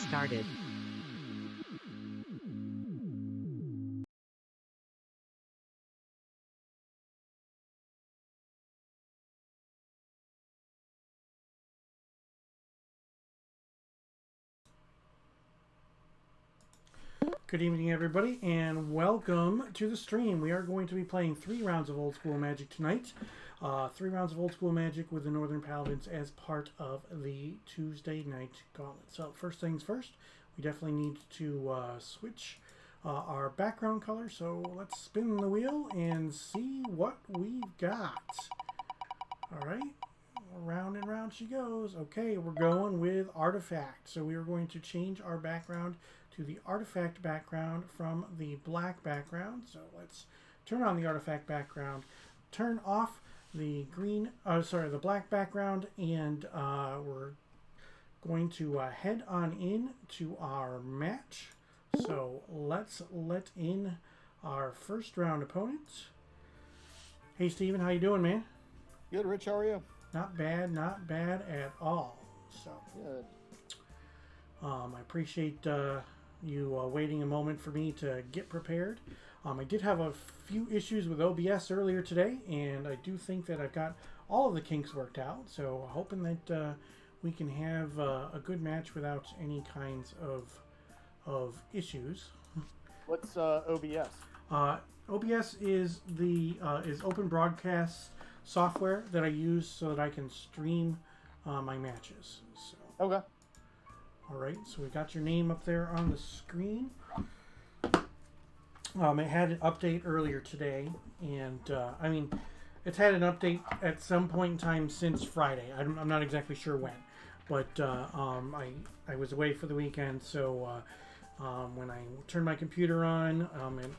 Started. Good evening, everybody, and welcome to the stream. We are going to be playing 3 rounds of Old School Magic tonight. 3 rounds of Old School Magic with the Northern Paladins as part of the Tuesday Night Gauntlet. So first things first, we definitely need to switch our background color. So let's spin the wheel and see what we've got. All right, round and round she goes. Okay, we're going with Artifact. So we are going to change our background to the Artifact background from the black background. So let's turn on the Artifact background, turn off the the black background, and we're going to head on in to our match. So let's let in our first round opponent. Hey Steven, how you doing, man? Good, Rich, how are you? Not bad at all. So good. I appreciate you waiting a moment for me to get prepared. I did have a few issues with OBS earlier today, and I do think that I've got all of the kinks worked out. So hoping that we can have a good match without any kinds of issues. What's OBS? OBS is the open broadcast software that I use so that I can stream my matches. So. Okay. All right, so we got your name up there on the screen. It had an update earlier today, and I mean, it's had an update at some point in time since Friday. I'm not exactly sure when, but I was away for the weekend, so when I turned my computer on, it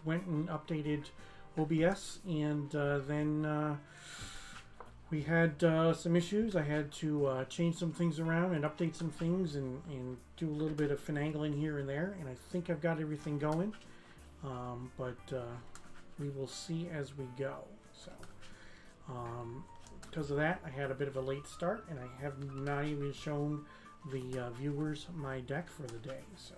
went and updated OBS, and then we had some issues. I had to change some things around and update some things and do a little bit of finagling here and there, and I think I've got everything going, but we will see as we go. So because of that, I had a bit of a late start, and I have not even shown the viewers my deck for the day. So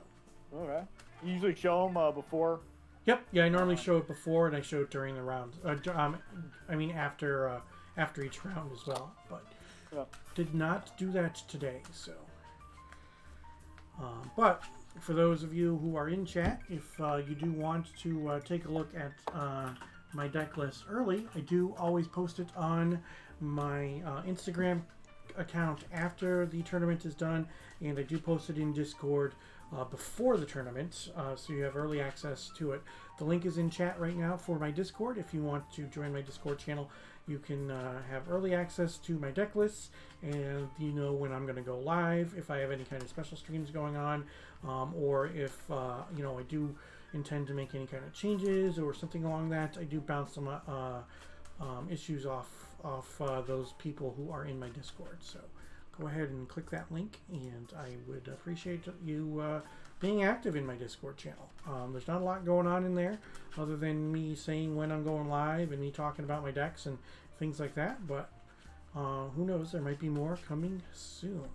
okay, you usually show them before. Yep, yeah, I normally show it before, and I show it during the rounds. I mean after each round as well, but did not do that today. So, but for those of you who are in chat, if you do want to take a look at my deck list early, I do always post it on my Instagram account after the tournament is done, and I do post it in Discord before the tournament, so you have early access to it. The link is in chat right now for my Discord. If you want to join my Discord channel, you can have early access to my deck lists, and you know when I'm going to go live, if I have any kind of special streams going on, or if you know, I do intend to make any kind of changes or something along that. I do bounce some issues off those people who are in my Discord. So go ahead and click that link, and I would appreciate you being active in my Discord channel. There's not a lot going on in there other than me saying when I'm going live and me talking about my decks and things like that, but who knows, there might be more coming soon.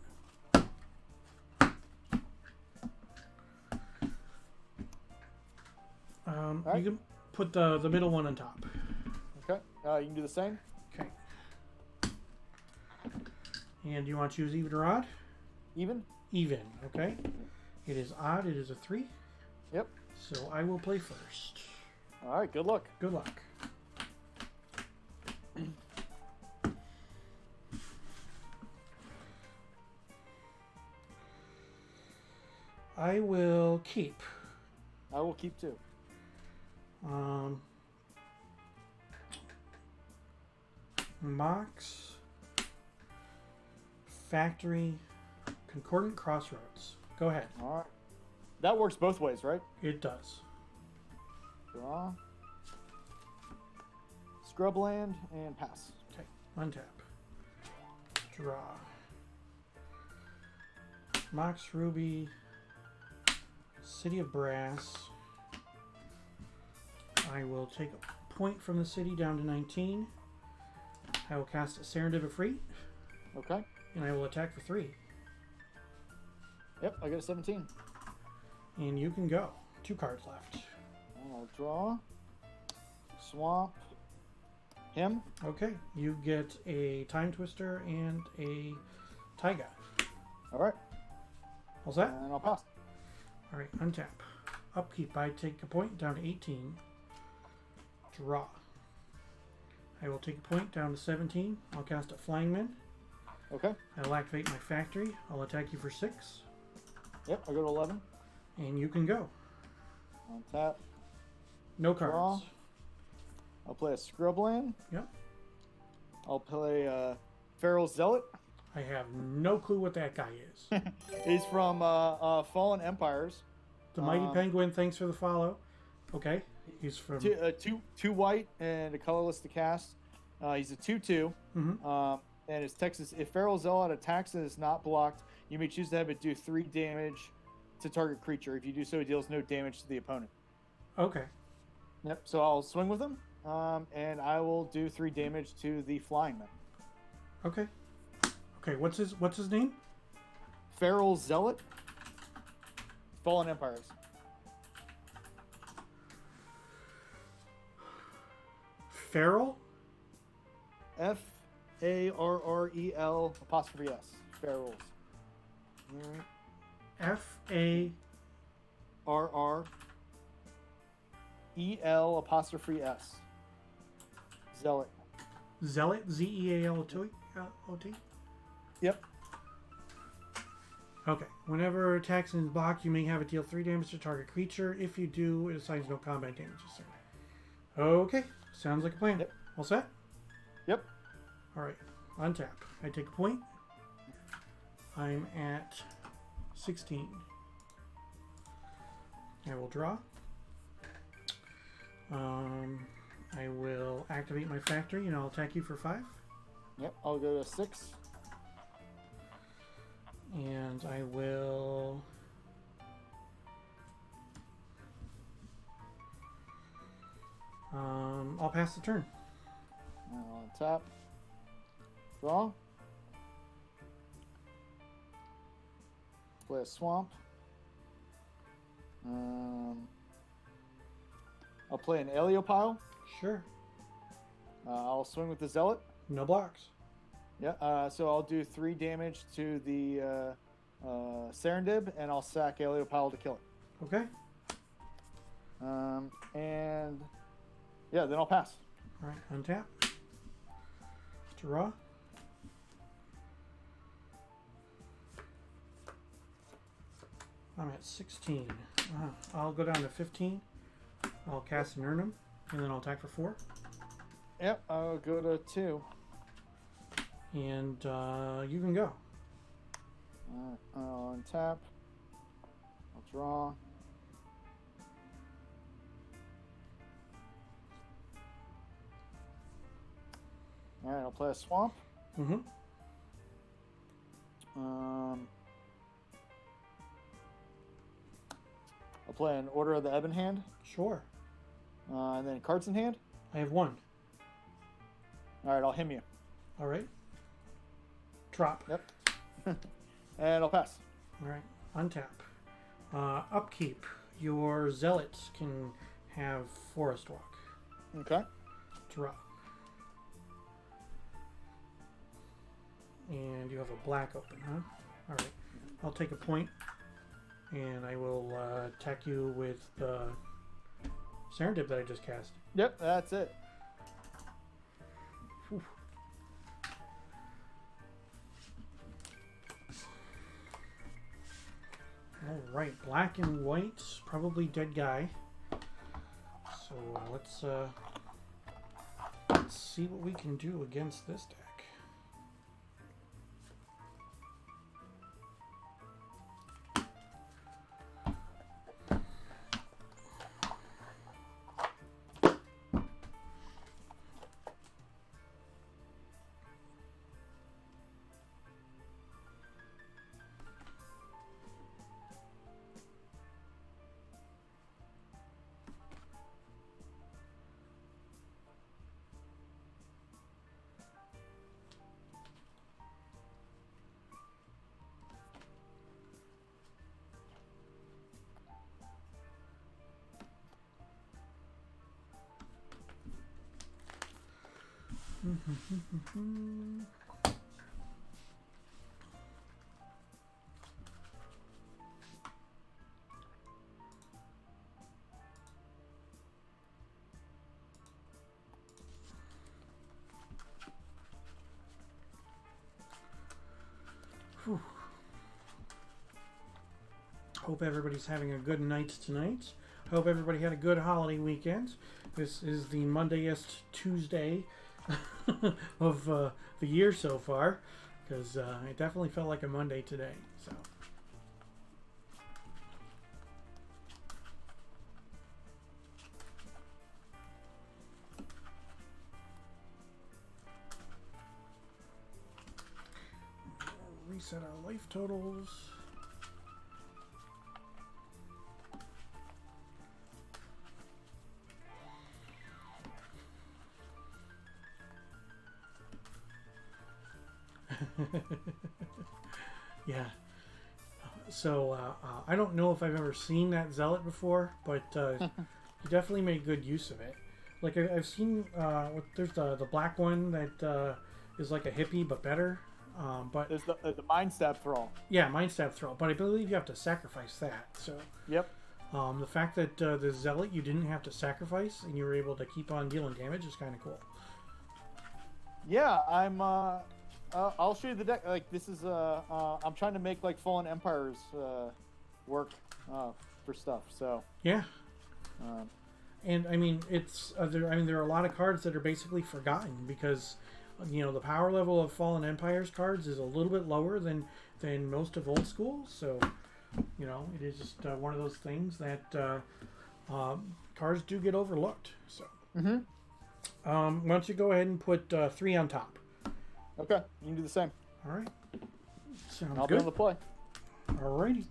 Right. You can put the middle one on top. Okay. You can do the same. Okay. And you want to choose even or odd? Even. Even, okay. It is odd, it is a 3. Yep. So I will play first. All right. Good luck. Good luck. I will keep. I will keep 2. Mox, Factory, Concordant Crossroads. Go ahead. All right. That works both ways, right? It does. Draw. Scrubland and pass. Okay, untap. Draw. Mox, Ruby, City of Brass. I will take a point from the city down to 19. I will cast a Serendip of Free, Okay. and I will attack for 3. Yep. I got a 17. And you can go. 2 cards left. I'll draw. Swamp. Him. Okay, you get a Time Twister and a Taiga. All right. All set? And I'll pass. All right, untap. Upkeep, I take a point down to 18. Draw. I will take a point down to 17. I'll cast a Flying Man. Okay. I'll activate my factory. I'll attack you for 6. Yep. I go to 11. And you can go. On tap. No cards. Draw. I'll play a Scrubland. Yep. I'll play Feral Zealot. I have no clue what that guy is. He's from Fallen Empires. The Mighty Penguin, thanks for the follow. Okay. He's from... Two white and a colorless to cast. He's a 2/2. Mhm. And his text is, if Feral Zealot attacks and is not blocked, you may choose to have it do 3 damage to target creature. If you do so, it deals no damage to the opponent. Okay. Yep. So I'll swing with him, and I will do 3 damage to the Flying Man. Okay. Okay, what's his name? Feral Zealot. Fallen Empires. Feral? Farrel apostrophe S. Ferals. F-A... RREL apostrophe S. Zealot. Zealot? Z-E-A-L-O-T? Yep. Okay. Whenever attacks and is blocked, you may have it deal 3 damage to target creature. If you do, it assigns no combat damage. Okay. Sounds like a plan. Yep. All set? Yep. Alright. Untap. I take a point. I'm at 16. I will draw. I will activate my factory and I'll attack you for 5. Yep. I'll go to 6. And I will... I'll pass the turn. I'll tap. Draw. Play a swamp. I'll play an Aeolipile. Sure. I'll swing with the Zealot. No blocks. Yeah. So I'll do 3 damage to the Serendib, and I'll sack Aeolipile to kill it. Okay. And yeah, then I'll pass. All right. Untap. Draw. I'm at 16. I'll go down to 15. I'll cast an Urnum, and then I'll attack for 4. Yep, I'll go to 2. And you can go. I'll untap. I'll draw. Alright, I'll play a swamp. Mm-hmm. I'll play an Order of the Ebon hand. Sure. And then cards in hand. I have one. All right, I'll him you. All right. Drop. Yep. And I'll pass. All right. Untap. Upkeep. Your zealots can have Forest Walk. Okay. Draw. And you have a black open, huh? All right. I'll take a point, and I will attack you with the Serendip that I just cast. Yep, that's it. Whew. All right, black and white, probably dead guy. So let's see what we can do against this deck. Whew. Hope everybody's having a good night tonight. Hope everybody had a good holiday weekend. This is the Mondayest Tuesday of the year so far, because it definitely felt like a Monday today. So. Reset our life totals. Yeah. So I don't know if I've ever seen that zealot before, but you definitely made good use of it. Like I've seen, there's the black one that is like a hippie but better. But there's the Mind Stab Thrall. Yeah, Mind Stab Thrall. But I believe you have to sacrifice that. So. Yep. The fact that the zealot you didn't have to sacrifice and you were able to keep on dealing damage is kind of cool. Yeah, I'm. I'll show you the deck. Like this is I'm trying to make like Fallen Empires work for stuff. So yeah. And I mean it's there are a lot of cards that are basically forgotten because the power level of Fallen Empires cards is a little bit lower than most of old school. So it is just one of those things that cards do get overlooked. So why don't you go ahead and put 3 on top. Okay, you can do the same. All right. Sounds I'll good. be on the play. All righty.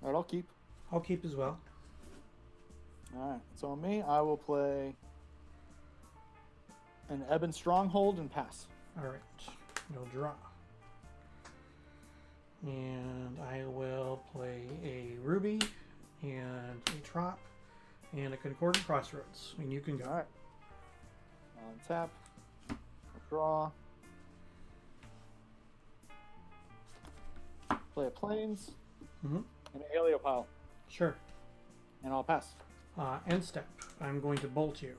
All right, I'll keep. I'll keep as well. All right, so on me, I will play an Ebon Stronghold and pass. All right, no draw. And I will play a Ruby and a Trop and a Concordant Crossroads. And you can go. All right. On tap. Draw. Play a Plains. Mm-hmm. And an Heliopile. Sure. And I'll pass. End step. I'm going to bolt you.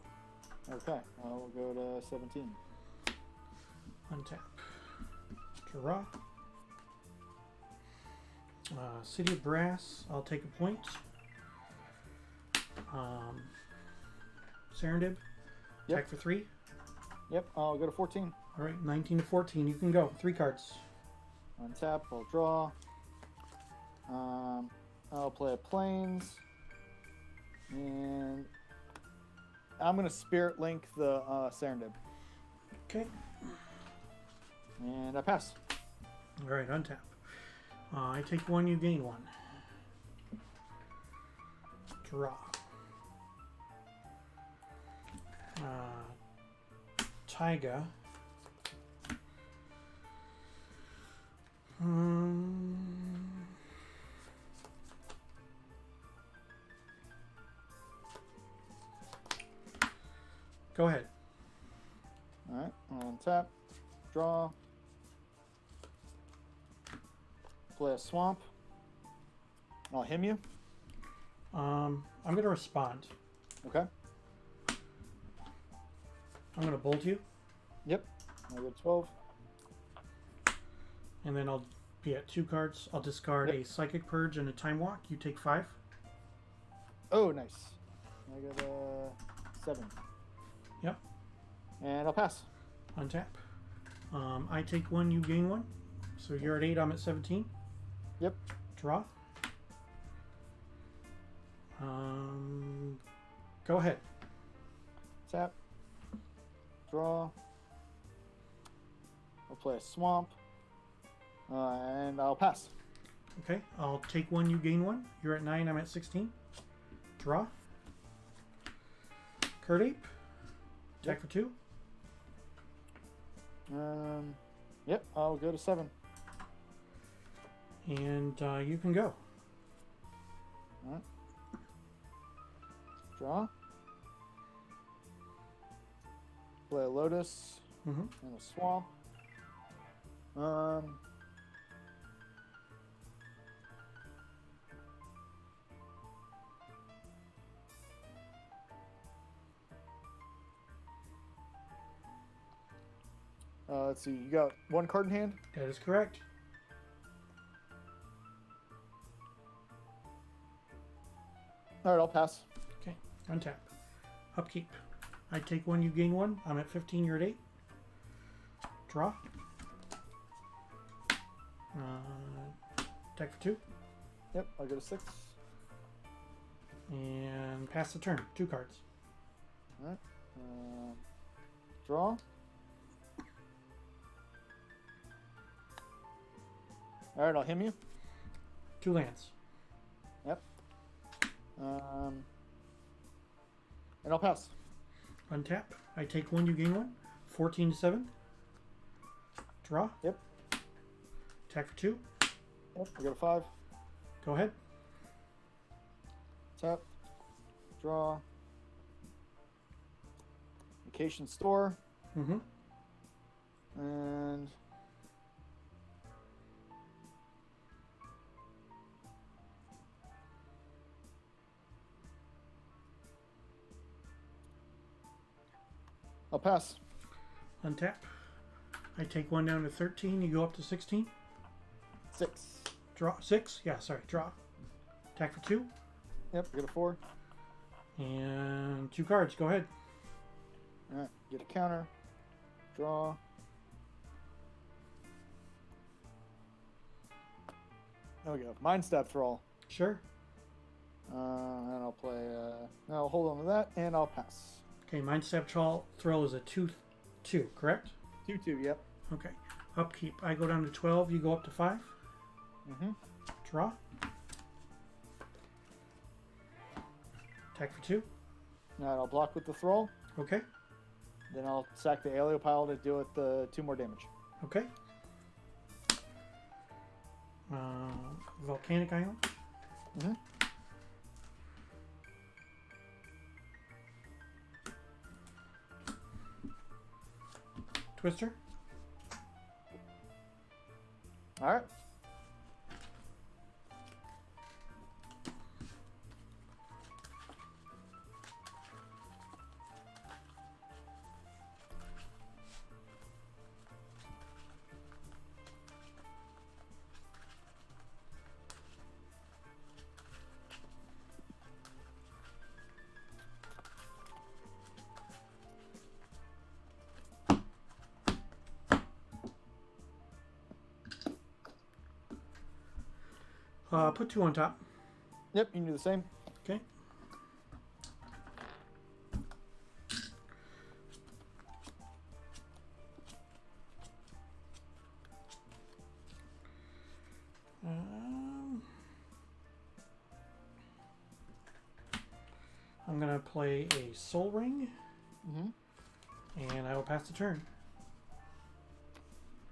Okay. I will go to 17. Untap. Draw. City of Brass. I'll take a point. Serendib. Yep. Attack for 3. Yep. I'll go to 14. All right. 19 to 14. You can go. 3 cards. Untap. I'll draw. I'll play a Plains. And I'm going to Spirit Link the Serendib. Okay. And I pass. All right, untap. I take 1, you gain 1. Draw. Taiga. Go ahead. Alright, on tap. Draw. Play a Swamp. I'll him you. I'm going to respond. Okay. I'm going to bolt you, Yep. I'll go 12. and then I'll be at 2 cards. I'll discard a Psychic Purge and a Time Walk. You take 5. Oh, nice. I got a 7. Yep. And I'll pass. Untap. I take 1, you gain 1. So you're at 8, I'm at 17. Yep. Draw. Go ahead. Tap. Draw. I'll play a Swamp. And I'll pass. Okay, I'll take 1, you gain 1. You're at 9, I'm at 16. Draw. Kurt Ape. Attack for 2. Yep, I'll go to 7. And you can go. Alright. Draw. Play a Lotus and a Swamp. Let's see, you got 1 card in hand? That is correct. Alright, I'll pass. Okay, untap. Upkeep. I take 1, you gain 1. I'm at 15, you're at 8. Draw. Attack for 2. Yep, I'll go to 6. And pass the turn. 2 cards. Alright. Draw. Alright, I'll him you. 2 lands. Yep. And I'll pass. Untap. I take 1, you gain 1. 14 to 7. Draw. Yep. Attack for 2. Yep, I got a 5. Go ahead. Tap. Draw. Vacation Store. And I'll pass. Untap. I take 1 down to 13. You go up to 16. 6. Draw. 6? Yeah, sorry. Draw. Attack for 2. Yep, I got a 4. And 2 cards. Go ahead. Alright, get a counter. Draw. There we go. Mind Stab Thrall. Sure. And I'll play. I'll hold on to that, and I'll pass. Okay, Mind Stab Thrill is a 2/2, correct? 2/2. Yep. Okay. Upkeep. I go down to 12. You go up to 5. Draw. Attack for 2. Alright, I'll block with the Thrall. Okay. Then I'll sack the Aeleopile to deal with the 2 more damage. Okay. Volcanic Island. Twister. Alright. Put 2 on top. Yep, you can do the same. Okay. I'm going to play a Soul Ring, and I will pass the turn.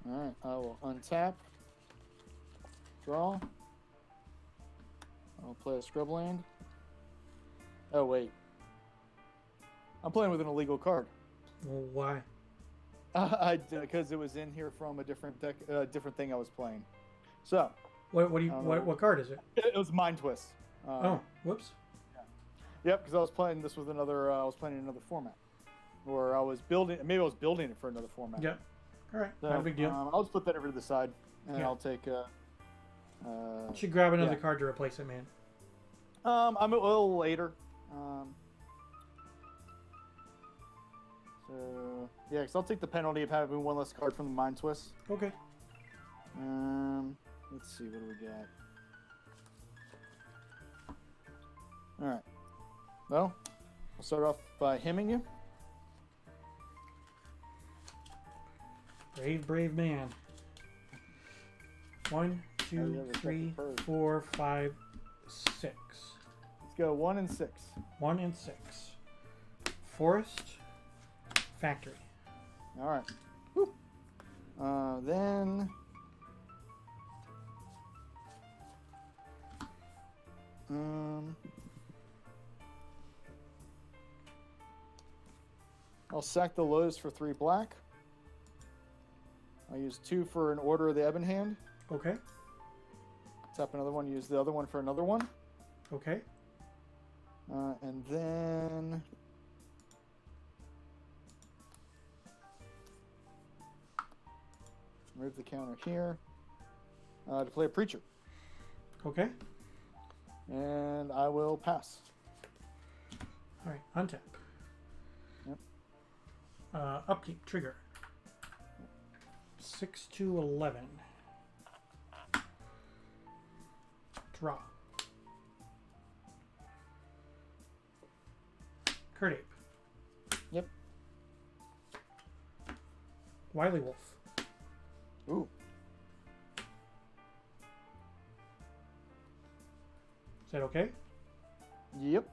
Alright, I will untap, draw. I'll play a scrub land. Oh, wait. I'm playing with an illegal card. Well, why? Because it was in here from a different deck, different thing I was playing. So. What card is it? It was Mind Twist. Oh, whoops. Yep, because I was playing this with another. I was playing in another format, or I was building. Maybe I was building it for another format. Yep. All right. So, Not a big deal. I'll just put that over to the side, and I'll take. Should grab another card to replace it, man. I'm a little later. So yeah, because I'll take the penalty of having one less card from the Mind Twist. Okay. Let's see, what do we got? All right. Well, I'll start off by hemming you. Brave man. 1, 2, 3, 4, 5, 6. Let's go 1 and 6. 1 and 6. Forest. Factory. All right. Whew. Then. I'll sack the lows for 3 black. I'll use 2 for an Order of the Ebon Hand. Okay. Tap another one, use the other one for another one. Okay. And then... Remove the counter here. To play a Preacher. Okay. And I will pass. All right, untap. Yep. Upkeep, trigger. 6 to 11. Draw. Kurt Ape. Yep. Wily Wolf. Ooh. Is that okay? Yep.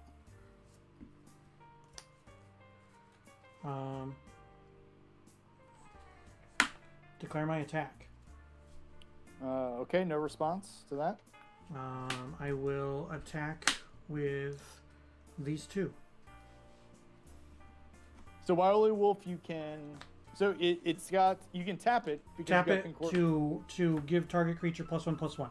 Declare my attack. Okay, no response to that. I will attack with these 2. So Wily Wolf, you can. So it's got. You can tap it. Because Tap you it got to give target creature +1/+1.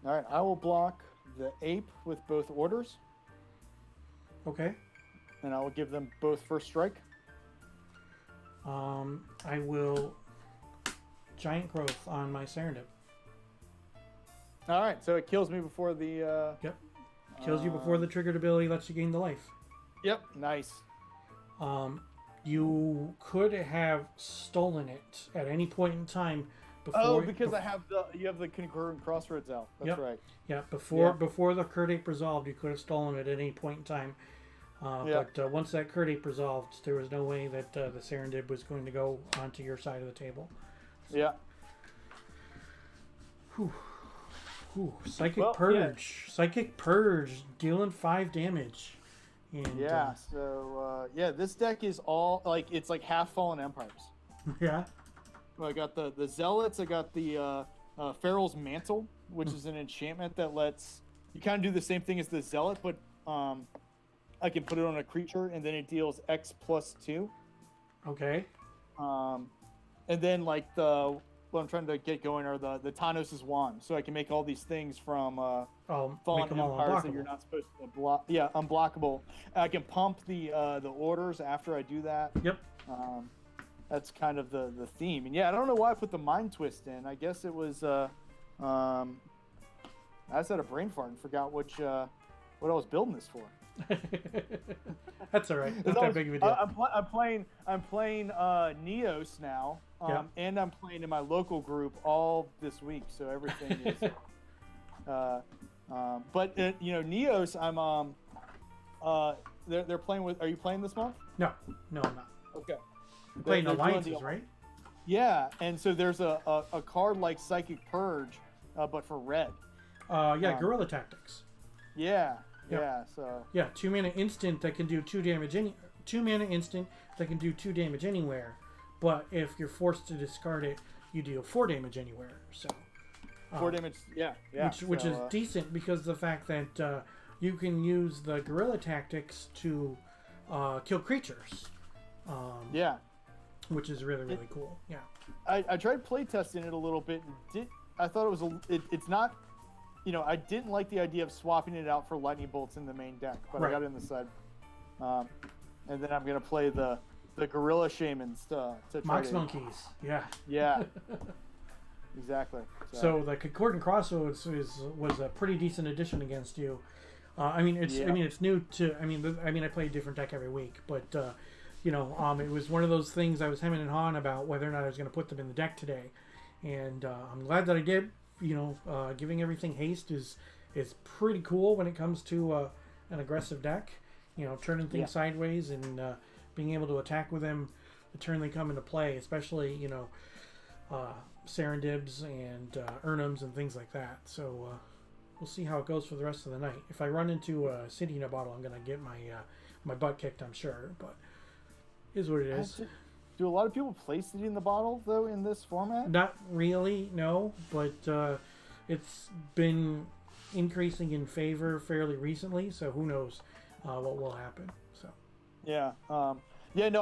All right, I will block the ape with both orders, Okay. and I will give them both first strike. I will giant growth on my Serendip. All right, so it kills me before the. Yep. Kills you before the triggered ability lets you gain the life. Yep, nice. You could have stolen it at any point in time before. Oh, because you have the concurrent crossroads out. That's right. Yeah, before the Kurt Ape resolved, you could have stolen it at any point in time. But once that Kurt Ape resolved, there was no way that the Serendib was going to go onto your side of the table. So, yeah. Psychic Purge. Yeah. Psychic Purge, dealing 5 damage. And, this deck is all like it's like half Fallen Empires. Yeah. Well, I got the Zealots. I got the Pharaoh's Mantle, which is an enchantment that lets you kind of do the same thing as the Zealot, but I can put it on a creature and then it deals X +2. Okay. And then like what I'm trying to get going are the Tanos' Wand, so I can make all these things from Fallen Empires that you're not supposed to block. Yeah, unblockable. I can pump the orders after I do that. Yep. That's kind of the theme. And yeah, I don't know why I put the Mind Twist in. I guess it was I just had a brain fart and forgot what I was building this for. That's all right. Not that big of a deal. I'm playing Neos now, and I'm playing in my local group all this week, so everything is. But Neos, they're playing with. Are you playing this month? No, I'm not. Okay. You're playing alliances, right? Yeah, and so there's a card like Psychic Purge, but for red. Guerrilla Tactics. Yeah. Yep. Yeah, so 2 mana instant that can do 2 damage 2 mana instant that can do 2 damage anywhere, but if you're forced to discard it, you deal 4 damage anywhere. So 4 damage, which is decent because of the fact that you can use the Guerrilla Tactics to kill creatures. Which is really cool. Yeah. I tried playtesting it a little bit and I thought it was it's not. I didn't like the idea of swapping it out for lightning bolts in the main deck, but I got it in the side. And then I'm gonna play the Gorilla Shamans to try Mox Monkeys. Yeah. Yeah. Exactly. So the Concordant Crossroads was a pretty decent addition against you. It's new to. I play a different deck every week, but it was one of those things I was hemming and hawing about whether or not I was going to put them in the deck today, and I'm glad that I did. Giving everything haste is pretty cool when it comes to an aggressive deck. Turning things sideways and being able to attack with them the turn they come into play, especially Serendibs and Urnums and things like that. So we'll see how it goes for the rest of the night. If I run into a city in a bottle, I'm gonna get my butt kicked, I'm sure. But it is what it is. Do a lot of people play City in the Bottle, though, in this format? Not really, no. But it's been increasing in favor fairly recently, so who knows what will happen. So. Yeah. I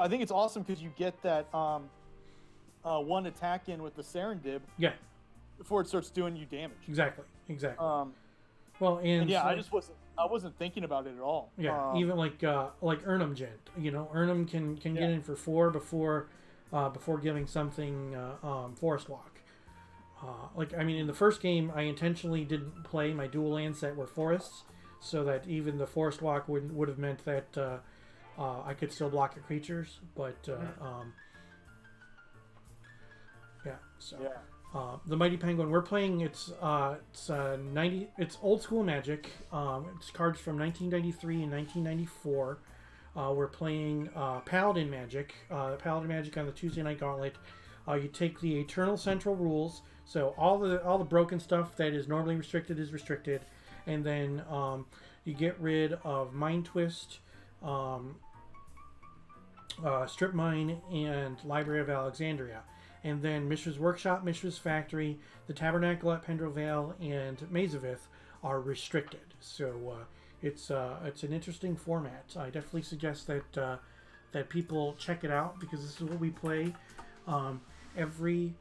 think it's awesome because you get that one attack in with the Serendib. Yeah. Before it starts doing you damage. Exactly. I wasn't thinking about it at all. Yeah, even like Urnum Gent. Urnum can get in for 4 before giving something Forest Walk. In the first game, I intentionally didn't play my dual lands that were forests, so that even the Forest Walk would have meant that I could still block the creatures. But the Mighty Penguin we're playing, it's old school Magic. It's cards from 1993 and 1994. We're playing Paladin Magic. Paladin Magic on the Tuesday Night Gauntlet. You take the Eternal Central rules, so all the broken stuff that is normally restricted is restricted, and then you get rid of Mind Twist, Strip Mine, and Library of Alexandria. And then Mishra's Workshop, Mishra's Factory, the Tabernacle at Pendrell and Mazavith are restricted. So it's an interesting format. I definitely suggest that people check it out because this is what we play every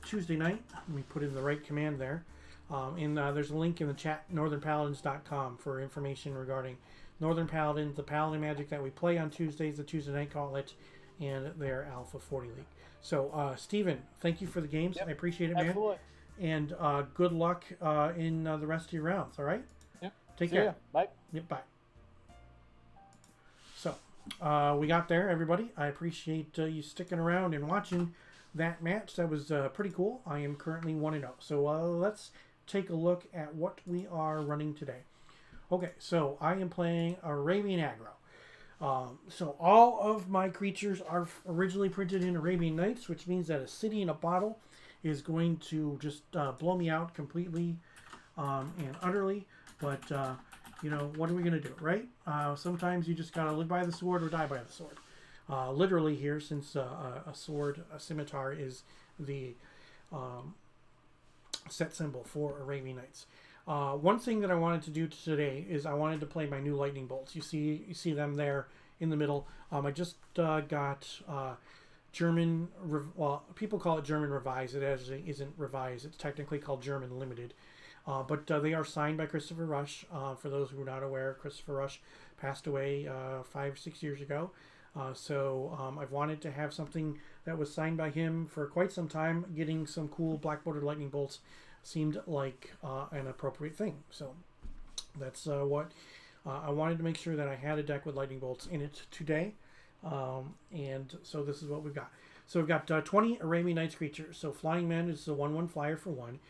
Tuesday night. Let me put in the right command there. There's a link in the chat, northernpaladins.com, for information regarding Northern Paladins, the Paladin Magic that we play on Tuesdays, the Tuesday Night Gauntlet, and their Alpha 40 League. So, Steven, thank you for the games. Yep. I appreciate it, man. Absolutely. And good luck in the rest of your rounds, all right? Yep. Take care. Ya. Bye. Yep, bye. So, we got there, everybody. I appreciate you sticking around and watching that match. That was pretty cool. I am currently 1-0. So, let's take a look at what we are running today. Okay, so I am playing Arabian Aggro. So all of my creatures are originally printed in Arabian Nights, which means that a city in a bottle is going to just blow me out completely and utterly. But, what are we going to do, right? Sometimes you just got to live by the sword or die by the sword. Literally here, since a scimitar is the set symbol for Arabian Nights. One thing that I wanted to do today is I wanted to play my new lightning bolts. You see them there in the middle. I just got German. People call it German Revised. It actually isn't revised. It's technically called German Limited. But they are signed by Christopher Rush. For those who are not aware, Christopher Rush passed away 5-6 years ago. So I've wanted to have something that was signed by him for quite some time, getting some cool black bordered lightning bolts seemed like an appropriate thing. So that's what I wanted to make sure that I had a deck with lightning bolts in it today. And so this is what we've got. So we've got 20 Arabian Nights creatures. So Flying Man is a 1/1 flyer for 1.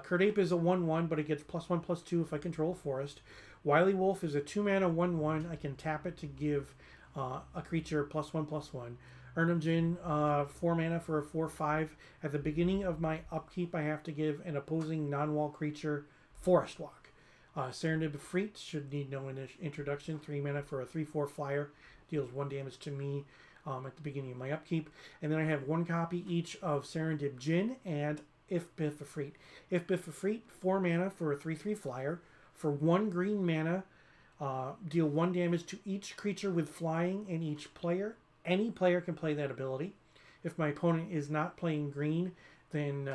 Kurt Ape is a 1/1, but it gets +1/+2 if I control a forest. Wily Wolf is a 2-mana 1/1. I can tap it to give a creature +1/+1. Urnum Jin, 4 mana for a 4/5. At the beginning of my upkeep, I have to give an opposing non-wall creature Forest Walk. Serendib Freet should need no introduction. 3 mana for a 3/4 flyer. Deals 1 damage to me at the beginning of my upkeep. And then I have 1 copy each of Serendib Jin and If-Bif Freet. If-Bif Freet, 4 mana for a 3/3 flyer. For 1 green mana, deal 1 damage to each creature with flying and each player. Any player can play that ability. If my opponent is not playing green, then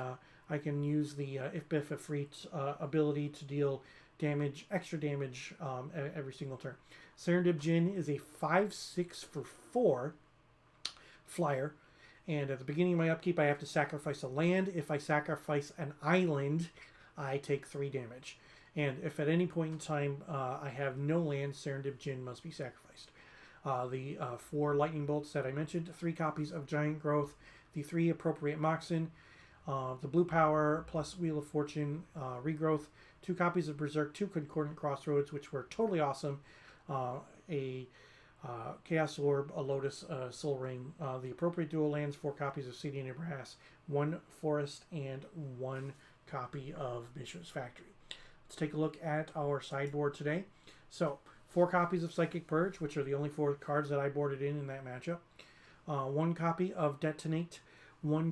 I can use the If-Bif Freet ability to deal damage, extra damage every single turn. Serendib Jin is a 5/6 for 4 flyer. And at the beginning of my upkeep, I have to sacrifice a land. If I sacrifice an island, I take 3 damage. And if at any point in time I have no land, Serendib Jin must be sacrificed. The 4 lightning bolts that I mentioned, 3 copies of Giant Growth, the 3 appropriate Moxen, the blue power plus Wheel of Fortune regrowth, 2 copies of Berserk, 2 Concordant Crossroads, which were totally awesome, a Chaos Orb, a Lotus, Soul Ring, the appropriate dual lands, 4 copies of Cedian Brass, 1 Forest, and 1 copy of Bishop's Factory. Let's take a look at our sideboard today. So, 4 copies of Psychic Purge, which are the only 4 cards that I boarded in that matchup. 1 copy of Detonate. 3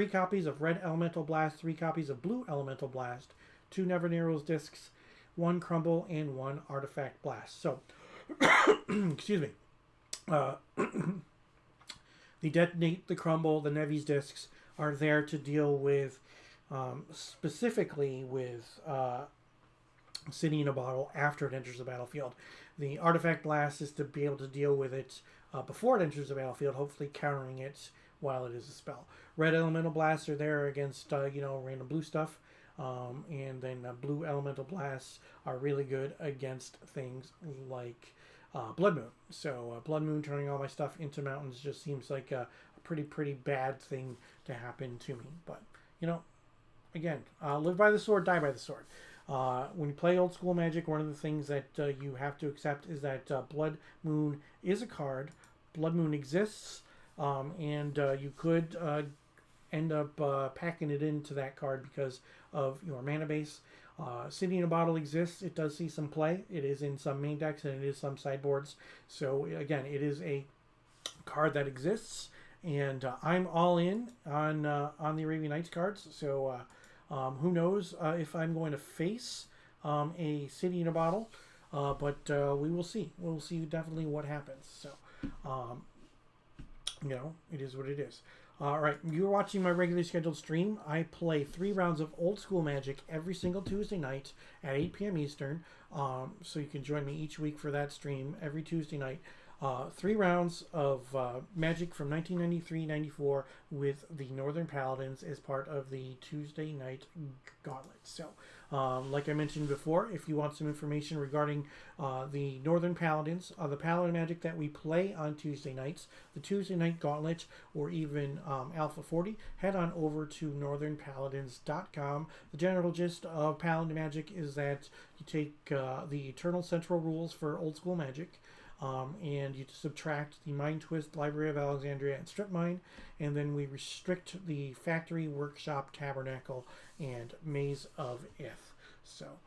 copies of Red Elemental Blast. 3 copies of Blue Elemental Blast. 2 Never Narrows Discs. 1 Crumble and 1 Artifact Blast. So, excuse me. The Detonate, the Crumble, the Nevi's Discs are there to deal with specifically with City in a Bottle after it enters the battlefield. The Artifact Blast is to be able to deal with it before it enters the battlefield, hopefully countering it while it is a spell. Red Elemental Blasts are there against random blue stuff, and then Blue Elemental Blasts are really good against things like Blood Moon. So Blood Moon turning all my stuff into mountains just seems like a pretty bad thing to happen to me. But again, live by the sword, die by the sword. When you play old school Magic, one of the things that you have to accept is that Blood Moon is a card. Blood Moon exists, and you could end up packing it into that card because of your mana base. City in a Bottle exists. It does see some play. It is in some main decks and it is some sideboards. So again, it is a card that exists, and I'm all in on the Arabian Nights cards. So who knows if I'm going to face a City in a Bottle, but we will see. We'll see definitely what happens. So, it is what it is. All right, you're watching my regularly scheduled stream. I play 3 rounds of old school Magic every single Tuesday night at 8 p.m. Eastern. So you can join me each week for that stream every Tuesday night. 3 rounds of Magic from 1993-94 with the Northern Paladins as part of the Tuesday Night Gauntlet. So, like I mentioned before, if you want some information regarding the Northern Paladins, the Paladin Magic that we play on Tuesday nights, the Tuesday Night Gauntlet, or even Alpha 40, head on over to northernpaladins.com. The general gist of Paladin Magic is that you take the Eternal Central rules for old school Magic, and you subtract the Mind Twist, Library of Alexandria, and Strip Mine, and then we restrict the Factory, Workshop, Tabernacle, and Maze of Ith. So,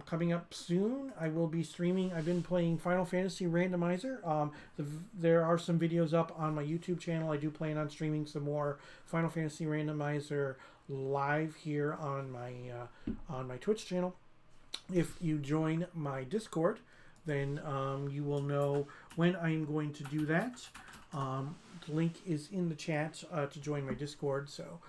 coming up soon, I will be streaming. I've been playing Final Fantasy Randomizer. There are some videos up on my YouTube channel. I do plan on streaming some more Final Fantasy Randomizer live here on my Twitch channel. If you join my Discord, then you will know when I'm going to do that. The link is in the chat to join my Discord, so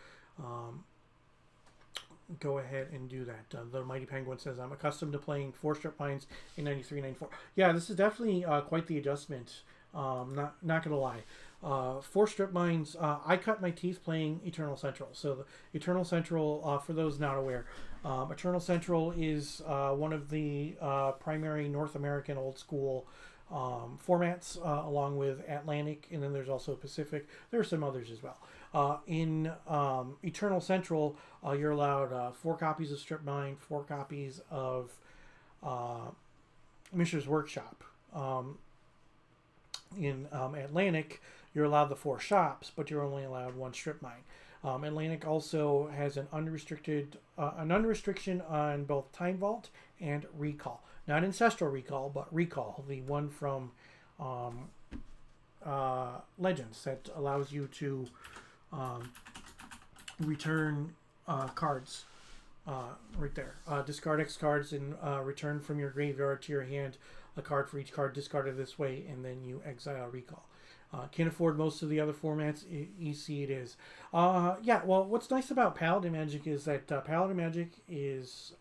go ahead and do that. The Mighty Penguin says, I'm accustomed to playing 4 strip mines in 93, 94. Yeah, this is definitely quite the adjustment. Not going to lie. For strip mines, I cut my teeth playing Eternal Central. So the Eternal Central, for those not aware, Eternal Central is one of the primary North American old school formats, along with Atlantic, and then there's also Pacific. There are some others as well. In Eternal Central, you're allowed 4 copies of Strip Mine, 4 copies of Mishra's Workshop. In Atlantic, you're allowed the 4 shops, but you're only allowed 1 Strip Mine. Atlantic also has an unrestricted an unrestriction on both Time Vault and Recall. Not Ancestral Recall, but Recall, the one from Legends that allows you to return cards right there. Discard X cards and return from your graveyard to your hand a card for each card discarded this way, and then you exile Recall. Can't afford most of the other formats. EC it is. Yeah, well, what's nice about Paladin Magic is that Paladin Magic is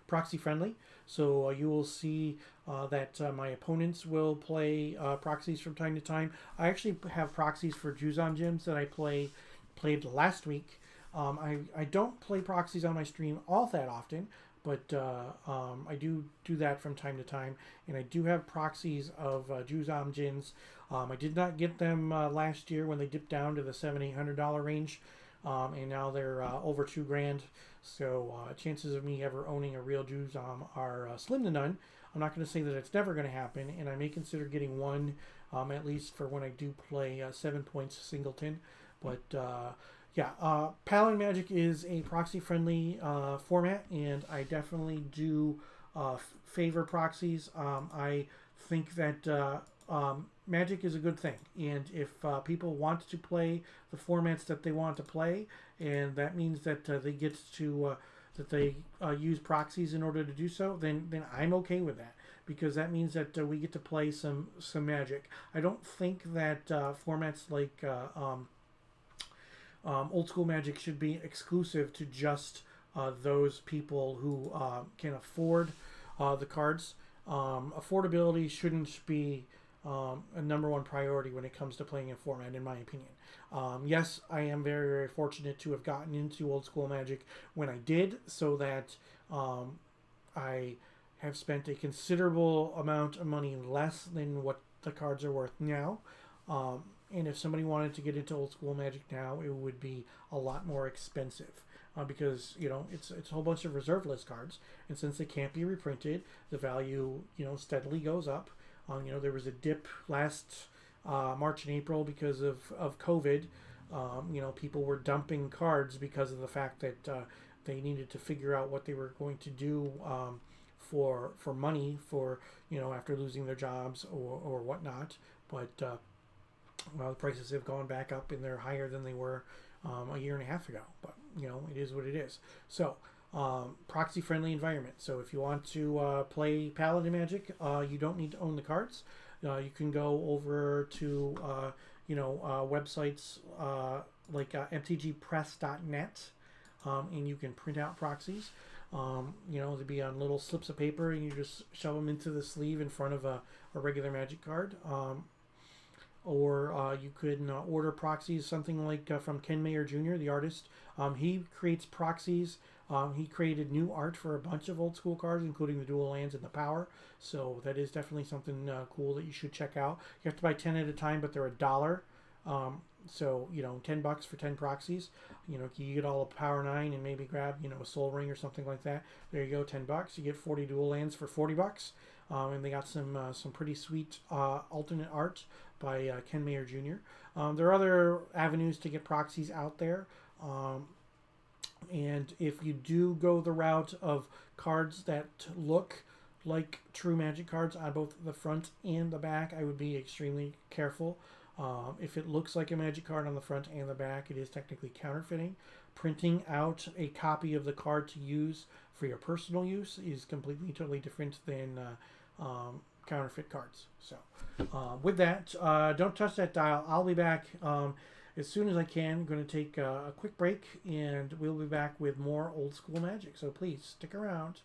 proxy friendly. So you will see that my opponents will play proxies from time to time. I actually have proxies for Juzam Gyms that I played last week. I don't play proxies on my stream all that often, but I do that from time to time. And I do have proxies of Juzam Gyms. I did not get them last year when they dipped down to the $700-800 range, and now they're over $2,000. So chances of me ever owning a real Juzam are slim to none. I'm not going to say that it's never going to happen, and I may consider getting one at least for when I do play 7 points singleton. But yeah, Paladin Magic is a proxy-friendly format, and I definitely do favor proxies. I think that Magic is a good thing, and if people want to play the formats that they want to play, and that means that they get to use proxies in order to do so, then I'm okay with that, because that means that we get to play some Magic. I don't think that formats like old school Magic should be exclusive to just those people who can afford the cards. Affordability shouldn't be a number one priority when it comes to playing a format, in my opinion. Yes, I am very, very fortunate to have gotten into old school Magic when I did, so that I have spent a considerable amount of money less than what the cards are worth now. And if somebody wanted to get into old school Magic now, it would be a lot more expensive. Because, you know, it's a whole bunch of reserve list cards, and since they can't be reprinted, the value, you know, steadily goes up. You know, there was a dip last March and April because of COVID. You know, people were dumping cards because of the fact that they needed to figure out what they were going to do for money, for, you know, after losing their jobs or whatnot. But well, the prices have gone back up, and they're higher than they were a year and a half ago. But, you know, it is what it is. So proxy friendly environment. So if you want to play Paladin Magic, you don't need to own the cards. You can go over to websites like mtgpress.net, and you can print out proxies. You know, they'd be on little slips of paper, and you just shove them into the sleeve in front of a regular Magic card. Or you could order proxies, something like from Ken Mayer Jr., the artist. He creates proxies. He created new art for a bunch of old school cards, including the dual lands and the power. So that is definitely something cool that you should check out. You have to buy 10 at a time, but they're $1. So, you know, $10 for 10 proxies. You know, you get all of Power 9 and maybe grab, you know, a Soul Ring or something like that. There you go, $10. You get 40 dual lands for $40. And they got some pretty sweet alternate art by Ken Mayer Jr. There are other avenues to get proxies out there. And if you do go the route of cards that look like true Magic cards on both the front and the back, I would be extremely careful. If it looks like a Magic card on the front and the back, it is technically counterfeiting. Printing out a copy of the card to use for your personal use is completely, totally different than counterfeit cards. So with that, don't touch that dial. I'll be back as soon as I can. I'm going to take a quick break, and we'll be back with more old school Magic. So please stick around.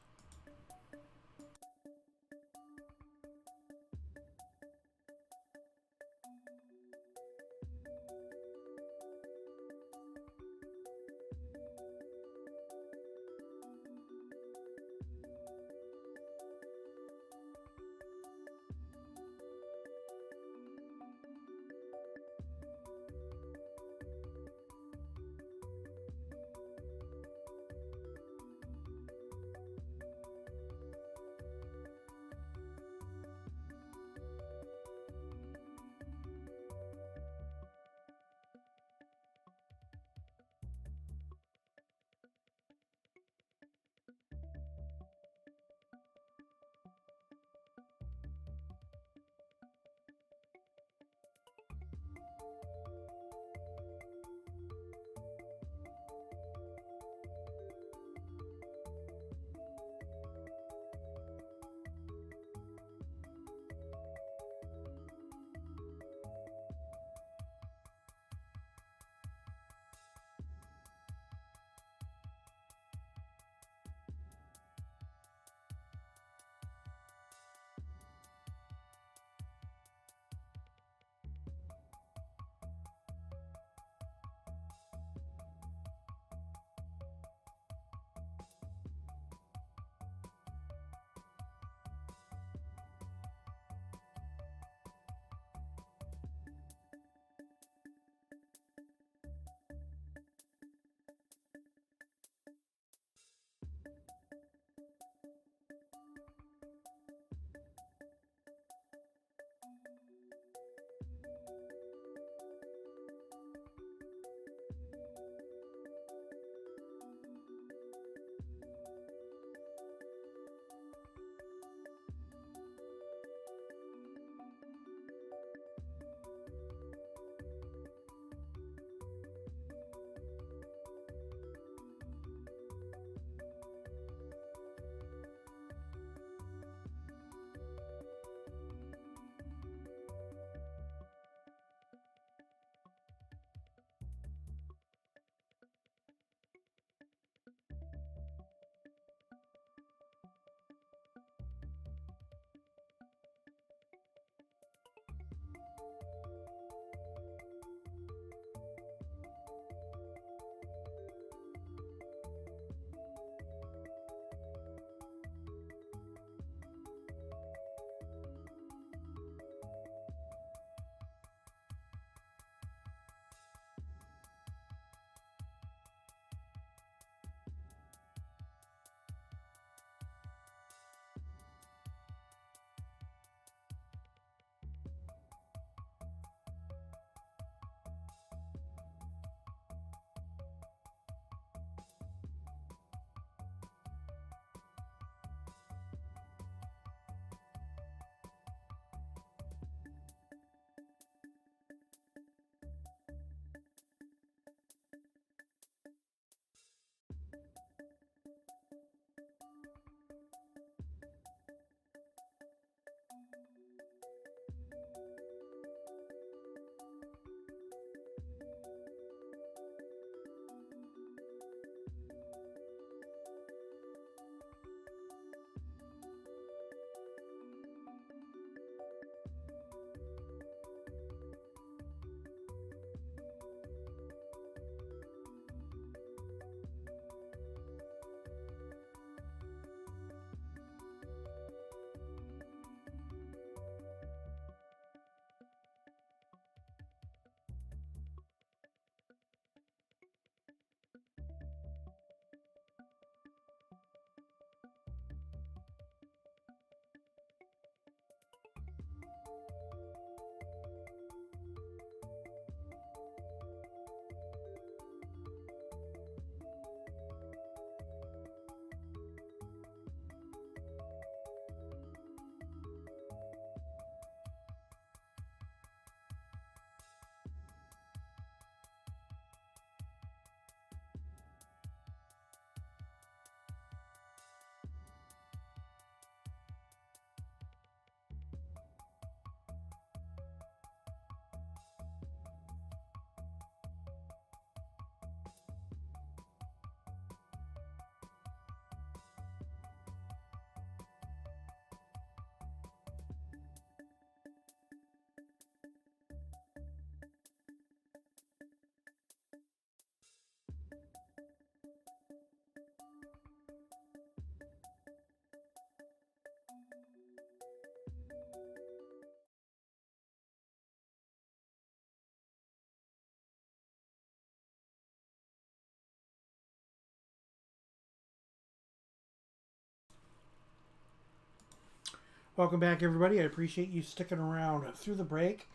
Welcome back, everybody. I appreciate you sticking around through the break.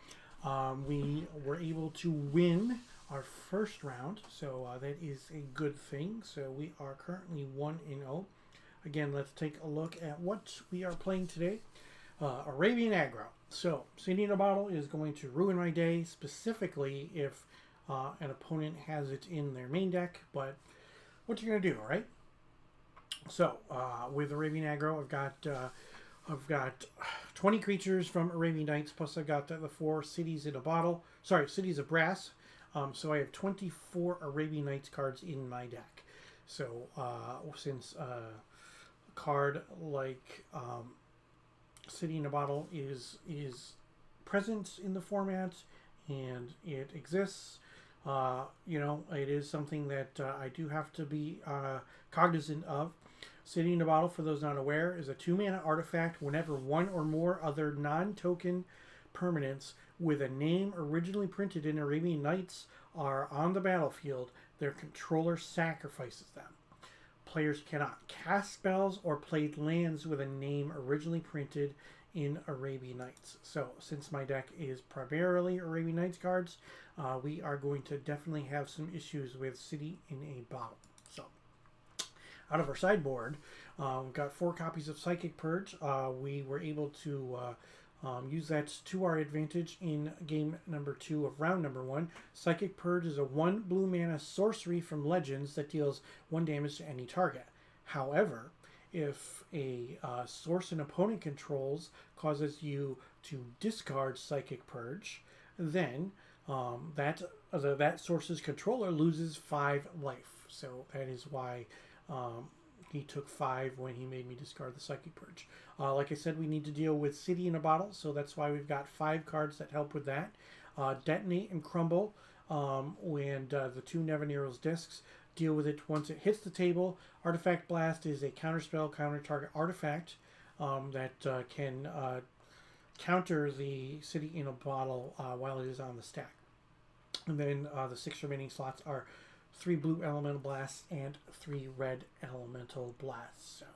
We were able to win our first round, so that is a good thing. So we are currently 1-0. Again, let's take a look at what we are playing today. Arabian Aggro. So, City in a Bottle is going to ruin my day, specifically if an opponent has it in their main deck. But what you're going to do, all right? So, with Arabian Aggro, I've got 20 creatures from Arabian Nights, plus I've got the 4 cities in a bottle. Sorry, cities of brass. So I have 24 Arabian Nights cards in my deck. So since a card like City in a Bottle is present in the format and it exists, it is something that I do have to be cognizant of. City in a Bottle, for those not aware, is a 2-mana artifact whenever one or more other non-token permanents with a name originally printed in Arabian Nights are on the battlefield, their controller sacrifices them. Players cannot cast spells or play lands with a name originally printed in Arabian Nights. So, since my deck is primarily Arabian Nights cards, we are going to definitely have some issues with City in a Bottle. So, out of our sideboard, we've got 4 copies of Psychic Purge. We were able to use that to our advantage in game number 2 of round number 1. Psychic Purge is a 1 blue mana sorcery from Legends that deals 1 damage to any target. However, if a source an opponent controls causes you to discard Psychic Purge, then that source's controller loses 5 life. So that is why he took 5 when he made me discard the Psychic Purge. Like I said, we need to deal with City in a Bottle, so that's why we've got 5 cards that help with that. Detonate and Crumble, and the 2 Nevinyrral's Discs deal with it once it hits the table. Artifact Blast is a counterspell, counter-target artifact that can counter the City in a Bottle while it is on the stack. And then the 6 remaining slots are 3 blue elemental blasts and 3 red elemental blasts. So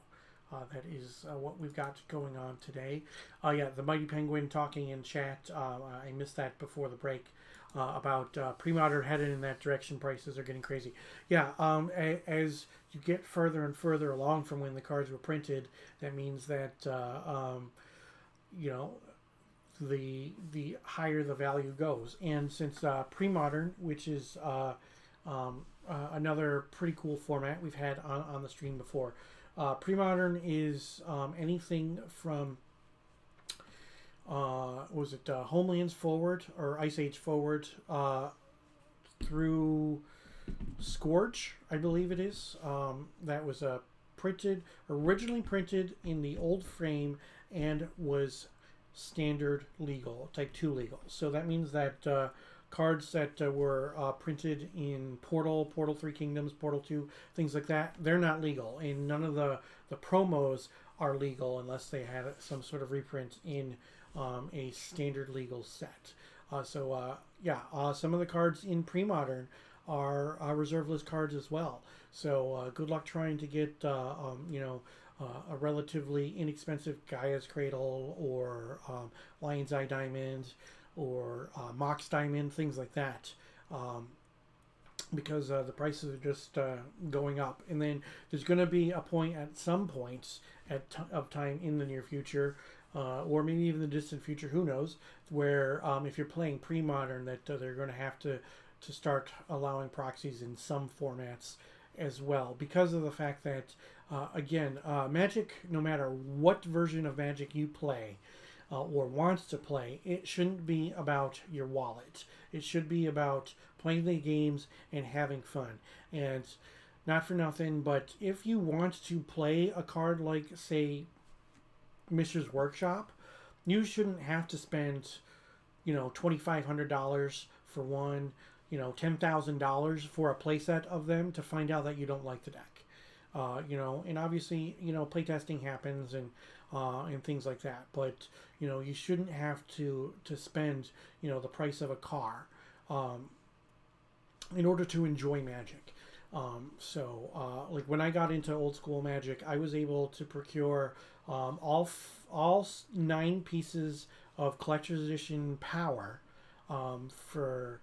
that is what we've got going on today. The Mighty Penguin talking in chat. I missed that before the break about pre-modern headed in that direction. Prices are getting crazy. As you get further and further along from when the cards were printed, that means that the higher the value goes. And since pre-modern, which is another pretty cool format we've had on the stream before. Pre-modern is anything from Homelands forward or Ice Age forward through Scourge, I believe it is. That was originally printed in the old frame and was standard legal, type 2 legal. So that means that cards that were printed in Portal 3 Kingdoms, Portal 2, things like that, they're not legal. And none of the promos are legal unless they had some sort of reprint in a standard legal set. Some of the cards in pre-modern are reserve list cards as well. So good luck trying to get a relatively inexpensive Gaia's Cradle or Lion's Eye Diamond or Mox Diamond, things like that, because the prices are just going up. And then there's going to be a point at some points of time in the near future, or maybe even the distant future, who knows, where if you're playing pre-modern, that they're going to have to start allowing proxies in some formats as well, because of the fact that Magic, no matter what version of Magic you play or wants to play, it shouldn't be about your wallet. It should be about playing the games and having fun. And not for nothing, but if you want to play a card like, say, Mishra's Workshop, you shouldn't have to spend $2,500 for one, $10,000 for a playset of them to find out that you don't like the deck. And obviously, playtesting happens and things like that. But, you shouldn't have to spend, the price of a car in order to enjoy Magic. Like when I got into old school Magic, I was able to procure All 9 pieces of collector's edition power for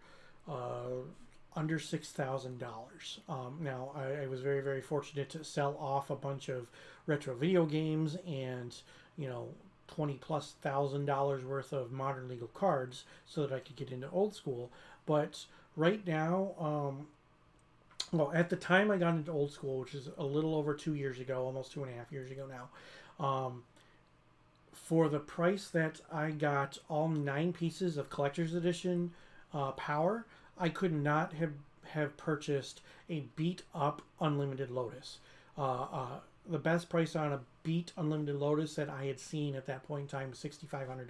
under $6,000. Now, I was very, very fortunate to sell off a bunch of retro video games and, you know, $20,000+ worth of modern legal cards so that I could get into old school. But right now, well, at the time I got into old school, which is a little over 2 years ago, almost 2.5 years ago now, for the price that I got all 9 pieces of collector's edition power, I could not have purchased a beat up Unlimited Lotus. The best price on a beat Unlimited Lotus that I had seen at that point in time was $6,500.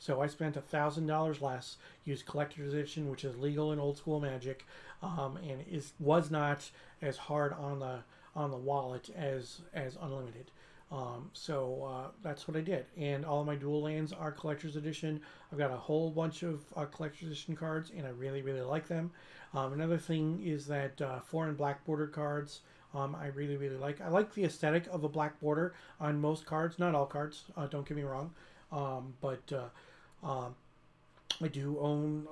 So I spent $1,000 less, used collector's edition, which is legal in old school Magic, and was not as hard on the wallet as Unlimited. So that's what I did, and all of my dual lands are collector's edition. I've got a whole bunch of collector's edition cards, and I really, really like them. Another thing is that foreign black bordered cards, I really, really like. I like the aesthetic of a black border on most cards, not all cards, don't get me wrong, but I do own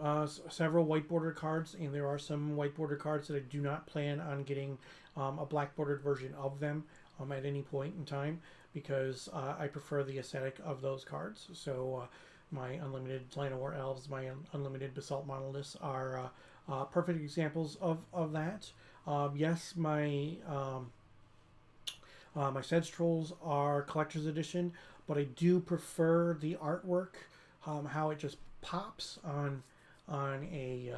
several white bordered cards, and there are some white bordered cards that I do not plan on getting a black bordered version of them at any point in time, because I prefer the aesthetic of those cards. So my Unlimited Land of War Elves, my Unlimited Basalt Monoliths are perfect examples of that. Yes, my Sedge Trolls are collector's edition, but I do prefer the artwork, how it just pops on a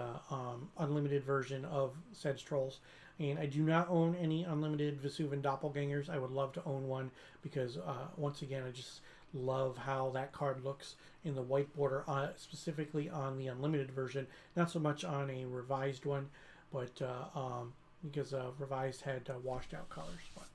unlimited version of Sedge Trolls. And I do not own any unlimited Vesuvan Doppelgangers. I would love to own one because, once again, I just love how that card looks in the white border, specifically on the unlimited version. Not so much on a revised one, but because revised had washed out colors. But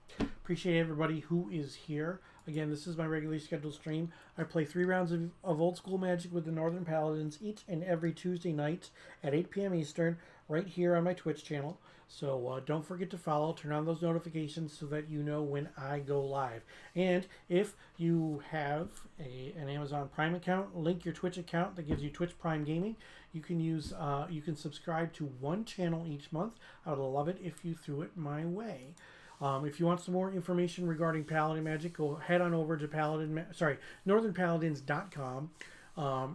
appreciate everybody who is here. Again, this is my regularly scheduled stream. I play 3 rounds of old school Magic with the Northern Paladins each and every Tuesday night at 8 p.m. Eastern, right here on my Twitch channel. So don't forget to follow, turn on those notifications so that you know when I go live. And if you have an Amazon Prime account, link your Twitch account that gives you Twitch Prime Gaming. You can subscribe to 1 channel each month. I would love it if you threw it my way. If you want some more information regarding Paladin Magic, go head on over to northernpaladins.com.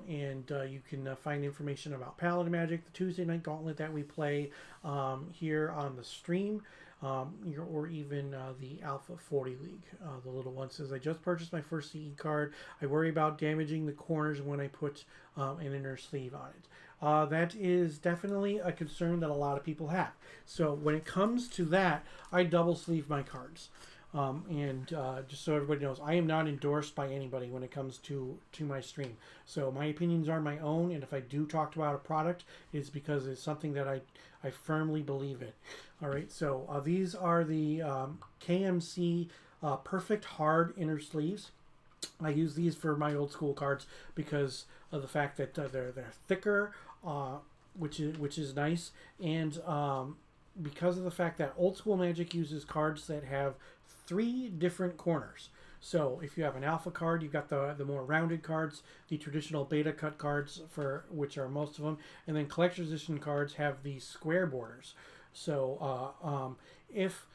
And you can find information about Paladin Magic, the Tuesday Night Gauntlet that we play here on the stream, or even the Alpha 40 League. The little one says, I just purchased my first CE card. I worry about damaging the corners when I put an inner sleeve on it. That is definitely a concern that a lot of people have. So when it comes to that, I double sleeve my cards. And just so everybody knows, I am not endorsed by anybody when it comes to my stream. So my opinions are my own, and if I do talk about a product, it's because it's something that I firmly believe in. All right, so these are the KMC Perfect Hard Inner Sleeves. I use these for my old school cards because of the fact that they're thicker, which is nice, and because of the fact that old school Magic uses cards that have 3 different corners. So if you have an alpha card, you've got the more rounded cards, the traditional beta cut cards, for which are most of them, and then collector's edition cards have these square borders. So if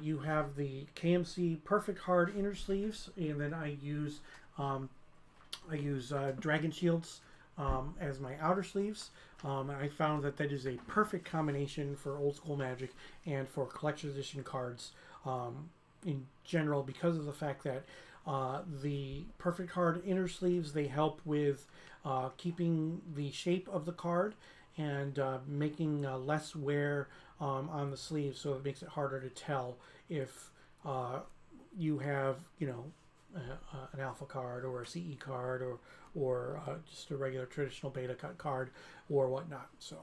you have the KMC Perfect Hard Inner Sleeves, and then I use Dragon Shields as my outer sleeves. I found that is a perfect combination for old school Magic and for collector's edition cards in general, because of the fact that the Perfect Hard Inner Sleeves, they help with keeping the shape of the card and making less wear on the sleeve, so it makes it harder to tell if you have, an alpha card or a CE card or just a regular traditional beta cut card or whatnot. So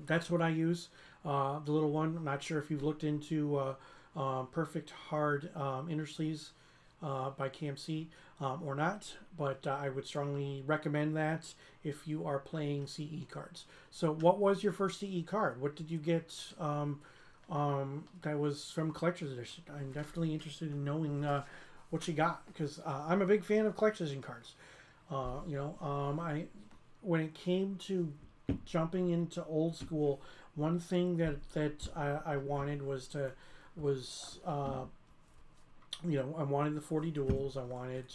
that's what I use. The little one, I'm not sure if you've looked into Perfect Hard Inner Sleeves by KMC or not, but I would strongly recommend that if you are playing CE cards. So what was your first CE card? What did you get that was from collector's edition? I'm definitely interested in knowing what you got, because I'm a big fan of collector's edition cards. When it came to jumping into old school, one thing that I wanted I wanted the 40 duels. I wanted,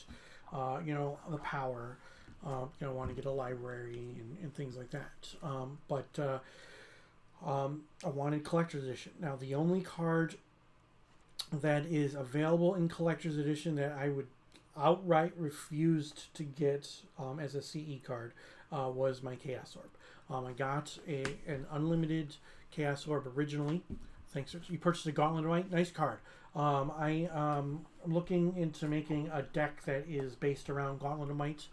the power. I want to get a library and things like that. But I wanted collector's edition. Now, the only card that is available in collector's edition that I would outright refused to get as a CE card was my Chaos Orb. I got an unlimited Chaos Orb originally. Thanks. You purchased a Gauntlet, right? Nice card. I'm looking into making a deck that is based around Gauntlet of Might.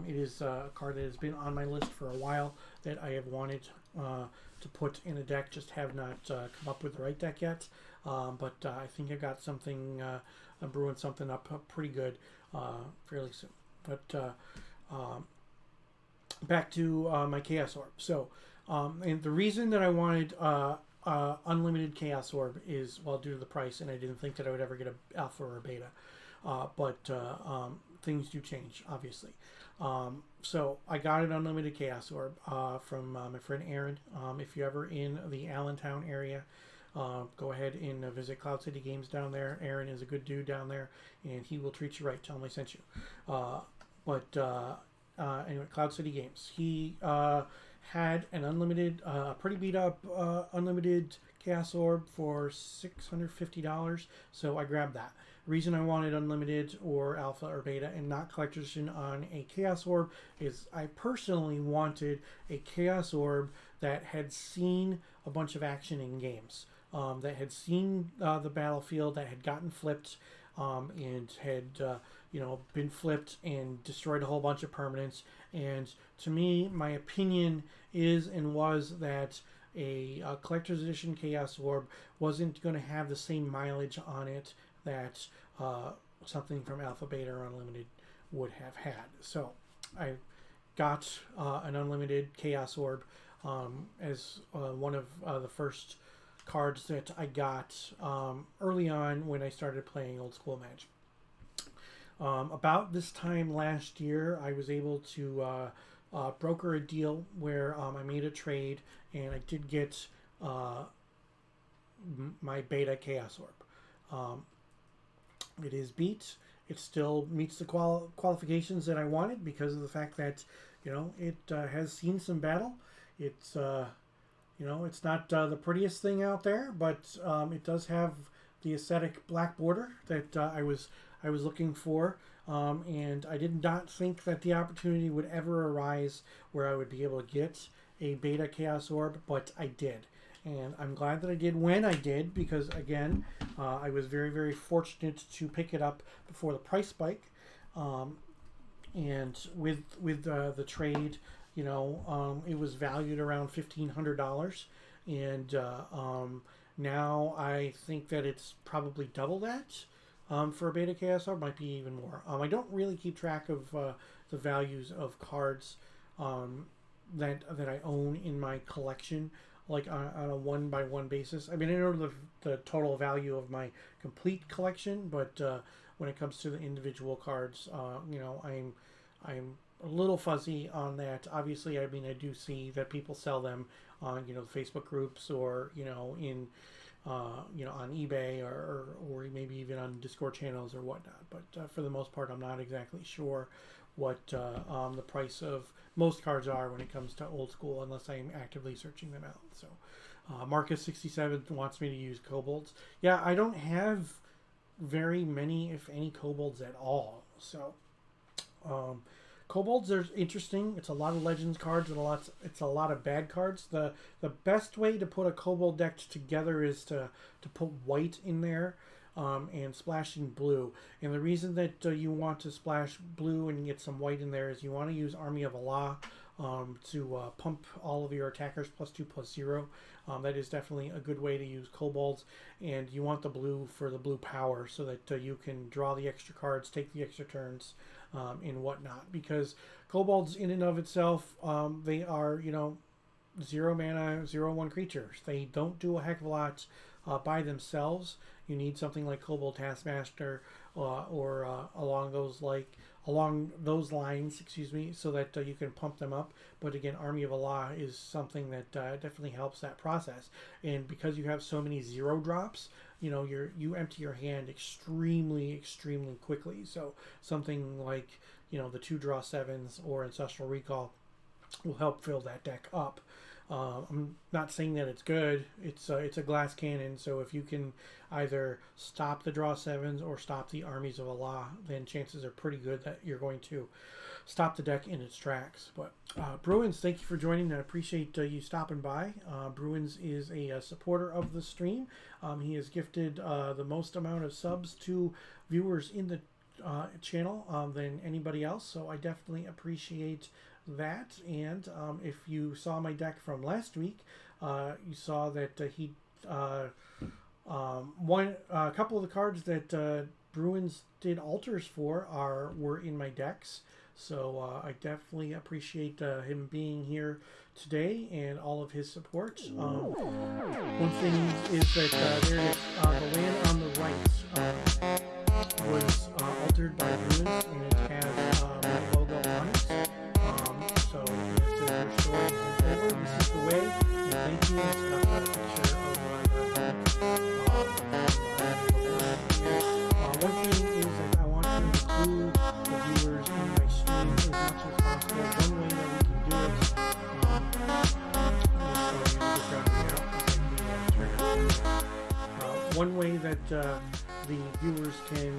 It is a card that has been on my list for a while that I have wanted to put in a deck, just have not come up with the right deck yet. But I think I got something, I'm brewing something up pretty good fairly soon. But back to my Chaos Orb. So, and the reason that I wanted unlimited Chaos Orb is, well, due to the price, and I didn't think that I would ever get an alpha or a beta. But things do change, obviously. So I got an unlimited Chaos Orb from my friend Aaron. If you're ever in the Allentown area, go ahead and visit Cloud City Games down there. Aaron is a good dude down there, and he will treat you right. Tell him I sent you. Anyway, Cloud City Games. He had an unlimited, pretty beat up unlimited Chaos Orb for $650, so I grabbed that. Reason I wanted unlimited or alpha or beta and not collector's edition on a Chaos Orb is I personally wanted a Chaos Orb that had seen a bunch of action in games, that had seen the battlefield, that had gotten flipped, and had been flipped and destroyed a whole bunch of permanents. And to me, my opinion is and was that a collector's edition Chaos Orb wasn't going to have the same mileage on it that something from Alpha, Beta, or Unlimited would have had. So I got an unlimited Chaos Orb as one of the first cards that I got early on when I started playing Old School Magic. About this time last year, I was able to broker a deal where I made a trade, and I did get my Beta Chaos Orb. It is beat. It still meets the qualifications that I wanted because of the fact that, it has seen some battle. It's, it's not the prettiest thing out there, but it does have the aesthetic black border that I was looking for. And I did not think that the opportunity would ever arise where I would be able to get a Beta Chaos Orb, but I did. And I'm glad that I did when I did, because again, I was very, very fortunate to pick it up before the price spike. And with the trade, it was valued around $1,500, and now I think that it's probably double that for a Beta Chaos Orb, might be even more. I don't really keep track of the values of cards that I own in my collection, like on a one-by-one basis. I mean, I know the total value of my complete collection, but when it comes to the individual cards, I'm a little fuzzy on that. Obviously, I mean, I do see that people sell them on, Facebook groups or, in, on eBay or maybe even on Discord channels or whatnot. But for the most part, I'm not exactly sure what the price of most cards are when it comes to old school, unless I'm actively searching them out. So Marcus67 wants me to use kobolds. Yeah, I don't have very many, if any, kobolds at all. So kobolds are interesting. It's a lot of legends cards and it's a lot of bad cards. The best way to put a kobold deck together is to put white in there and splashing blue. And the reason that you want to splash blue and get some white in there is you want to use Army of Allah to pump all of your attackers +2/+0. That is definitely a good way to use kobolds. And you want the blue for the blue power so that you can draw the extra cards, take the extra turns, and whatnot. Because kobolds in and of itself, they are, 0 mana, 0/1 creatures. They don't do a heck of a lot by themselves, you need something like Kobold Taskmaster or along those lines, excuse me, so that you can pump them up. But again, Army of Allah is something that definitely helps that process. And because you have so many 0 drops, you empty your hand extremely quickly. So something like the 2 draw 7s or Ancestral Recall will help fill that deck up. I'm not saying that it's good. It's a glass cannon, so if you can either stop the draw 7s or stop the Armies of Allah, then chances are pretty good that you're going to stop the deck in its tracks. But Bruins, thank you for joining. I appreciate you stopping by. Bruins is a supporter of the stream. He has gifted the most amount of subs to viewers in the channel than anybody else, so I definitely appreciate that. And if you saw my deck from last week, you saw that he a couple of the cards that Bruins did alters for were in my decks, so I definitely appreciate him being here today and all of his support. One thing is that there is the land on the right was altered by Bruins, and it has my logo on it. So it says we're storing him over. This is the way. And thank you. It's got that picture of one thing is that I want to include the viewers in my stream as much as possible. One way that we can do it is one way that the viewers can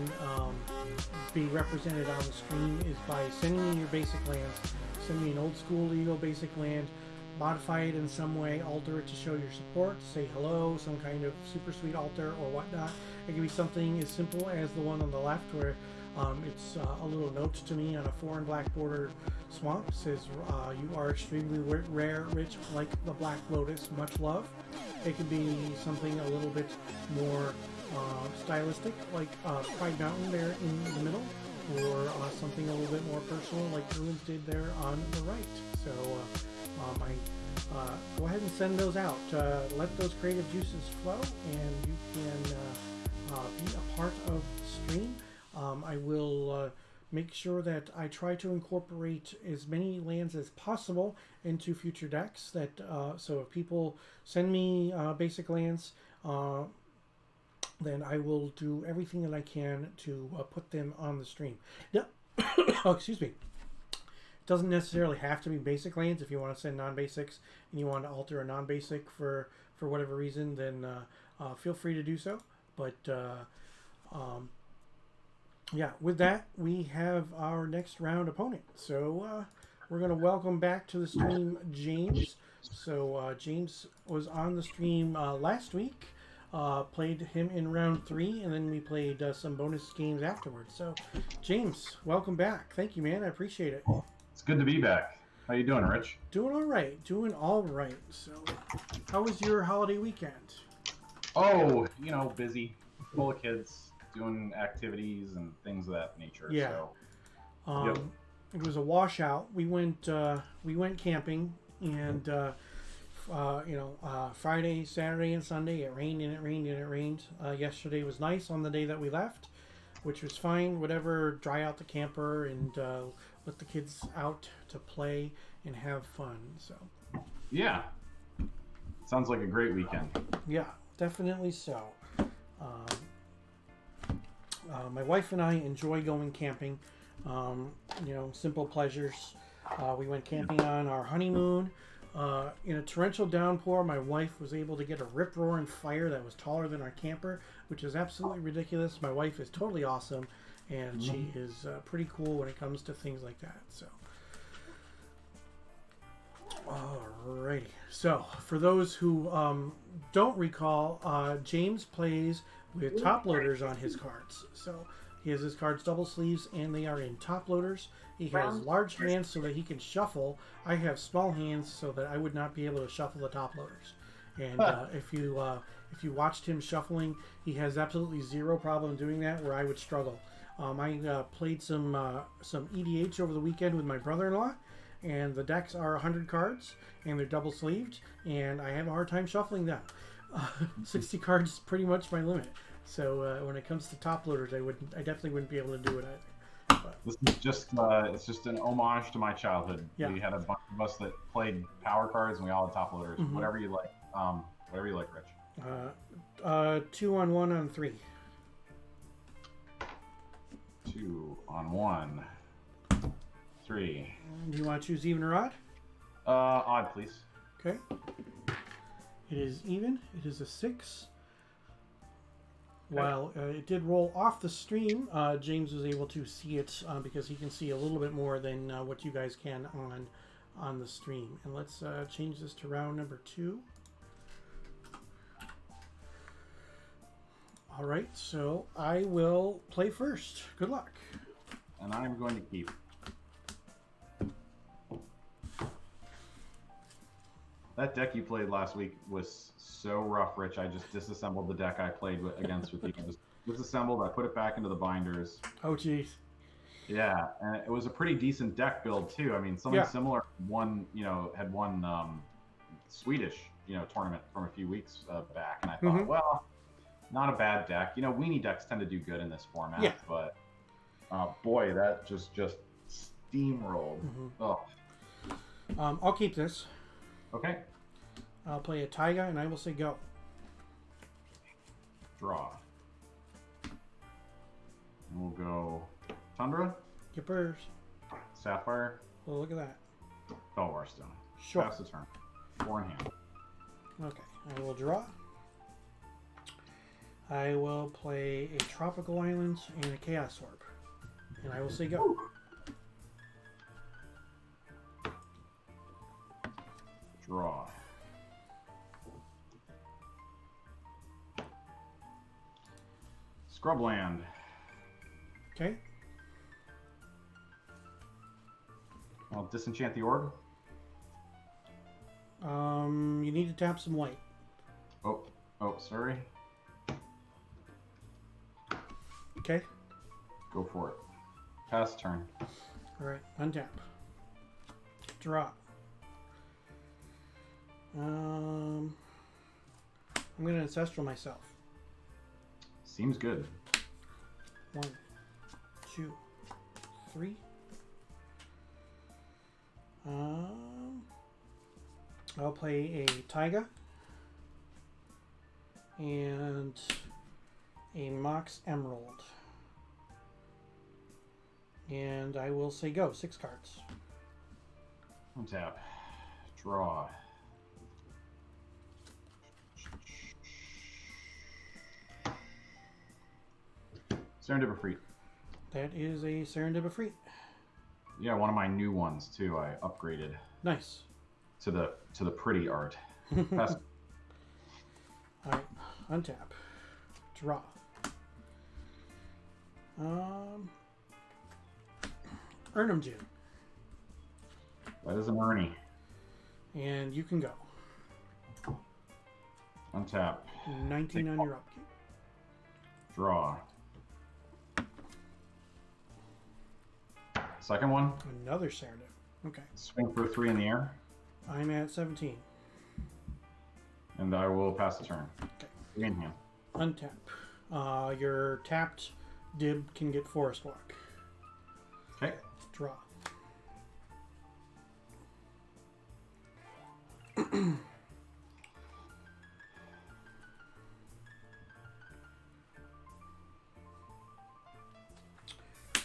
be represented on the screen is by sending me your basic lands. Send me an old school legal basic land, modify it in some way, alter it to show your support, say hello, some kind of super sweet altar or whatnot. It can be something as simple as the one on the left where it's a little note to me on a 4 and black border swamp. It says you are extremely rare, rich, like the Black Lotus, much love. It could be something a little bit more stylistic, like Pride Mountain there in the middle, or something a little bit more personal like Bruins did there on the right. So go ahead and send those out. Let those creative juices flow, and you can be a part of the stream. I will make sure that I try to incorporate as many lands as possible into future decks. So if people send me basic lands, then I will do everything that I can to put them on the stream. Yeah. Oh, excuse me. It doesn't necessarily have to be basic lands. If you want to send non-basics and you want to alter a non-basic for whatever reason, then feel free to do so. But yeah, with that, we have our next round opponent. So we're going to welcome back to the stream James. So James was on the stream last week. Played him in round 3, and then we played some bonus games afterwards. So, James, welcome back. Thank you, man. I appreciate it. It's good to be back. How you doing, Rich? Doing all right. Doing all right. So, how was your holiday weekend? Oh, busy, full of kids, doing activities and things of that nature. Yeah. So, yep. It was a washout. We went camping, and Friday, Saturday, and Sunday, it rained and it rained and it rained. Yesterday was nice on the day that we left, which was fine. Whatever, dry out the camper and let the kids out to play and have fun. So, yeah, sounds like a great weekend. Yeah, definitely so. My wife and I enjoy going camping. Simple pleasures. We went camping on our honeymoon. In a torrential downpour, my wife was able to get a rip-roaring fire that was taller than our camper, which is absolutely ridiculous. My wife is totally awesome, and she is pretty cool when it comes to things like that. So, alrighty. So, for those who don't recall, James plays with top loaders on his cards. So, he has his cards double sleeves, and they are in top loaders. He has large hands so that he can shuffle. I have small hands so that I would not be able to shuffle the top loaders. And if you watched him shuffling, he has absolutely zero problem doing that, where I would struggle. I played some EDH over the weekend with my brother-in-law, and the decks are 100 cards, and they're double sleeved, and I have a hard time shuffling them. 60 cards is pretty much my limit. So when it comes to top loaders, I definitely wouldn't be able to do it either. But, this is just it's just an homage to my childhood. Yeah. We had a bunch of us that played power cards, and we all had top loaders. Mm-hmm. Whatever you like. Whatever you like, Rich. 2 on 1 on 3. 2 on 1. 3. Do you want to choose even or odd? Odd, please. Okay. It is even. It is a 6. Okay. While it did roll off the stream, James was able to see it because he can see a little bit more than what you guys can on the stream. And let's change this to round number 2. All right, so I will play first. Good luck. And I'm going to keep. That deck you played last week was so rough, Rich. I just disassembled the deck I played against with you. I just disassembled. I put it back into the binders. Oh, jeez. Yeah, and it was a pretty decent deck build too. I mean, something similar. Had won Swedish, tournament from a few weeks back, and I thought, well, not a bad deck. Weenie decks tend to do good in this format, but boy, that just steamrolled. Oh. I'll keep this. Okay. I'll play a Taiga, and I will say go. Draw. And we'll go Tundra. Yippers. Sapphire. Well, look at that. Belvar Stone. Sure. Pass the turn. 4 in hand. Okay. I will draw. I will play a Tropical Islands and a Chaos Orb. And I will say go. Ooh. Draw. Scrubland. Okay. I'll disenchant the orb. You need to tap some white. Oh, sorry. Okay. Go for it. Pass turn. All right. Untap. Draw. I'm going to Ancestral myself. Seems good. 1, 2, 3. I'll play a Taiga and a Mox Emerald. And I will say go. 6 cards. Untap. Draw. Serendipity. That is a Serendipity. Yeah, one of my new ones too. I upgraded. Nice. To the pretty art. Pass. All right, untap. Draw. Urnum Jim. That is an Ernie. And you can go. Untap. 19 on your upkeep. Draw. Second one. Another Serendip. Okay. Swing for 3 in the air. I'm at 17. And I will pass the turn. Okay. 3 in hand. Untap. Your tapped Dib can get Forest Walk. Okay. Draw.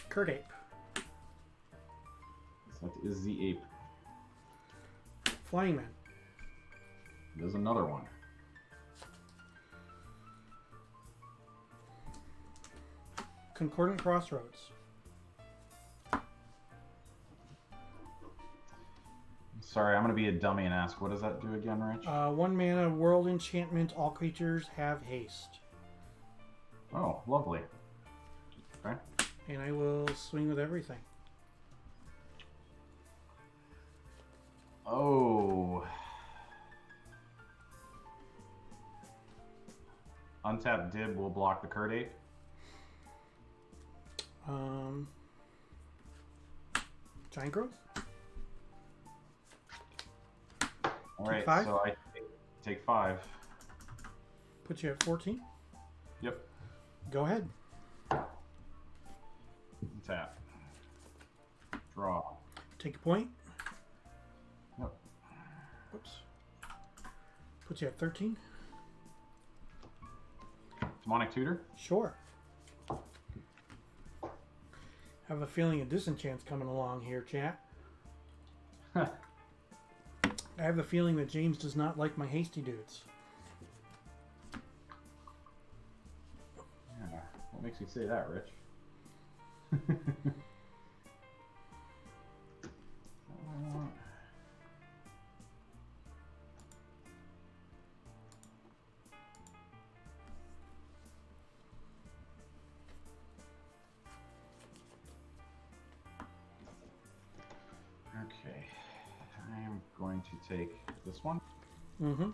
Kurt Ape. That is the ape. Flying Man. There's another one. Concordant Crossroads. Sorry, I'm going to be a dummy and ask, what does that do again, Rich? 1 mana, World Enchantment, all creatures have haste. Oh, lovely. Okay. And I will swing with everything. Oh. Untapped Dib will block the Kurt Ape. Giant Growth. All right, Take 5? so I take 5. Put you at 14. Yep. Go ahead. Tap. Draw. Take a point. Yep. Whoops. Put you at 13. Demonic Tutor? Sure. I have a feeling a disenchant's coming along here, chat. I have the feeling that James does not like my hasty dudes. Yeah. What makes you say that, Rich? Okay, I'm going to take this one. Mm-hmm.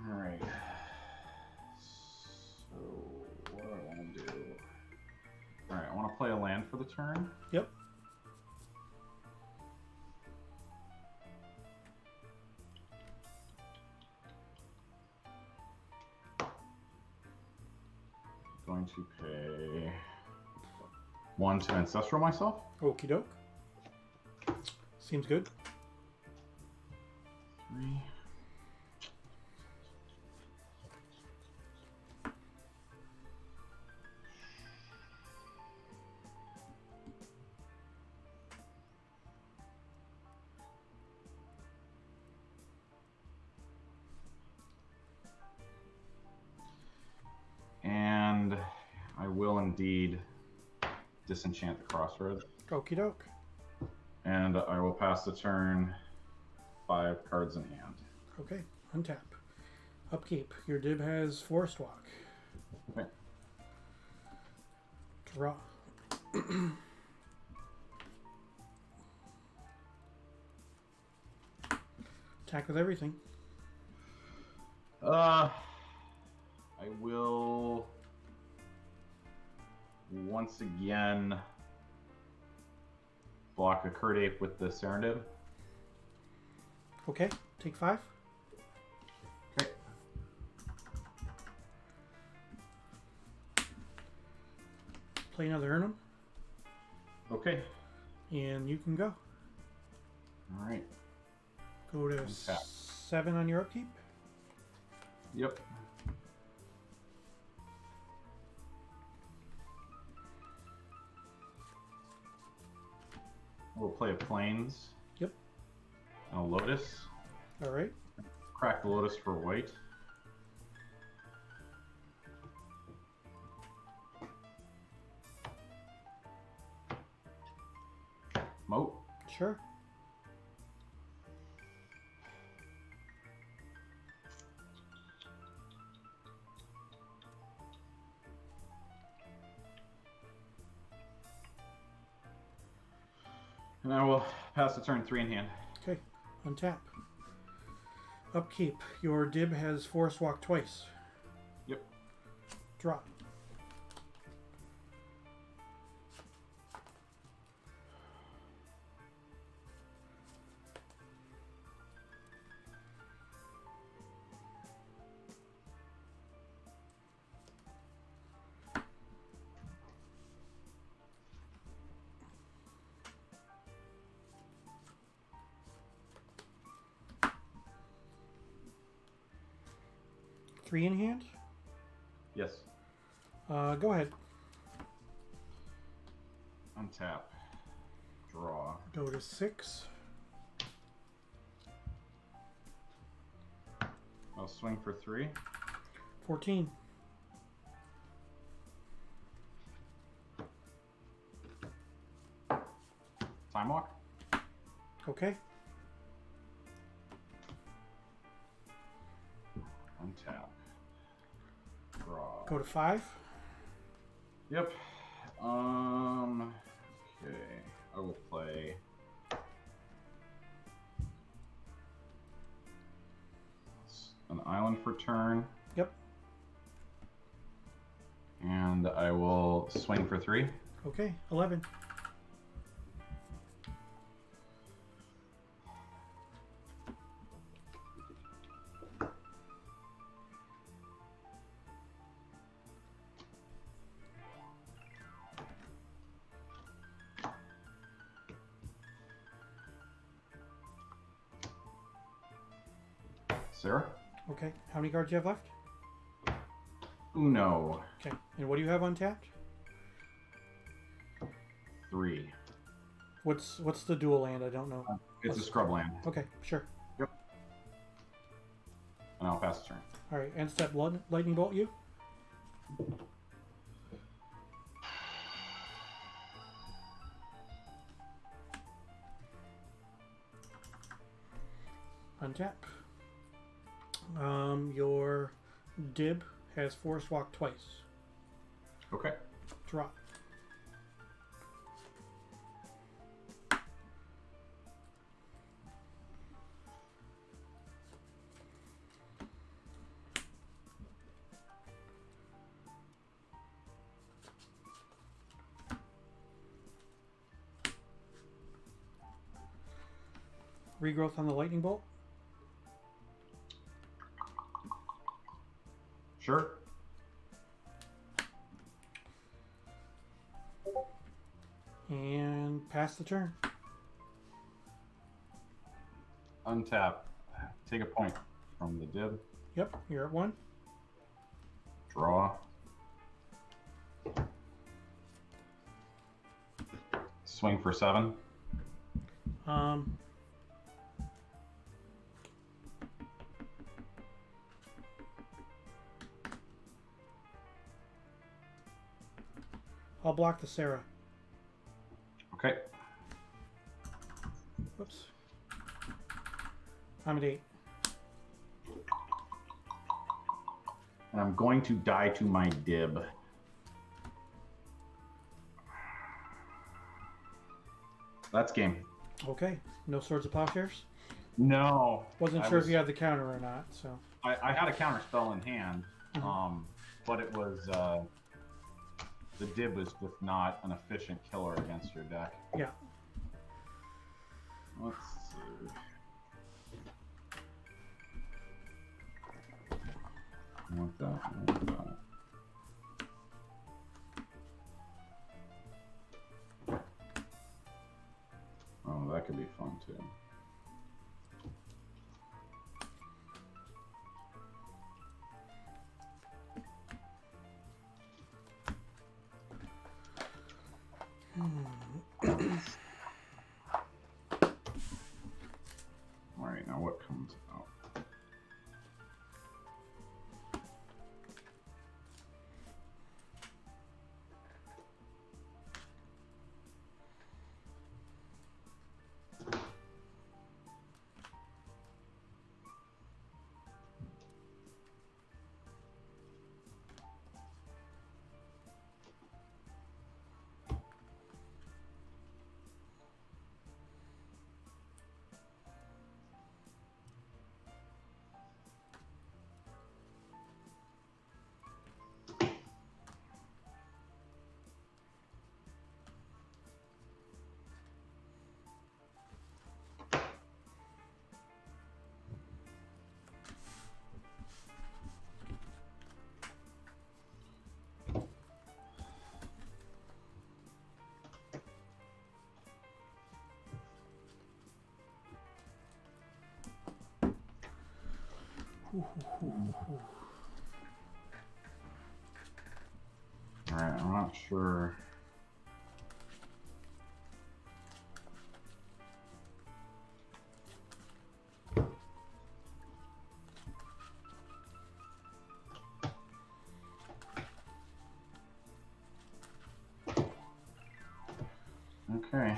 All right. So what do I want to do? All right, I want to play a land for the turn. Yep. Going to pay 1 to ancestral myself. Okie doke. Seems good. 3. And I will indeed disenchant the Crossroads. Okie doke. And I will pass the turn 5 cards in hand. Okay, untap. Upkeep. Your dib has Forest Walk. Okay. Draw. Attack with everything. I will once again block a Curd Ape with the Serendib. Okay, take 5. Okay. Play another Urnum, Okay. and you can go. All right. Go to Untap. 7 on your upkeep. Yep. We'll play a Plains. Yep. And a Lotus. All right. Crack the Lotus for white. Moat. Sure. And I will pass the turn 3 in hand. Okay, untap. Upkeep. Your dib has Forest Walk twice. Yep. Draw. Three in hand? Yes. Go ahead. Untap. Draw. Go to 6. I'll swing for 3. 14. Time Walk. Okay. Untap. Draw. Go to 5. Yep. Okay. I will play. an island for turn. Yep. And I will swing for 3. Okay, 11. Sarah? Okay, how many cards do you have left? Uno. Okay, and what do you have untapped? 3. What's the dual land? I don't know. It's a scrub land. Okay, sure. Yep. And I'll pass the turn. All right, end step lightning bolt you. Untap. Your dib has forest walk twice. Okay. Drop. Regrowth on the lightning bolt. Sure. And pass the turn. Untap. Take a point from the dib. Yep, you're at 1. Draw. Swing for 7. I'll block the Sarah. Okay. Whoops. I'm at 8. And I'm going to die to my dib. That's game. Okay. No Swords of Plowshares? No. Wasn't sure if you had the counter or not, so. I had a counter spell in hand, but it was the dib was just not an efficient killer against your deck. Yeah. Let's see. I want that. I want that. Oh, that could be fun too. All right, now what comes out? All right, I'm not sure. Okay.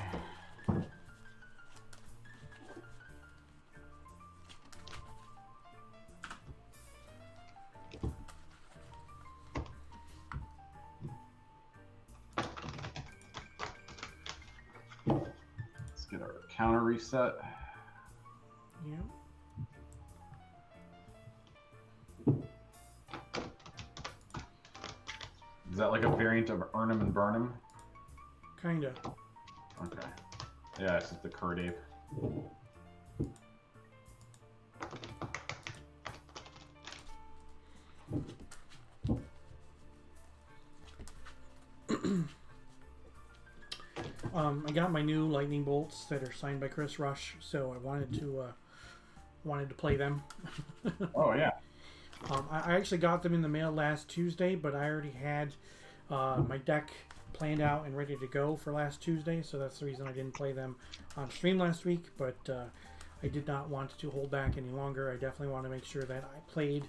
Let's get our counter reset. Yeah. like a variant of Earn'em and Burn'em? Kinda. Okay. Yeah, it's just the Curd Ape. I got my new lightning bolts that are signed by Chris Rush, so I wanted to play them. Oh yeah. I actually got them in the mail last Tuesday, but I already had my deck planned out and ready to go for last Tuesday, so that's the reason I didn't play them on stream last week. But I did not want to hold back any longer. I definitely want to make sure that I played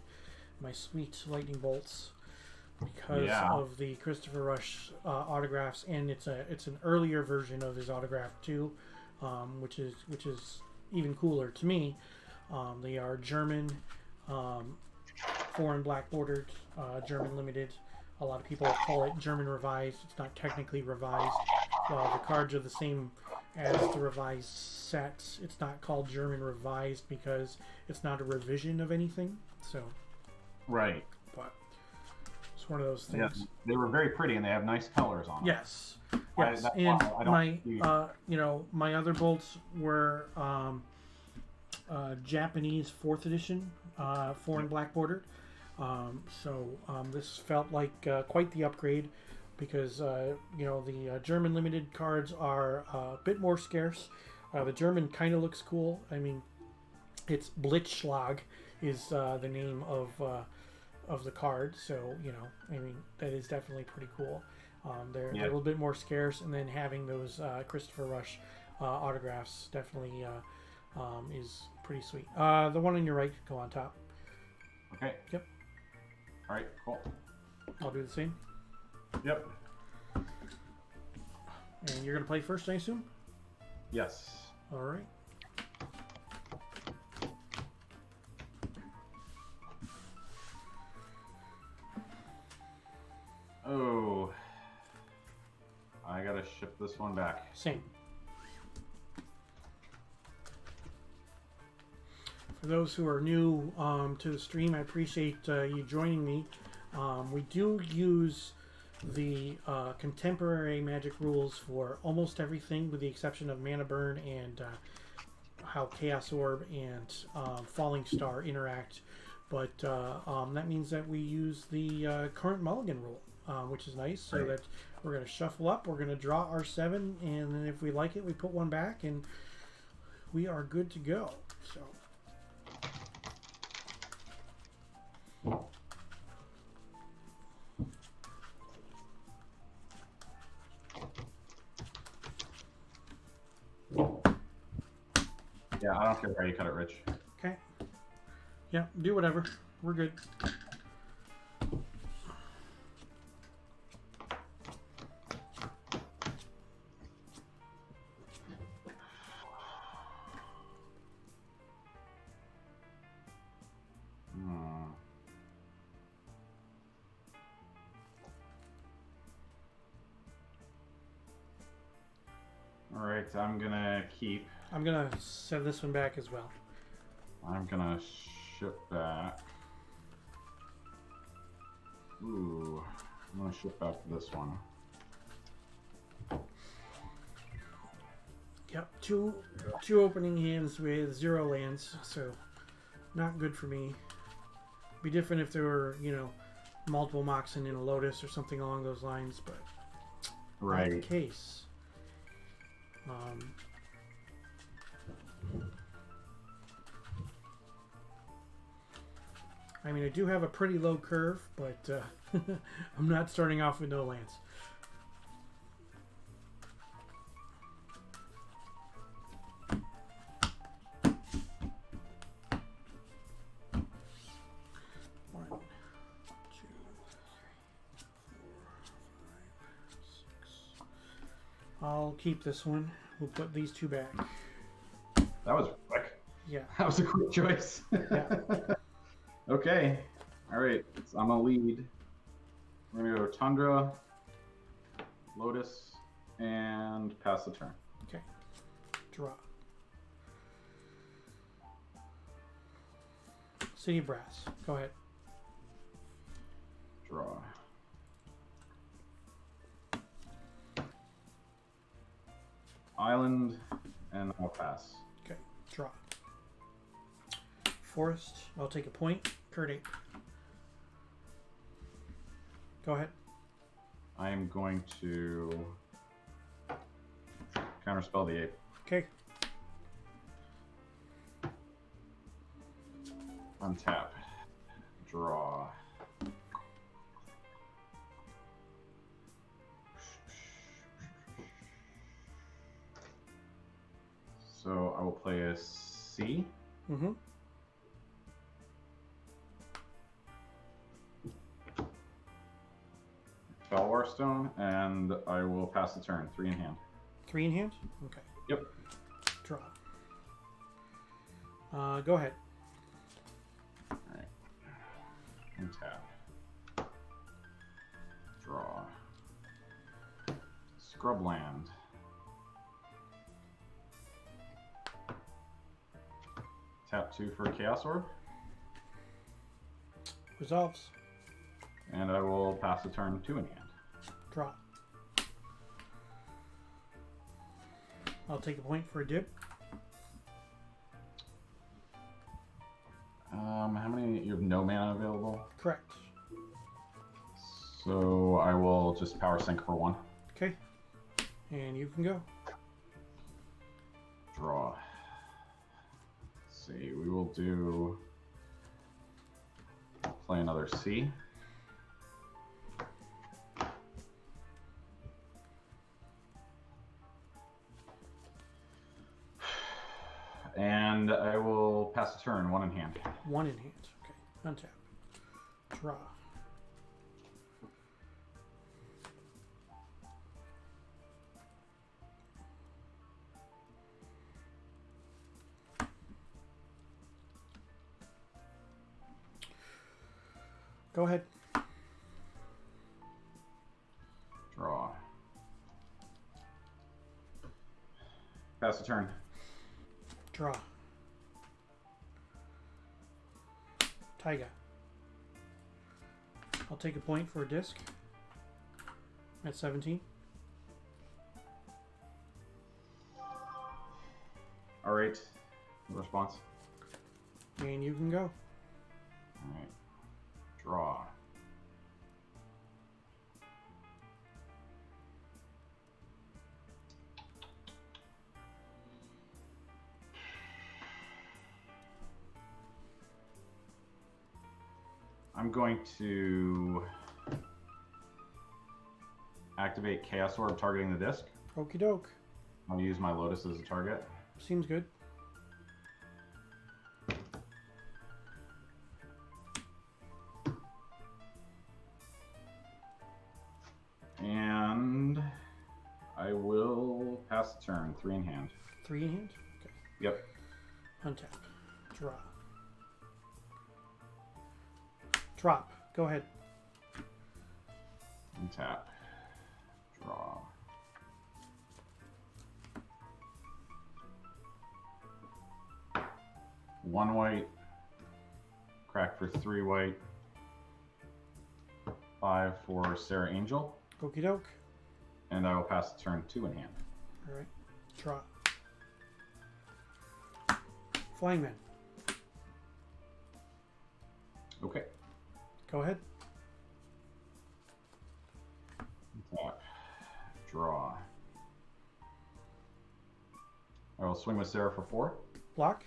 my sweet lightning bolts because of the Christopher Rush autographs, and it's an earlier version of his autograph too, which is even cooler to me. They are German, foreign black bordered, German limited. A lot of people call it German revised. It's not technically revised. While the cards are the same as the revised sets, it's not called German revised because it's not a revision of anything. So, right. But it's one of those things. Yes, they were very pretty and they have nice colors on them. Yes. Yes. And my my other bolts were Japanese 4th edition, foreign black bordered. So this felt like quite the upgrade because the German limited cards are a bit more scarce. The German kind of looks cool. I mean, it's Blitzschlag is the name of the card, so that is definitely pretty cool. They're a little bit more scarce, and then having those Christopher Rush autographs definitely is pretty sweet. The one on your right, go on top. Okay. Yep. All right, cool. I'll do the same. Yep. And you're going to play first, I assume? Yes. All right. Oh. I got to ship this one back. Same. For those who are new to the stream, I appreciate you joining me. We do use the contemporary Magic rules for almost everything, with the exception of Mana Burn and how Chaos Orb and Falling Star interact. But that means that we use the current Mulligan rule, which is nice. So that we're going to shuffle up, we're going to draw our 7, and then if we like it, we put one back, and we are good to go. So. Yeah, I don't care how you cut it, Rich. Okay. Yeah, do whatever. We're good. All right, I'm gonna keep. I'm gonna send this one back as well. I'm gonna ship back. Ooh, I'm gonna ship back this one. Yep, two opening hands with 0 lands, so not good for me. Be different if there were, multiple Moxen in a Lotus or something along those lines, but right. Not the case. I mean, I do have a pretty low curve, but I'm not starting off with no lands. I'll keep this one. We'll put these 2 back. That was quick. Yeah. That was a quick choice. Yeah. Okay. All right. I'm going to lead. We're going to go Tundra, Lotus, and pass the turn. Okay. Draw. City of Brass. Go ahead. Draw. island, and I'll pass. Okay, draw. Forest, I'll take a point. Kurt Ape. Go ahead. I am going to counterspell the ape. Okay. Untap. Draw. So I will play a C. Mm-hmm. Felwar Stone, and I will pass the turn. 3 in hand. 3 in hand? Okay. Yep. Draw. Go ahead. Alright. Untap. Draw. Scrubland. Tap 2 for Chaos Orb. Resolves. And I will pass the turn 2 in hand. Draw. I'll take a point for a dip. How many? You have no mana available? Correct. So I will just power sink for 1. Okay. And you can go. Draw. Let's see. We will do. Play another C. And I will pass the turn, 1 in hand. 1 in hand. Okay. Untap. Draw. Go ahead. Draw. Pass the turn. Draw. Taiga. I'll take a point for a disc. At 17. Alright. Response. And you can go. Alright. Draw. I'm going to activate Chaos Orb targeting the disc. Okie doke. I'll use my Lotus as a target. Seems good. And I will pass the turn. 3 in hand. 3 in hand? Okay. Yep. Untap. Draw. Drop. Go ahead. Untap. Draw. One white. Crack for 3 white. 5 for Sarah Angel. Okie doke. And I will pass the turn 2 in hand. Alright. Draw. Flying Man. Okay. Go ahead. Tap. Draw. I will swing with Sarah for 4. Block.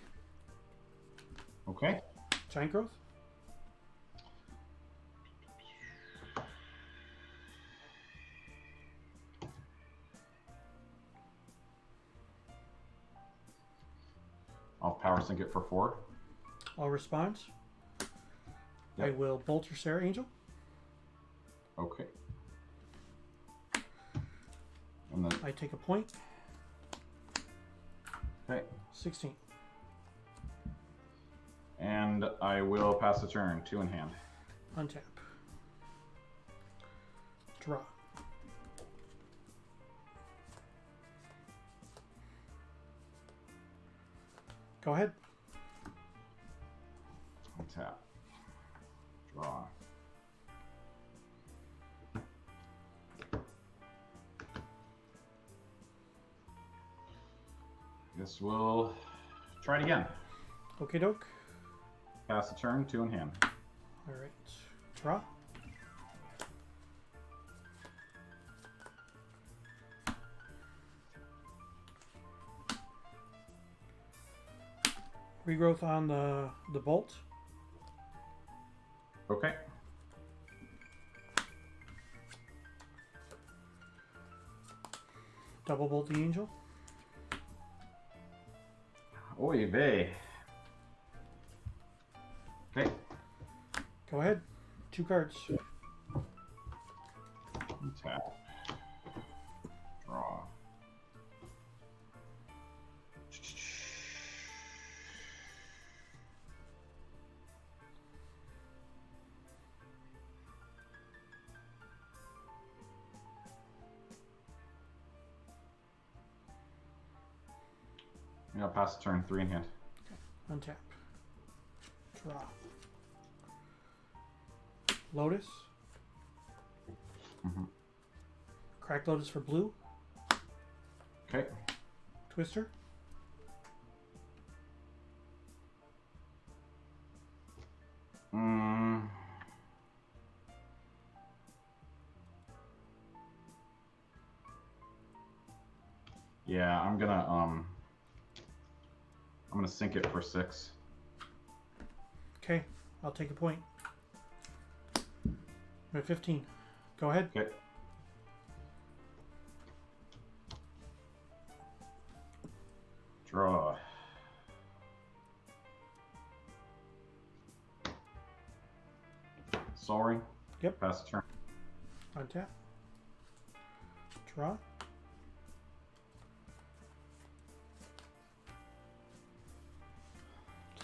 Okay. Giant Growth. I'll power sink it for 4. I'll respond. Yep. I will bolt your Sarah Angel. Okay. And then, I take a point. okay. 16. And I will pass the turn. 2 in hand. Untap. Draw. Go ahead. Tap. Draw. Guess we'll try it again. Okay, doke. Pass the turn, 2 in hand. All right. Draw. Regrowth on the bolt. Okay. Double bolt the angel. Oy vey. Okay. Go ahead. 2 cards. Tap. Draw. Yeah, pass the turn, 3 in hand. Okay. Untap. Draw. Lotus. Cracked Lotus for blue. Okay. Twister. Yeah, I'm gonna sink it for 6. Okay, I'll take a point. I'm at 15. Go ahead. Okay. Draw. Soul Ring. Yep. Pass the turn. Untap. Draw.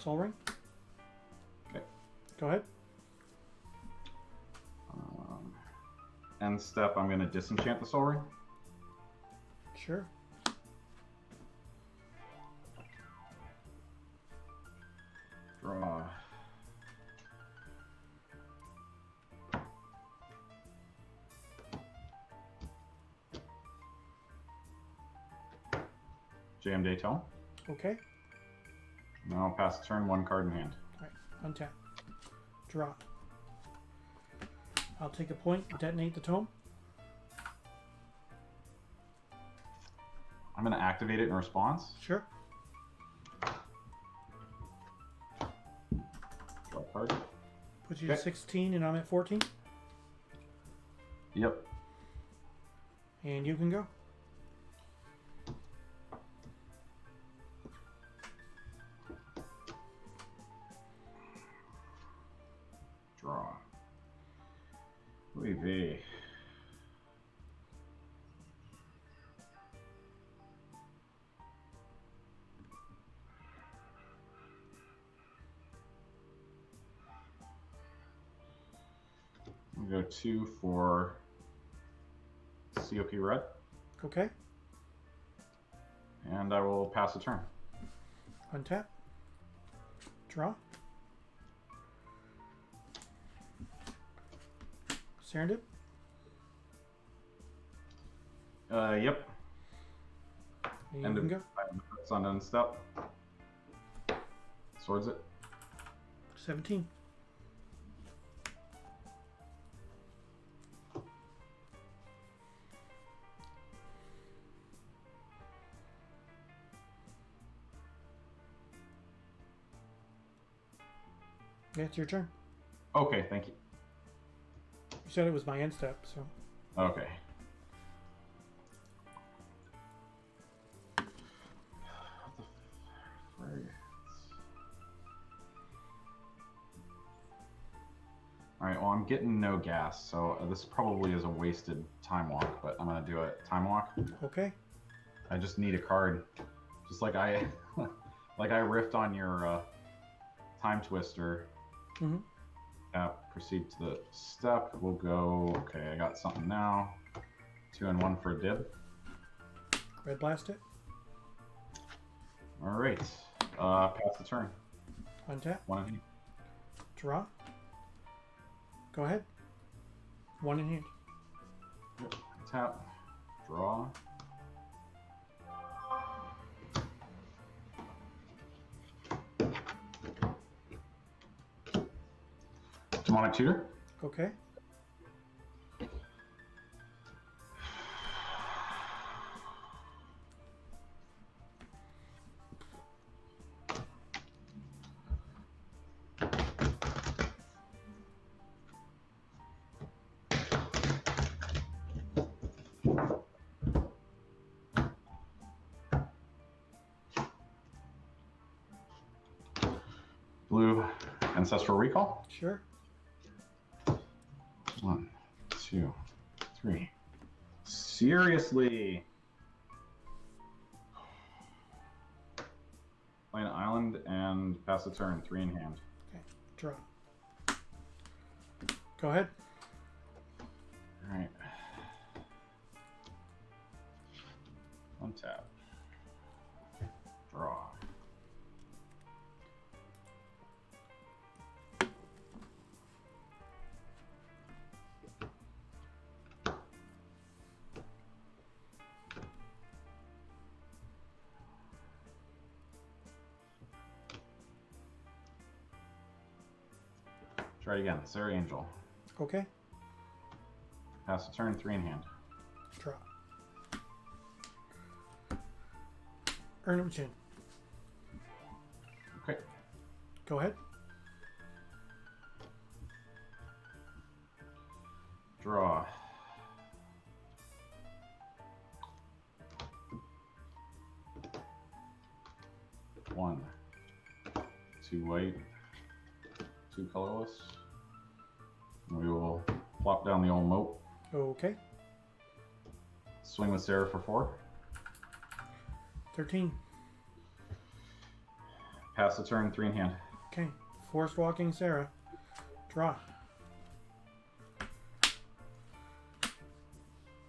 Soul Ring. Okay. Go ahead. End step, I'm going to disenchant the Soul Ring. Sure. Draw. Jam Day Tome. Okay. Now I'll pass the turn, 1 card in hand. All right. Untap. Draw. I'll take a point. Detonate the tome. I'm going to activate it in response. Sure. Draw a card. Put you to 16 and I'm at 14. Yep. And you can go. Draw. Oy vey. We'll go 2 for COP red. Okay. And I will pass the turn. Untap. Draw. Serendip. Yep. You End can of go. It's on end step. Swords it. 17. Yeah, it's your turn. Okay, thank you. You said it was my end step, so. Okay. What the frig? Alright, well, I'm getting no gas, so this probably is a wasted time walk, but I'm gonna do a time walk. Okay. I just need a card. Just like I like I riffed on your time twister. Mm-hmm. Proceed to the step. We'll go. Okay, I got something now. 2 and 1 for a dib. Red blast it. All right. Pass the turn. Untap. 1 in hand. Draw. Go ahead. 1 in hand. Yep. Tap. Draw. Demonic Tutor. Okay. Blue Ancestral Recall. Sure. 1, 2, 3. Seriously. Play an island and pass the turn. 3 in hand. Okay. Draw. Go ahead. All right. Untap. Draw. Try it again. Sarah Angel. Okay. Pass the turn. 3 in hand. Draw. Earn a chin. Okay. Go ahead. Draw. One. 2 white. 2 colorless. We will plop down the old moat. Okay. Swing with Sarah for 4. 13. Pass the turn. 3 in hand. Okay. Forest walking Sarah. Draw.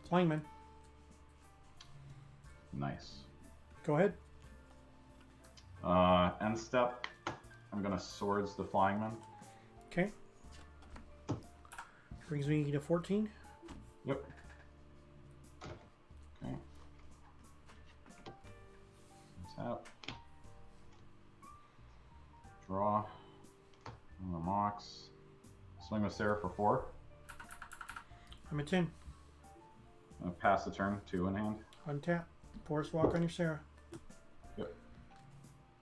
Flyingman. Nice. Go ahead. End step. I'm gonna swords the flying man. Okay. Brings me to 14. Yep. Okay. Tap. Draw. The Mox. Swing with Sarah for 4. I'm at 10. Pass the turn. 2 in hand. Untap. Forest walk on your Sarah. Yep.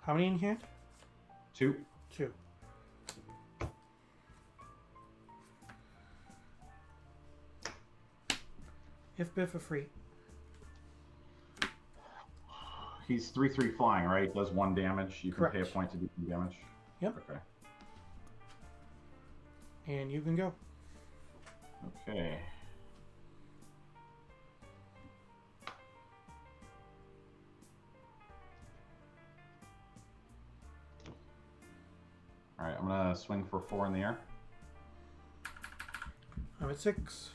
How many in hand? 2. 2. If Biff a free. He's 3/3 flying, right? Does 1 damage. You can Correct. pay a point to do damage. Yep. Okay. And you can go. Okay. All right, I'm gonna swing for 4 in the air. I'm at 6.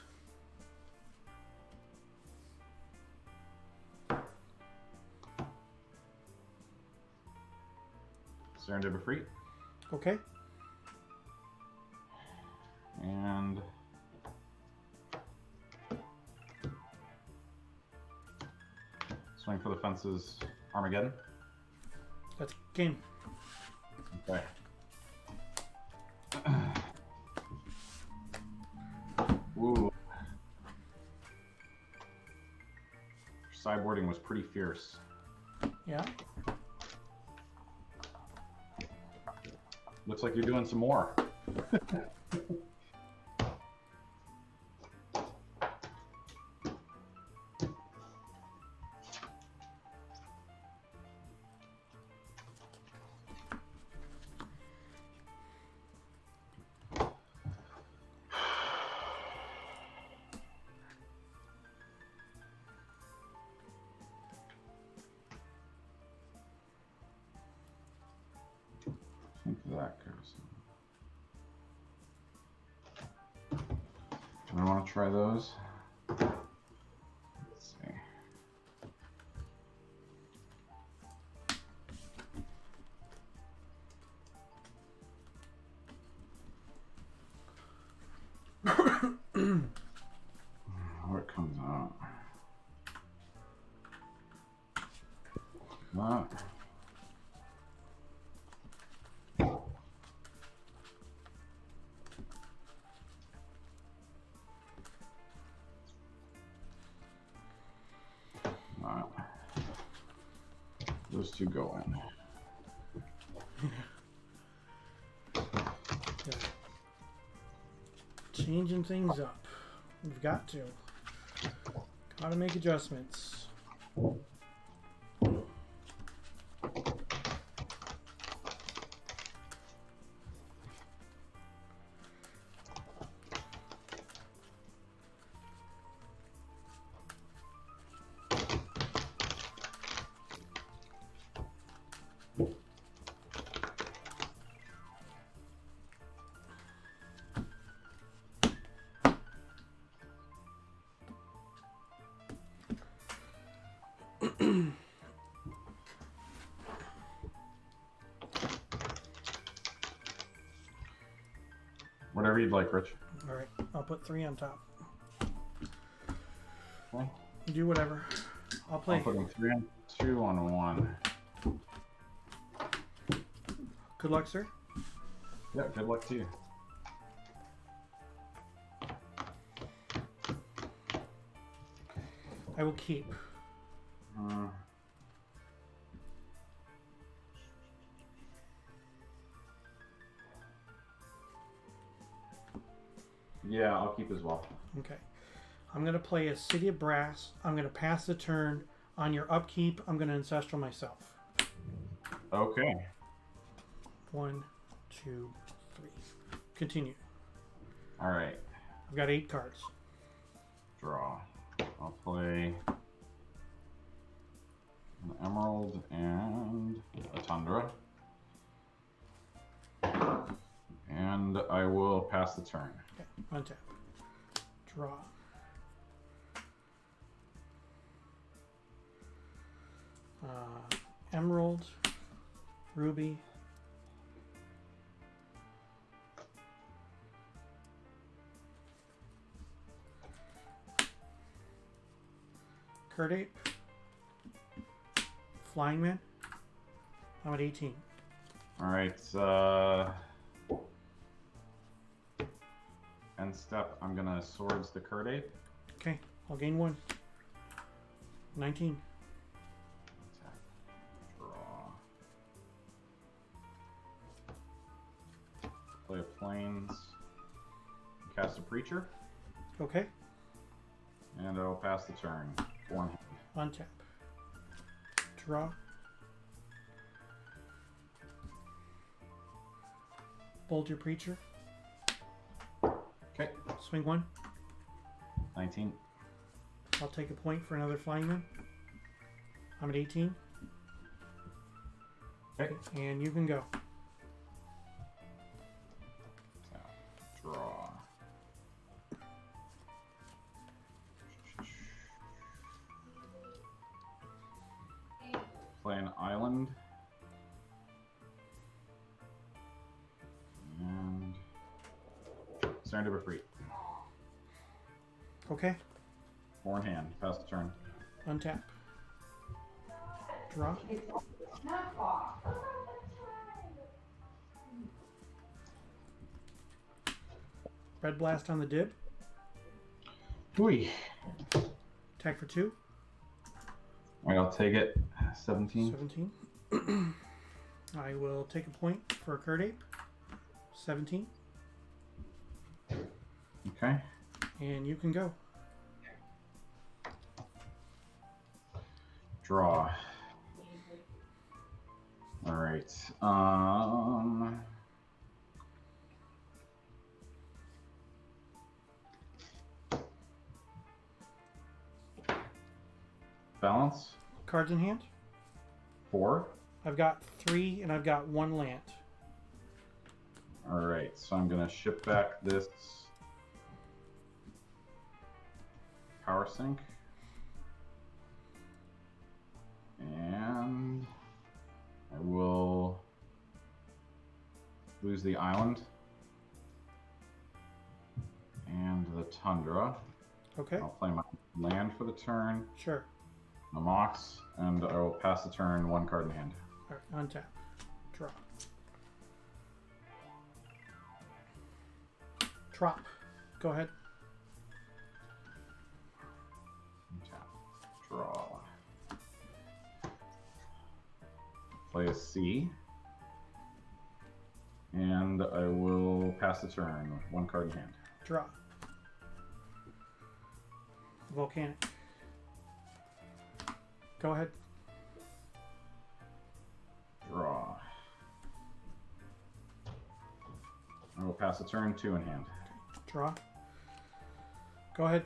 Serendipity free. Okay. And swing for the fences. Armageddon. That's game. Okay. Ooh. Sideboarding was pretty fierce. Yeah. Looks like you're doing some more. I think that goes. I want to try those. Let's see. What comes out? That. Those two go in. Okay. Changing things up. We've got to. Gotta make adjustments. Whatever you'd like, Rich. All right, I'll put 3 on top. Okay. Do whatever. I'll play. I'm putting 3 on 2 on 1. Good luck, sir. Yeah, good luck to you. I will keep. Yeah, I'll keep as well. Okay. I'm going to play a City of Brass. I'm going to pass the turn. On your upkeep, I'm going to Ancestral myself. Okay. 1, 2, 3. Continue. All right. I've got 8 cards. Draw. I'll play an Emerald and a Tundra. And I will pass the turn. Okay, untap. Draw. Emerald, Ruby, Curt Ape, Flying Man. I'm at 18. All right. End step, I'm gonna Swords the Curt Ape. Okay, I'll gain 1. 19. Attack. Draw. Play a Plains. Cast a Preacher. Okay. And I'll pass the turn. 4 in hand. Untap. Draw. Bolt your Preacher. Okay. Swing 1. 19. I'll take a point for another Flying Man. I'm at 18. Okay. And you can go. Draw. Play an island. And Stand to Retreat. Okay. 4 in hand. Pass the turn. Untap. Draw. Red Blast on the dib. Whee. Attack for 2. Alright, I'll take it. 17. 17. I will take a point for a Curt Ape. 17. Okay. And you can go. Draw. Alright. Balance. Cards in hand. 4. I've got 3 and I've got 1 land. Alright, so I'm gonna ship back this Power Sink. And I will lose the island and the Tundra. Okay. I'll play my land for the turn, Sure. my Mox, and I will pass the turn, 1 card in hand. All right. Untap. Draw. Drop. Go ahead. Tap. Draw. Play a C. And I will pass the turn. 1 card in hand. Draw. Volcanic. Go ahead. Draw. I will pass the turn. 2 in hand. Draw. Go ahead.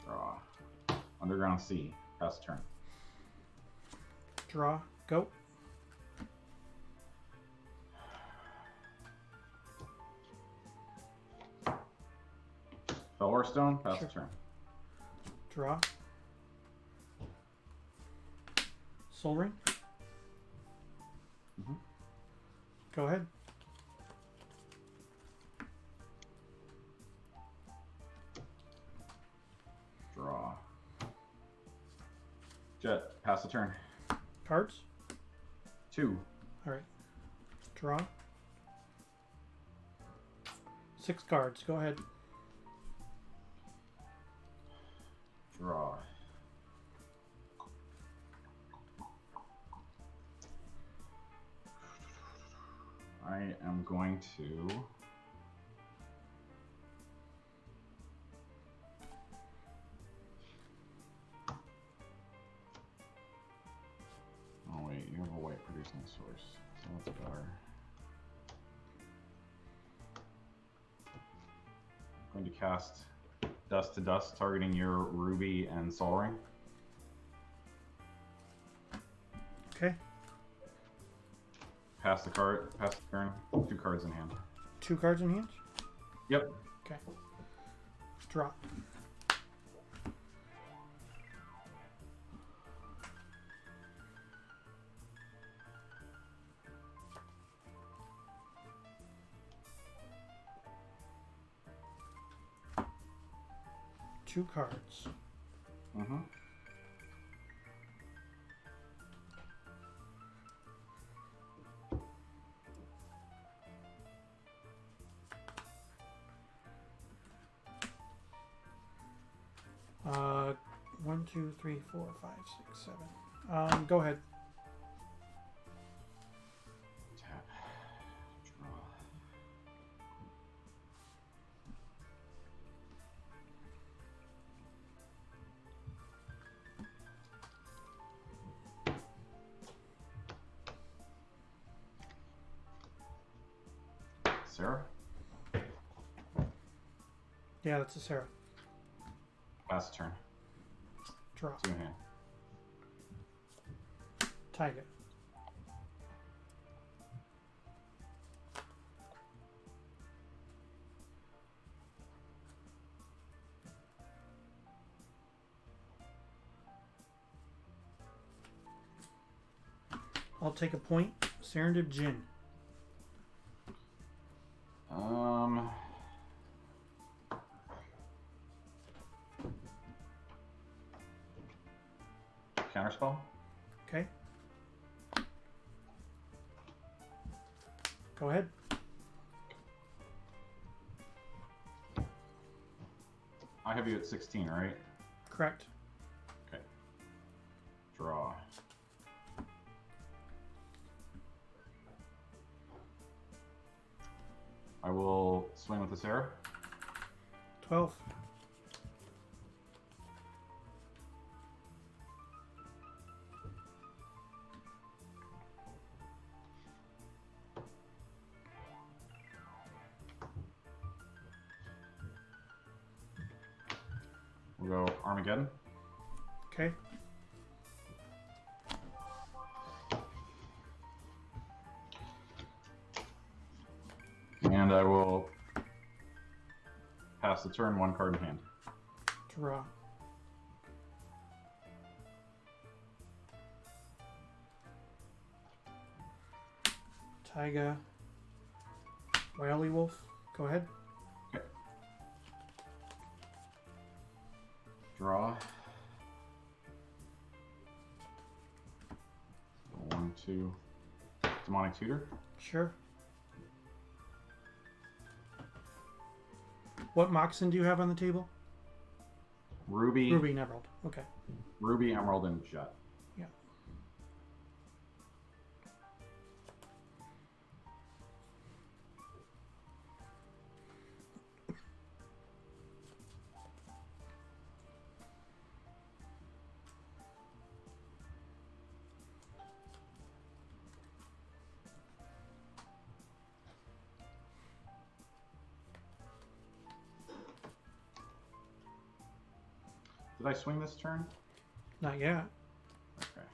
Draw. Underground C. Pass the turn. Draw. Go. Felwar Stone. Pass the turn. Draw. Soul Ring. Go ahead. Draw. Jet. Pass the turn. Cards. 2. All right. Draw. 6 cards. Go ahead. Draw. I am going to oh wait, you have a white producing source, so that's better. I'm going to cast Dust to Dust, targeting your Ruby and Sol Ring. Okay. Pass the card. Pass the turn. 2 cards in hand. 2 cards in hand? Yep. Okay. Draw. Two cards. Mm-hmm. One, two, three, four, five, six, seven. Go ahead. Tap. Draw. Sarah? Yeah, that's a Sarah. Pass the turn. Draw. 2 in hand. Tiger. I'll take a point. Serendip Jin. Counterspell. Okay. Go ahead. I have you at 16, right? Correct. Okay. Draw. I will swing with the Sarah. 12. We'll go Armageddon. Okay. And I will pass the turn, 1 card in hand. Draw. Taiga. Wily Wolf. Go ahead. Okay. Draw. 1, 2. Demonic Tutor. Sure. What Moxen do you have on the table? Ruby. Ruby and Emerald. Okay. Ruby, Emerald, and Jet. Yeah. Did I swing this turn? Not yet. Okay.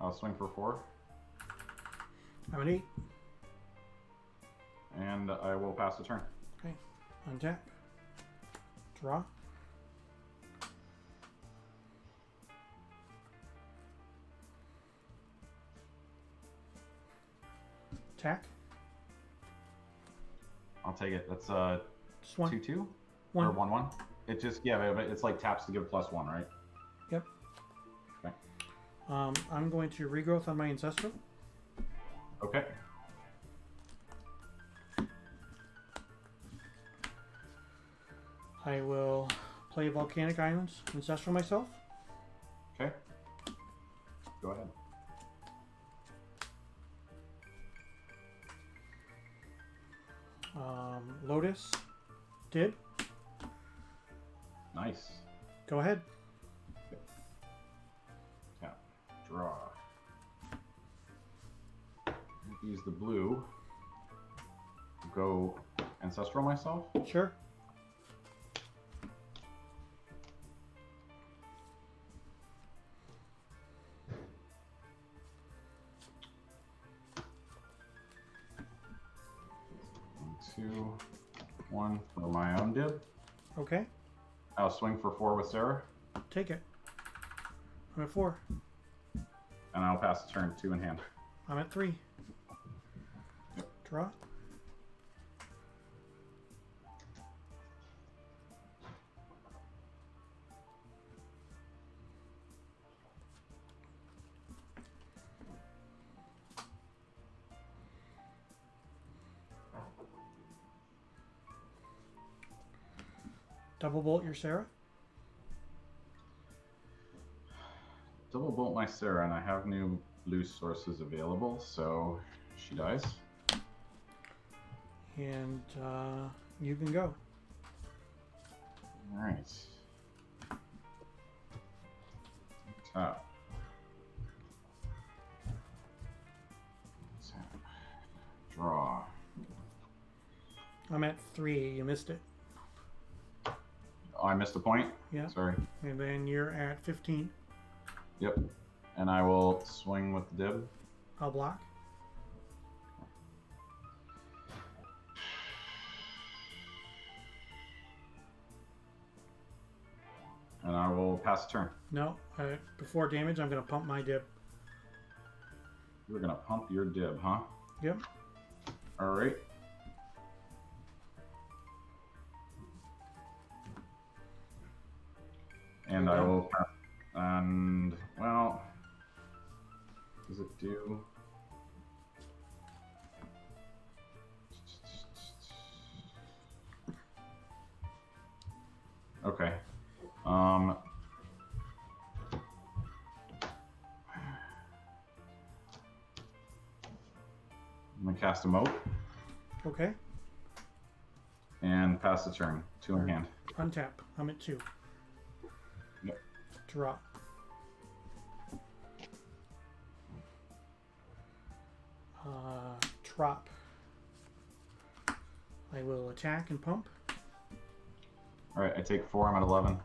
I'll swing for 4. I'm an 8. And I will pass the turn. Okay. Untap. Draw. Attack. I'll take it. That's Just 1. 2/2 1. or 1/1. It just but it's like taps to give +1, right? Yep. Okay. I'm going to regrowth on my ancestral. Okay. I will play Volcanic Islands, ancestral myself. Okay. Go ahead. Lotus. Dib. Nice. Go ahead. Okay. Tap. Draw. Use the blue. Go ancestral myself. Sure. Two, 1 for my own dib. Okay. I'll swing for 4 with Sarah. Take it. I'm at 4. And I'll pass the turn, 2 in hand. I'm at 3. Draw. Double bolt your Sarah. Double bolt my Sarah, and I have new blue sources available, so she dies. And you can go. All right. Tap. Tap. Draw. I'm at 3. You missed it. Oh, I missed a point? Yeah. Sorry. And then you're at 15. Yep. And I will swing with the dib. I'll block. And I will pass the turn. No. Before damage, I'm going to pump my dib. You're going to pump your dib, huh? Yep. All right. And I will pass. And, well, does it do? Okay. I'm gonna cast a moat. Okay. And pass the turn. 2 in hand. Untap. I'm at 2. Yep. Draw. Drop. I will attack and pump. All right, I take 4. I'm at 11.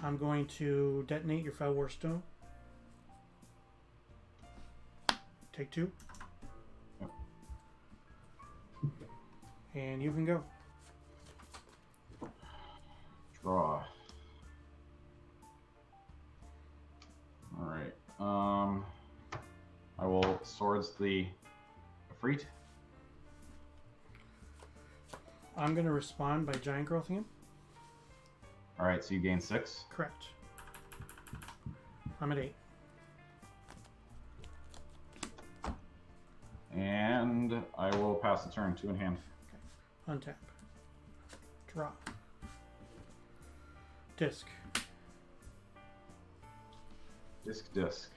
I'm going to detonate your Fell War Stone. Take 2. Yep. And you can go. Draw. All right. I will swords the Efreet. I'm going to respond by Giant Growthing him. All right, so you gain 6. Correct. I'm at 8. And I will pass the turn. 2 in hand. Okay. Untap. Draw. Disc. Disc.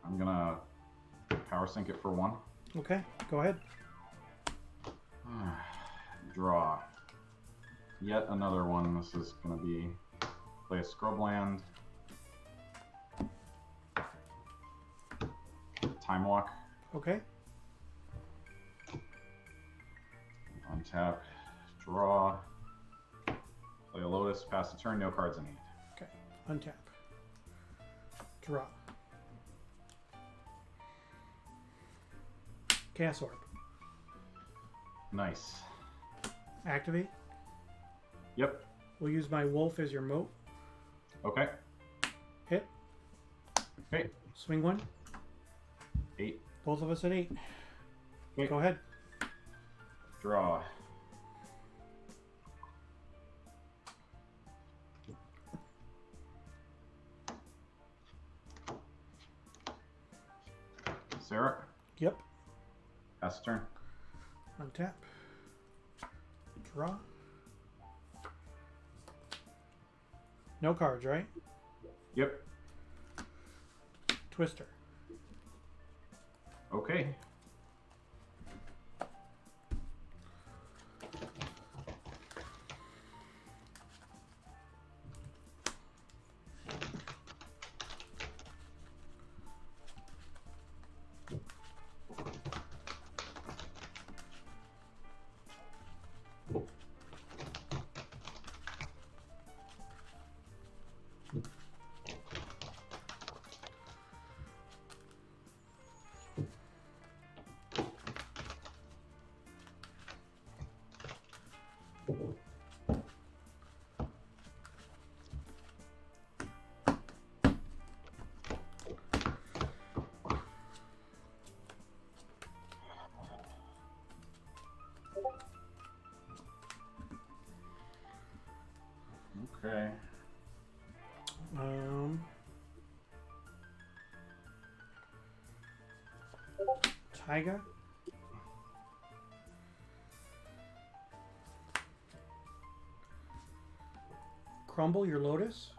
I'm gonna power sync it for 1. Okay, go ahead. Draw. Yet another one. This is gonna be play a scrubland. Time walk. Okay. Untap. Draw. Play a lotus. Pass the turn. No cards in hand. Okay. Untap. Draw. Chaos Orb. Nice. Activate. Yep. We'll use my wolf as your moat. Okay. Hit. Okay. Swing 1. 8. Both of us at 8. Okay. Go ahead. Draw. Sarah? Yep. Pass the turn. Untap. Draw. No cards, right? Yep. Twister. Okay. Okay. Taiga. Crumble your lotus.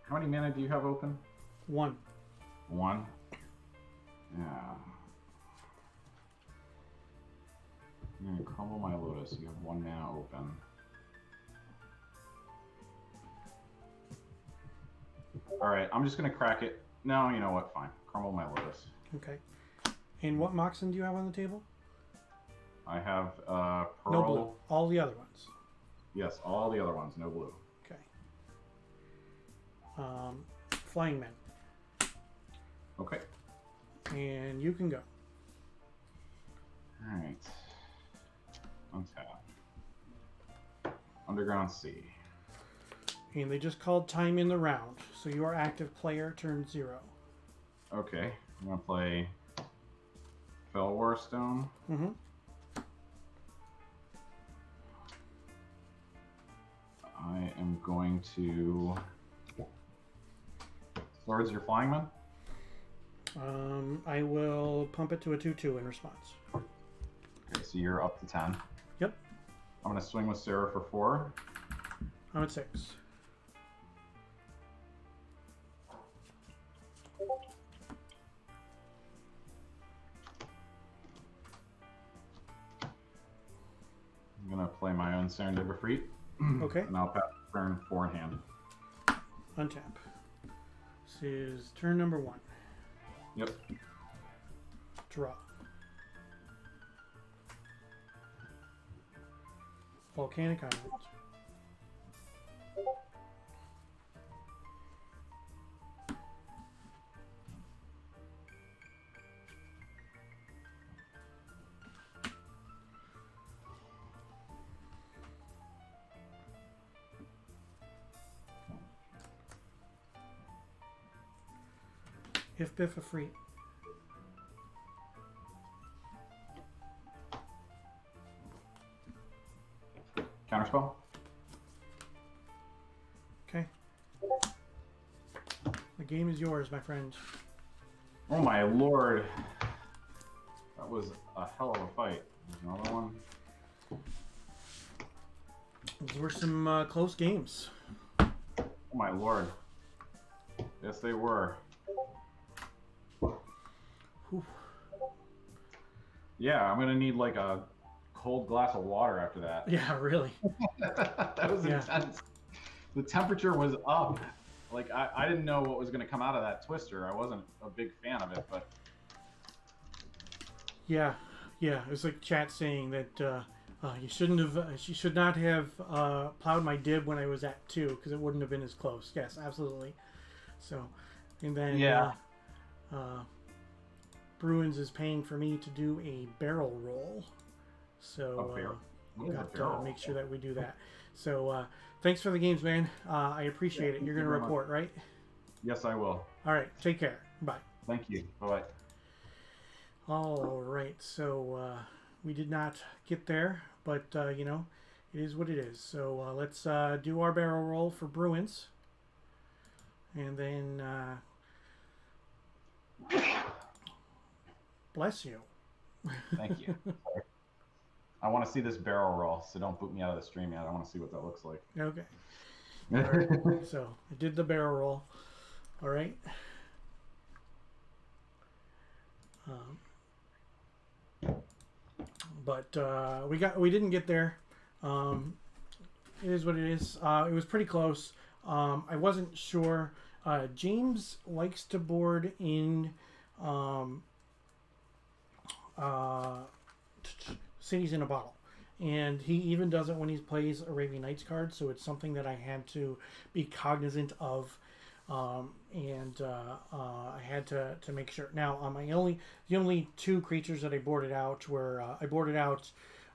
How many mana do you have open? 1. 1? Yeah. I'm gonna crumble my lotus. You have 1 mana open. Alright, I'm just gonna crack it. No, you know what? Fine. Crumble my lotus. Okay. And what Moxen do you have on the table? I have Pearl. No blue. All the other ones. Yes, all the other ones. No blue. Okay. Flying Men. Okay. And you can go. Alright. Untap. Underground Sea. And they just called time in the round. So you are active player, turn 0. Okay. I'm going to play Fell Warstone. Mm-hmm. I am going to... Swords, your flying man? I will pump it to a 2/2 in response. Okay, so you're up to 10. Yep. I'm going to swing with Sarah for 4. I'm at 6. I'm going to play my own Serendipity Freak. Okay. And I'll pass the turn 4 in hand. Untap. This is turn number 1. Yep. Draw. Volcanic Island. If Biff a free. Counterspell. Okay. The game is yours, my friend. Oh my lord. That was a hell of a fight. There's another one. Those were some close games. Oh my lord. Yes, they were. Whew. Yeah, I'm gonna need like a cold glass of water after that. Yeah, really. That was intense. The temperature was up. Like I didn't know what was gonna come out of that twister. I wasn't a big fan of it, but yeah, it was like chat saying that you shouldn't have. She should not have plowed my dib when I was at 2 because it wouldn't have been as close. Yes, absolutely. So, and then Bruins is paying for me to do a barrel roll. So we got to make sure that we do that. So thanks for the games, man. I appreciate it. You're going to report, right? Yes, I will. All right. Take care. Bye. Thank you. Bye-bye. All right. So we did not get there, but, you know, it is what it is. So let's do our barrel roll for Bruins. And then bless you. Thank you. I want to see this barrel roll, so don't boot me out of the stream yet. I want to see what that looks like. Okay. All right. So I did the barrel roll. All right. But we didn't get there. It is what it is. It was pretty close. I wasn't sure. James likes to board in Cities in a Bottle, and he even does it when he plays Arabian Nights cards, so it's something that I had to be cognizant of, and I had to make sure. Now, the only 2 creatures that I boarded out were I boarded out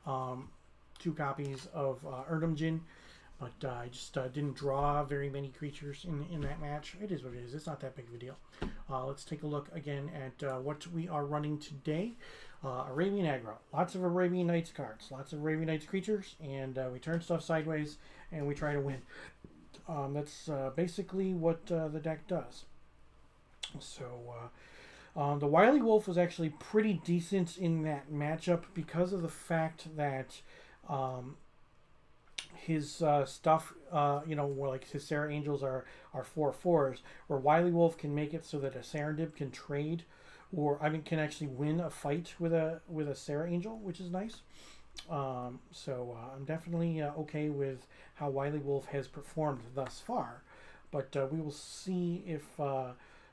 2 copies of Erdumjin, but I just didn't draw very many creatures in that match. It is what it is. It's not that big of a deal. Let's take a look again at what we are running today. Arabian Aggro. Lots of Arabian Nights cards. Lots of Arabian Nights creatures. And we turn stuff sideways and we try to win. That's basically what the deck does. So the Wily Wolf was actually pretty decent in that matchup because of the fact that his stuff, you know, like his Sarah Angels are 4/4s, where Wily Wolf can make it so that a Serendib can trade, or can actually win a fight with a Sarah Angel, which is nice. So I'm definitely okay with how Wily Wolf has performed thus far, but we will see if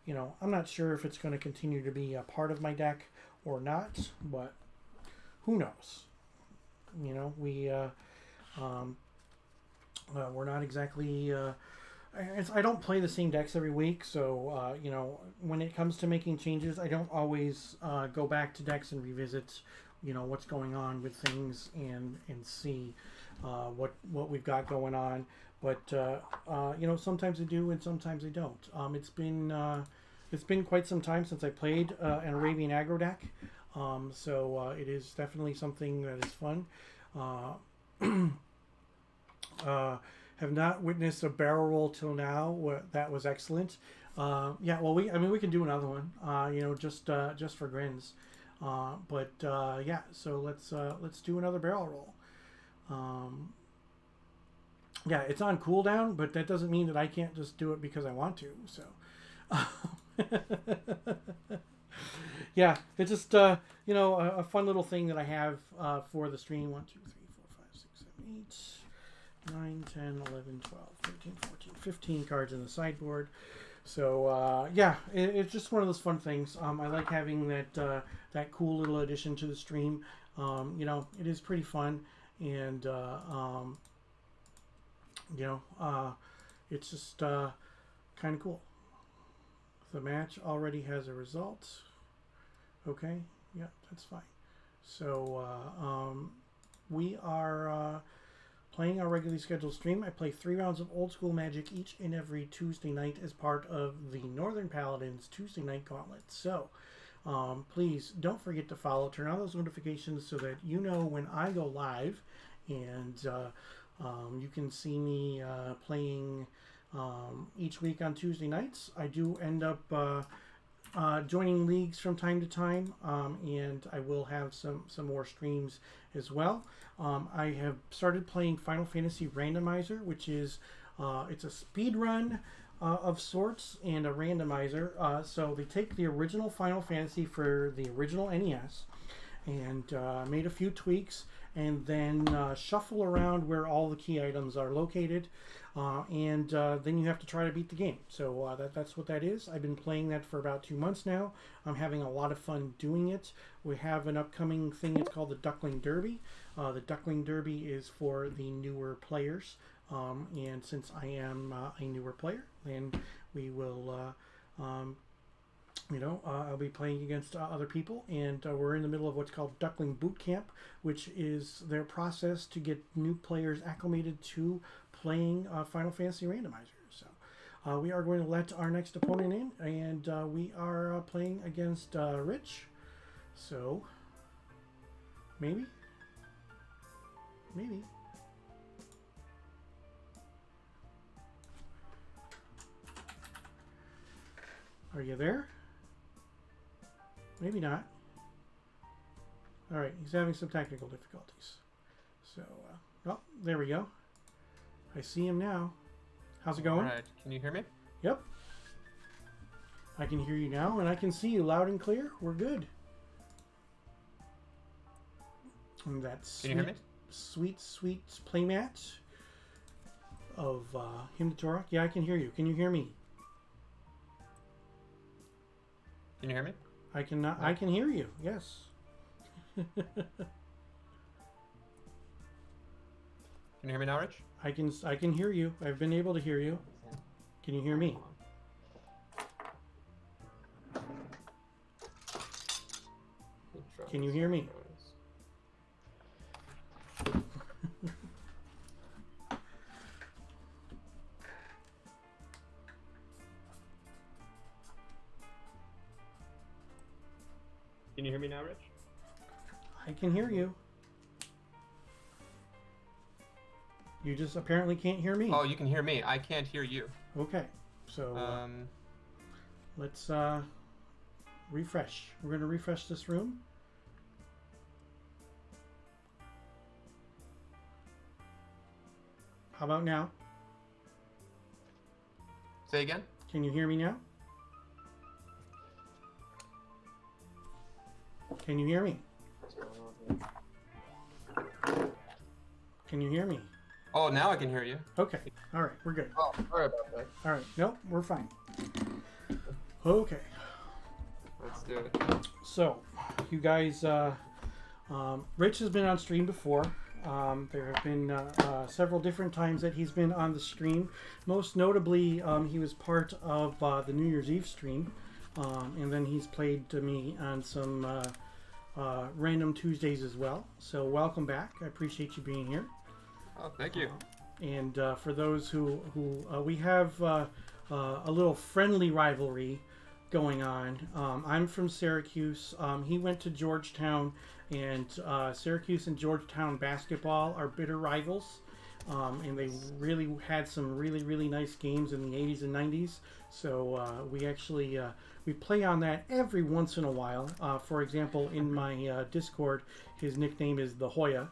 you know, I'm not sure if it's going to continue to be a part of my deck or not, but who knows? You know, we're not exactly. I don't play the same decks every week, so you know, when it comes to making changes, I don't always go back to decks and revisit, you know, what's going on with things and see what we've got going on. But you know, sometimes I do and sometimes I don't. It's been quite some time since I played an Arabian Aggro deck, so it is definitely something that is fun. Have not witnessed a barrel roll till now. That was excellent. Yeah, well, we can do another one. You know, just for grins. But yeah, so let's do another barrel roll. Yeah, it's on cooldown, but that doesn't mean that I can't just do it because I want to. So, yeah, it's just you know, a fun little thing that I have for the stream. 1, 2, 3, 4, 5, 6, 7, 8, 9, 10, 11, 12, 13, 14, 15 cards in the sideboard. So yeah, it's just one of those fun things. I like having that cool little addition to the stream. You know, it is pretty fun, and you know, it's just kind of cool. The match already has a result. Okay, yeah, that's fine. So we are playing our regularly scheduled stream. I play 3 rounds of Old School Magic each and every Tuesday night as part of the Northern Paladins Tuesday Night Gauntlet. So please don't forget to follow, turn on those notifications so that you know when I go live, and you can see me playing each week on Tuesday nights. I do end up joining leagues from time to time, and I will have some more streams as well. I have started playing Final Fantasy Randomizer, which is it's a speed run of sorts and a randomizer. So they take the original Final Fantasy for the original NES and made a few tweaks, and then shuffle around where all the key items are located, and then you have to try to beat the game. So that's what that is. I've been playing that for about 2 months now. I'm having a lot of fun doing it. We have an upcoming thing. It's called the Duckling Derby. The Duckling Derby is for the newer players, and since I am a newer player, then we will I'll be playing against other people, and we're in the middle of what's called Duckling Boot Camp, which is their process to get new players acclimated to playing Final Fantasy Randomizer. So we are going to let our next opponent in, and we are playing against Rich. So maybe. Are you there? Maybe not. All right, he's having some technical difficulties. So, oh, there we go. I see him now. How's it going? All right, can you hear me? Yep. I can hear you now, and I can see you loud and clear. We're good. And that's can you hear me? Sweet playmat of Hymn to Torah. Yeah, I can hear you. Can you hear me? Can you hear me? I cannot. I can hear you. Yes. Can you hear me now, Rich? I can hear you. I've been able to hear you. Can you hear me? Can you hear me? Can you hear me now, Rich? I can hear you. You just apparently can't hear me. Oh, you can hear me. I can't hear you. Okay, so let's refresh. We're going to refresh this room. How about now? Say again? Can you hear me now? Can you hear me? Can you hear me? Oh, now I can hear you. Okay. All right. We're good. Oh, sorry about that. All right. Nope. We're fine. Okay. Let's do it. So, you guys, Rich has been on stream before. There have been several different times that he's been on the stream. Most notably, he was part of the New Year's Eve stream. And then he's played to me on some random Tuesdays as well. So welcome back. I appreciate you being here. Oh, thank you. And for those who we have a little friendly rivalry going on. I'm from Syracuse. He went to Georgetown, and Syracuse and Georgetown basketball are bitter rivals. And they really had some really nice games in the 80s and 90s. So we actually we play on that every once in a while. For example, in my Discord, his nickname is the Hoya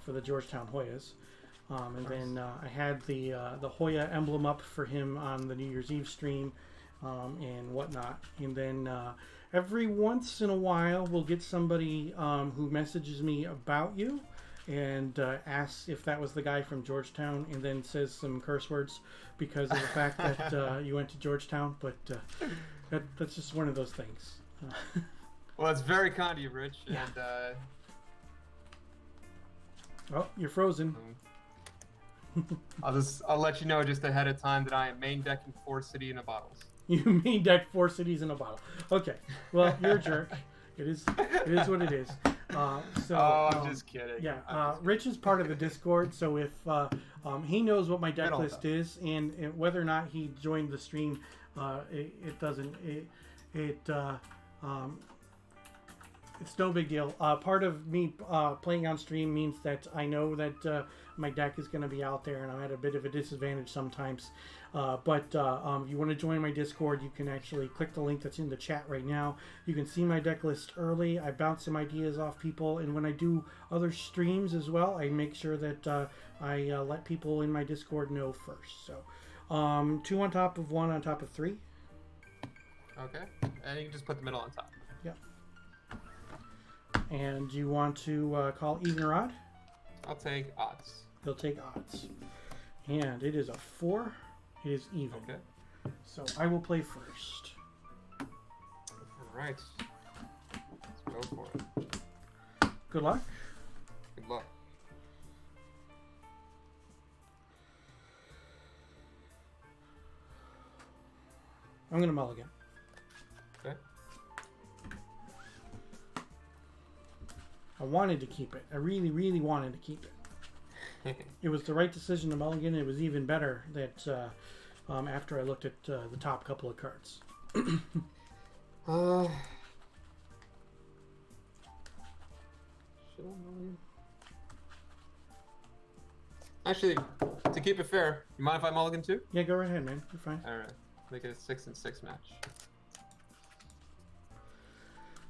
for the Georgetown Hoyas. And then I had the Hoya emblem up for him on the New Year's Eve stream and whatnot. And then every once in a while, we'll get somebody who messages me about you and asks if that was the guy from Georgetown, and then says some curse words because of the fact that you went to Georgetown. But that's just one of those things. Well, it's very kind of you, Rich. Yeah. And oh, you're frozen. I'll let you know just ahead of time that I am main decking 4 city in a bottles. You main deck 4 cities in a bottle. Okay. Well, you're a jerk. It is what it is. I'm just kidding. Yeah, Rich is part of the Discord, so if he knows what my deck list is, and whether or not he joined the stream, it's no big deal. Part of me playing on stream means that I know that my deck is going to be out there, and I'm at a bit of a disadvantage sometimes. But if you want to join my Discord, you can actually click the link that's in the chat right now. You can see my deck list early. I bounce some ideas off people, and when I do other streams as well, I make sure that I let people in my Discord know first. So 2 on top of 1 on top of 3. Okay, and you can just put the middle on top. Yeah. And you want to call even or odd? I'll take odds. He'll take odds. And it is a 4. It is even. Okay. So I will play first. All right. Let's go for it. Good luck. Good luck. I'm going to mulligan. Okay. I wanted to keep it. I really, really wanted to keep it. It was the right decision to mulligan. It was even better that after I looked at the top couple of cards. Should I mulligan? Actually, to keep it fair, you mind if I mulligan too? Yeah, go right ahead, man. You're fine. All right. Make it a 6-6 match.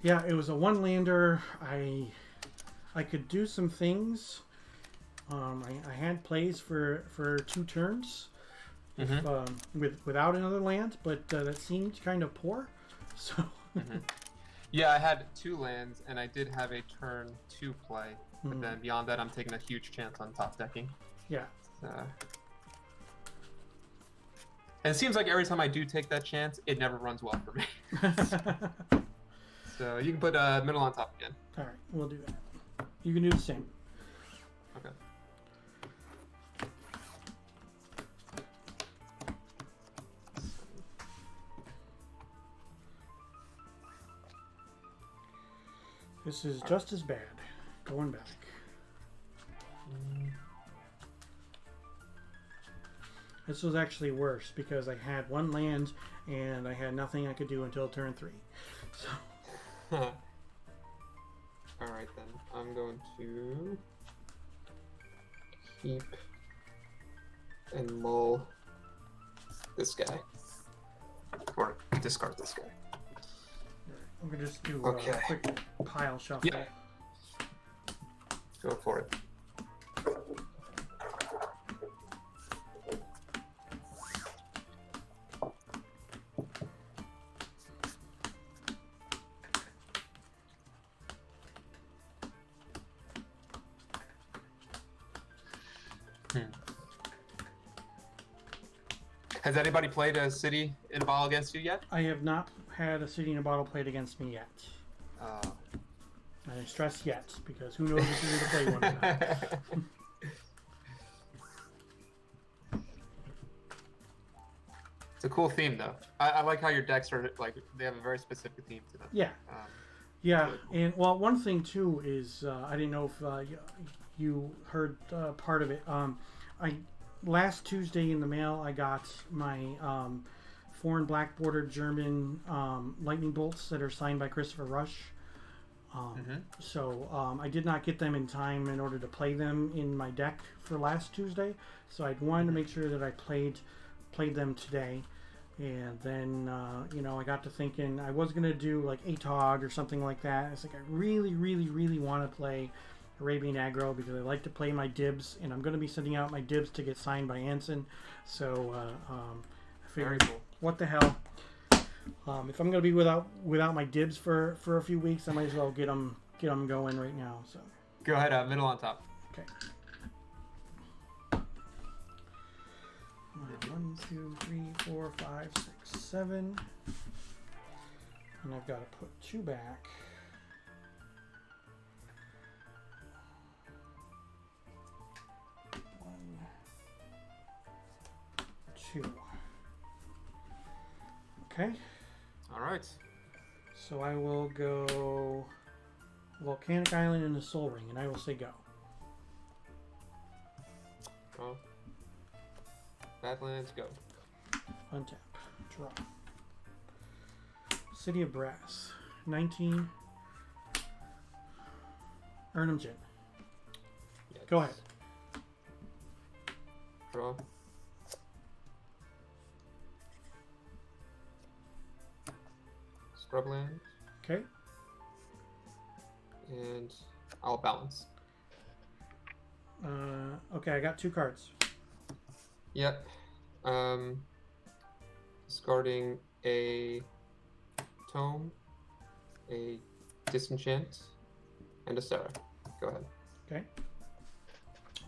Yeah, it was a one-lander. I could do some things. I had plays for 2 turns without another land, but that seemed kind of poor. So Yeah, I had 2 lands, and I did have a turn 2 play. But then beyond that, I'm taking a huge chance on top decking. Yeah. And it seems like every time I do take that chance, it never runs well for me. So you can put middle on top again. All right, we'll do that. You can do the same. Okay. This is just as bad. Going back. This was actually worse because I had 1 land and I had nothing I could do until turn 3. So. Alright then, I'm going to keep and mull this guy. Or discard this guy. I'm going to just do a quick pile shuffle. Yeah. Go for it. Has anybody played a city in a bottle against you yet? I have not had a city in a bottle played against me yet. And I stress yet, because who knows if you're going to play one or not. It's a cool theme, though. I like how your decks are, like, they have a very specific theme to them. Yeah. Yeah, and, well, one thing, too, is, I didn't know if you heard part of it. Last Tuesday in the mail, I got my foreign black bordered German lightning bolts that are signed by Christopher Rush. So I did not get them in time in order to play them in my deck for last Tuesday. So I wanted to make sure that I played them today. And then, I got to thinking I was going to do like ATOG or something like that. I was like, I really, really, really want to play Arabian Aggro because I like to play my dibs, and I'm going to be sending out my dibs to get signed by Anson. So I figured, what the hell? If I'm going to be without my dibs for a few weeks, I might as well get them going right now. So go ahead, middle on top. Okay. 1, 2, 3, 4, 5, 6, 7, and I've got to put 2 back. 1, 2. Okay. All right. So I will go Volcanic Island and the Soul Ring, and I will say go. Go. Badlands, go. Untap. Draw. City of Brass. 19. Urnham Gin. Yes. Go ahead. Draw. Scrubland. Okay. And I'll balance. Okay, I got 2 cards. Yep. Discarding a tome, a disenchant, and a Sarah. Go ahead. Okay.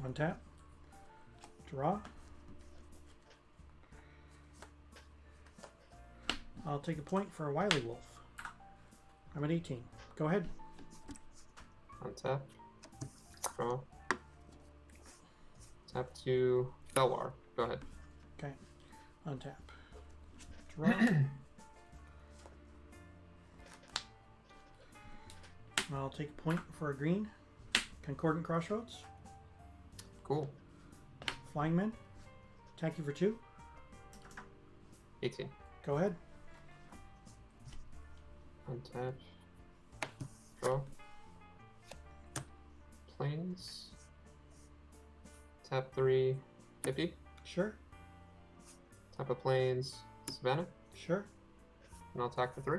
Untap. Draw. I'll take a point for a Wily Wolf. I'm at 18. Go ahead. Untap. Draw. Tap to Belwar. Go ahead. Okay. Untap. Draw. I'll take a point for a green. Concordant Crossroads. Cool. Flying Men. Attack you for 2. 18. Go ahead. Untap. Draw. Planes. Tap 3. 50. Sure. Tap a planes. Savannah. Sure. And I'll attack for 3.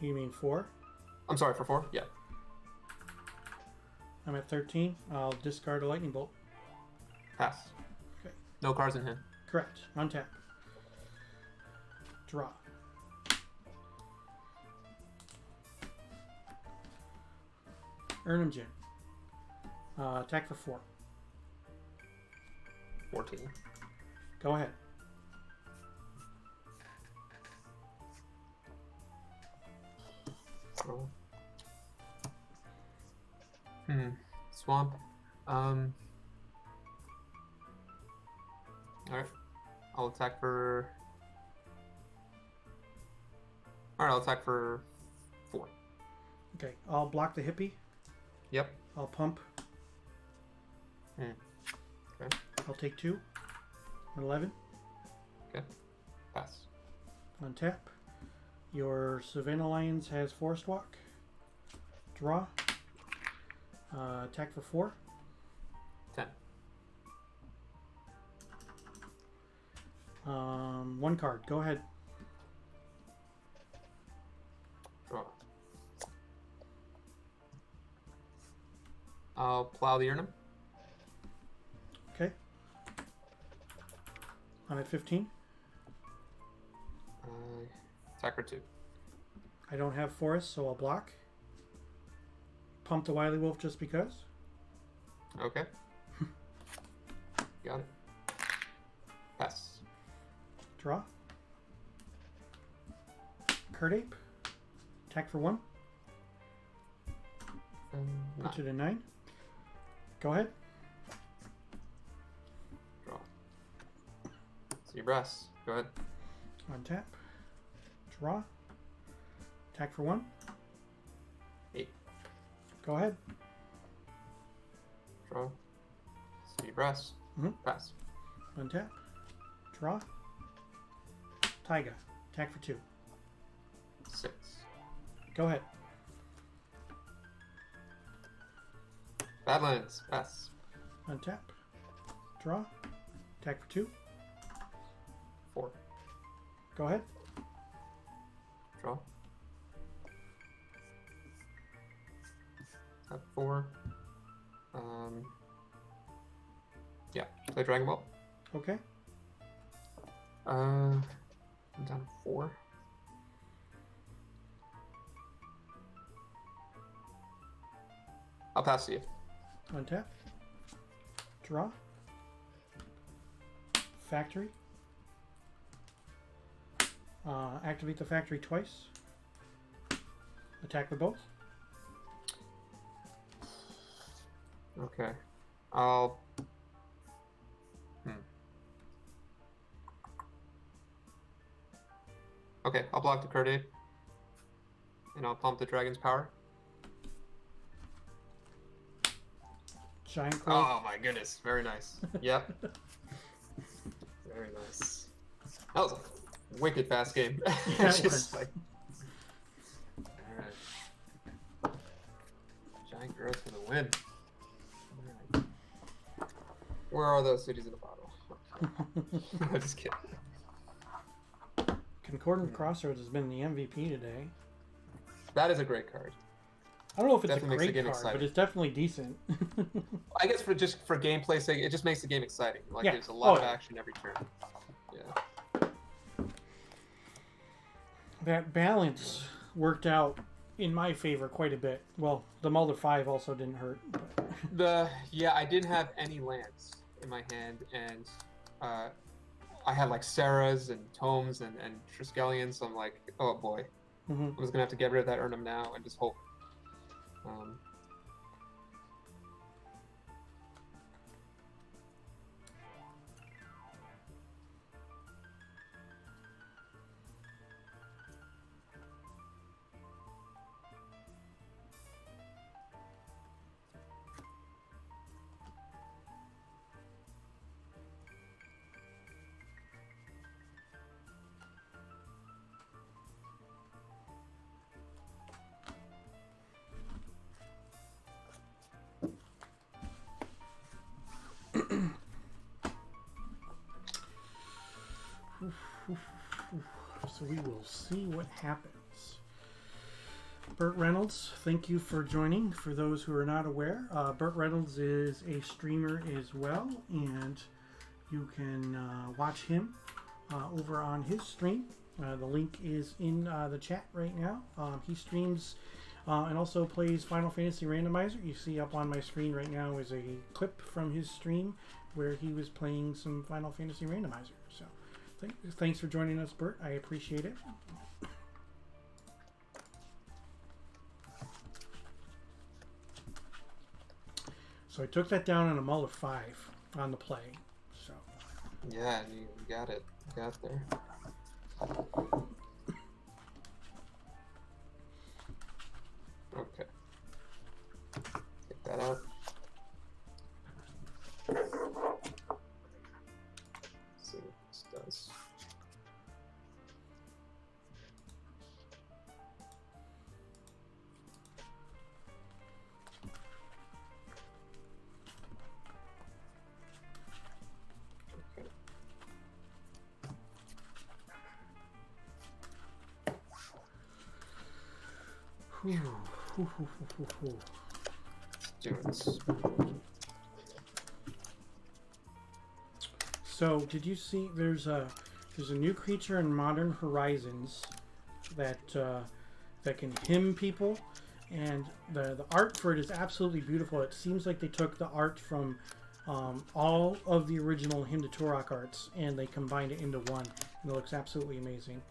You mean 4? I'm sorry, for 4? Yeah. I'm at 13. I'll discard a Lightning Bolt. Pass. Okay. No cards in hand. Correct. Untap. Draw. Ernimjin. Attack for 4. 14. Go ahead. Roll. Swamp. Alright. I'll attack for... Alright, I'll attack for 4. Okay. I'll block the hippie. Yep. I'll pump. Okay. I'll take 2. 11. Okay. Pass. Untap. Your Savannah Lions has Forest Walk. Draw. Attack for 4. 10. 1 card. Go ahead. Draw. I'll plow the Urnum. Okay. I'm at 15. Attack for 2. I don't have Forest, so I'll block. Pump the Wily Wolf just because. Okay. Got it. Pass. Draw. Curt Ape. Attack for 1. Put you to 9. Go ahead. Draw. See brass. Go ahead. Untap. Draw. Attack for 1. 8. Go ahead. Draw. See brass. Pass. Untap. Draw. Taiga. Attack for 2. 6. Go ahead. Badlands. Pass. Untap. Draw. Attack for 2. 4. Go ahead. Draw. Tap 4. Yeah. Play Dragon Ball. Okay. I'm down to 4. I'll pass to you. Untap. Draw. Factory. Activate the factory twice. Attack for both. Okay. I'll... Okay, I'll block the Curt Ape. And I'll pump the Dragon's Power. Giant Crow. Oh my goodness, very nice. Yep. Very nice. That was a wicked fast game. Yeah, Just like... Alright. Giant growth for the win. Alright. Where are those cities in the bottle? I'm just kidding. Concordant Crossroads has been the MVP today. That is a great card. I don't know if it's Definitely a great card, exciting. but it's definitely decent. I guess for gameplay sake, it just makes the game exciting. Like Yeah. there's a lot of yeah. action every turn. Yeah. That balance worked out in my favor quite a bit. Well, the Mulder 5 also didn't hurt. But... I didn't have any lands in my hand, and I had like Sarahs and Tomes and Triskelions, so I'm like, oh boy. I'm just gonna have to get rid of that Urnum now and just hope. So we will see what happens. Burt Reynolds, thank you for joining. For those who are not aware, Burt Reynolds is a streamer as well, and you can watch him over on his stream. The link is in the chat right now. He streams and also plays Final Fantasy Randomizer. You see up on my screen right now is a clip from his stream where he was playing some Final Fantasy Randomizer. So thanks for joining us, Bert. I appreciate it. So I took that down on a mull of 5 on the play. So yeah, you got it. You got there. Okay. Take that out. Let's see what this does. So, did you see? There's a new creature in Modern Horizons that that can hymn people, and the art for it is absolutely beautiful. It seems like they took the art from all of the original Hymn to Turok arts and they combined it into one, and it looks absolutely amazing.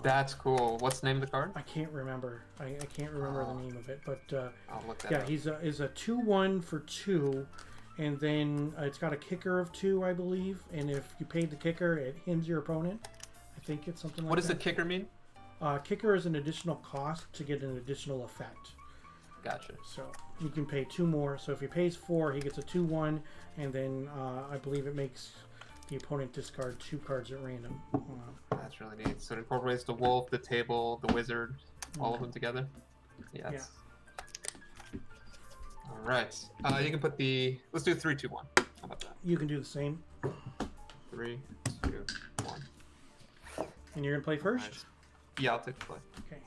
That's cool. What's the name of the card? I can't remember. I can't remember the name of it, but I'll look that up. he's a 2/1 for 2, and then it's got a kicker of 2, I believe. And if you paid the kicker, it hymns your opponent. I think it's something like that. What does the kicker mean? Kicker is an additional cost to get an additional effect. Gotcha. So you can pay 2 more. So if he pays 4, he gets a 2/1, and then I believe it makes the opponent discard 2 cards at random. That's really neat. So it incorporates the wolf, the table, the wizard, all of them together. Yeah. All right. You can put the. Let's do 3, 2, 1. How about that? You can do the same. 3, 2, 1. And you're gonna play first. Nice. Yeah, I'll take the play. Okay.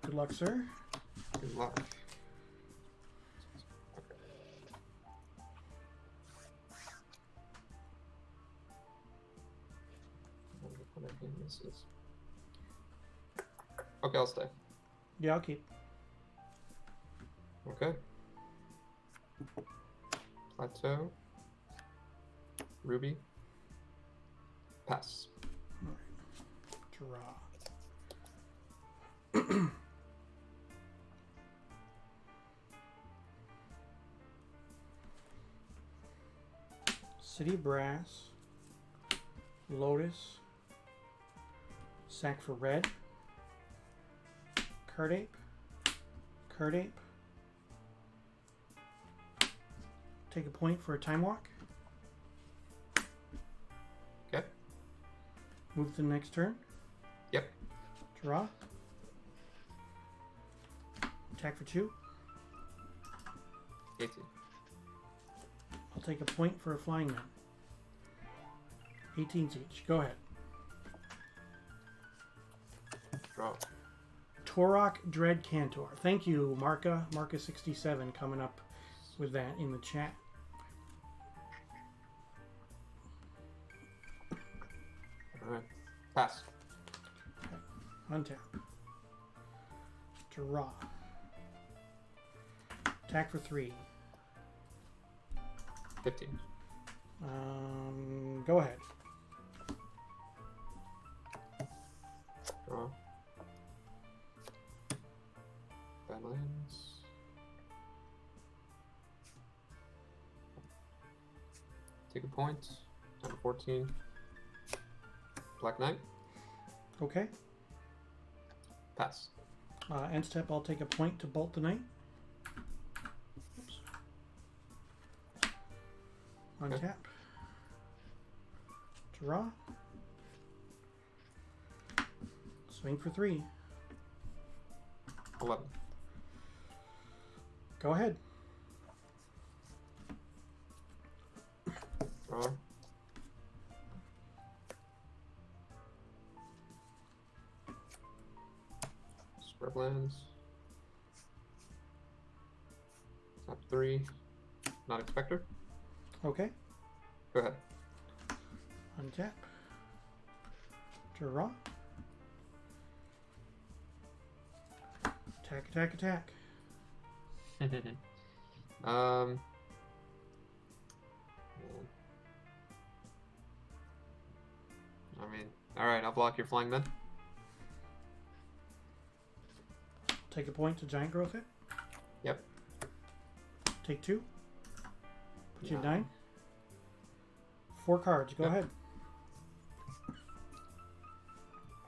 Good luck, sir. Good luck. Okay, I'll stay. Yeah, I'll keep. Okay. Plateau. Ruby. Pass. All right. Draw. City Brass. Lotus. Sack for red. Card Ape. Card Ape. Take a point for a time walk. Okay. Move to the next turn. Yep. Draw. Attack for 2. 18. I'll take a point for a flying man. 18's each. Go ahead. Draw. Torok Dread Cantor. Thank you, Marca67, coming up with that in the chat. All right. Pass. Okay. Untap. Draw. Attack for 3. 15. Go ahead. Draw. Badlands. Take a point. Down to 14. Black Knight. Okay. Pass. End step, I'll take a point to bolt the knight. Oops. Untap. Okay. Draw. Swing for 3. 11. Go ahead. Draw. Scrublands. Top 3. Not expector. Okay. Go ahead. Untap. Draw. Attack, attack, attack. I mean, alright, I'll block your flying then. Take a point to giant growth it. Yep. Take 2. Put you at 9. 4 cards. Go ahead.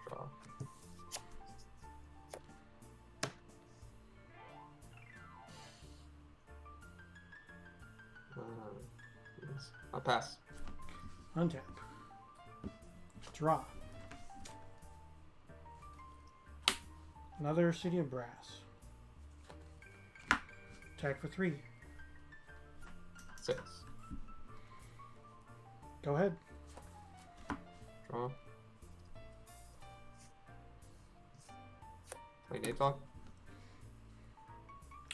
Draw. Yes. I'll pass. Untap. Draw. Another City of Brass. Attack for 3. 6. Go ahead. Draw. Play Nate Dog.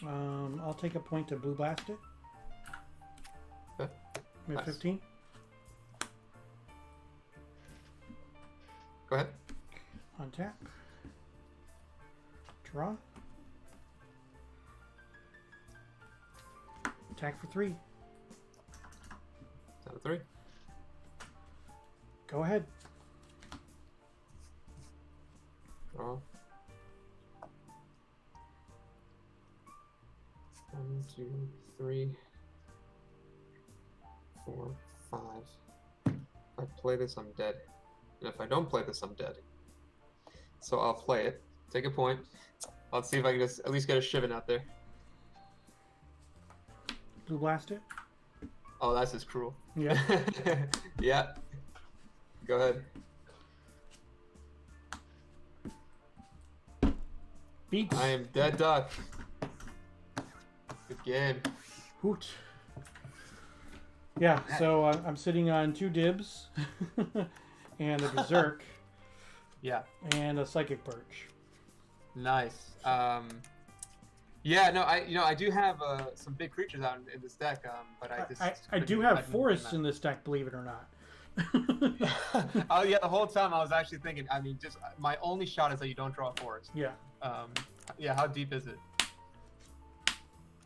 I'll take a point to blue blast it. Okay. Mid Nice. 15. Go ahead. Untap. Draw. Attack for 3. Down to 3. Go ahead. Draw. 1, 2, 3, 4, 5. If I play this, I'm dead. And if I don't play this, I'm dead. So I'll play it. Take a point. Let's see if I can just at least get a Shivan out there. Blue blast it. Oh, that's just cruel. Yeah. Yeah. Go ahead. Beats. I am dead duck. Good game. Hoot. Yeah, so I'm sitting on 2 dibs and a berserk Yeah. and a psychic perch. Nice. Yeah, no, I do have some big creatures out in this deck, but I do have forests in this deck, believe it or not. Oh yeah, the whole time I was actually thinking. I mean, just my only shot is that you don't draw a forest. Yeah. Yeah. How deep is it?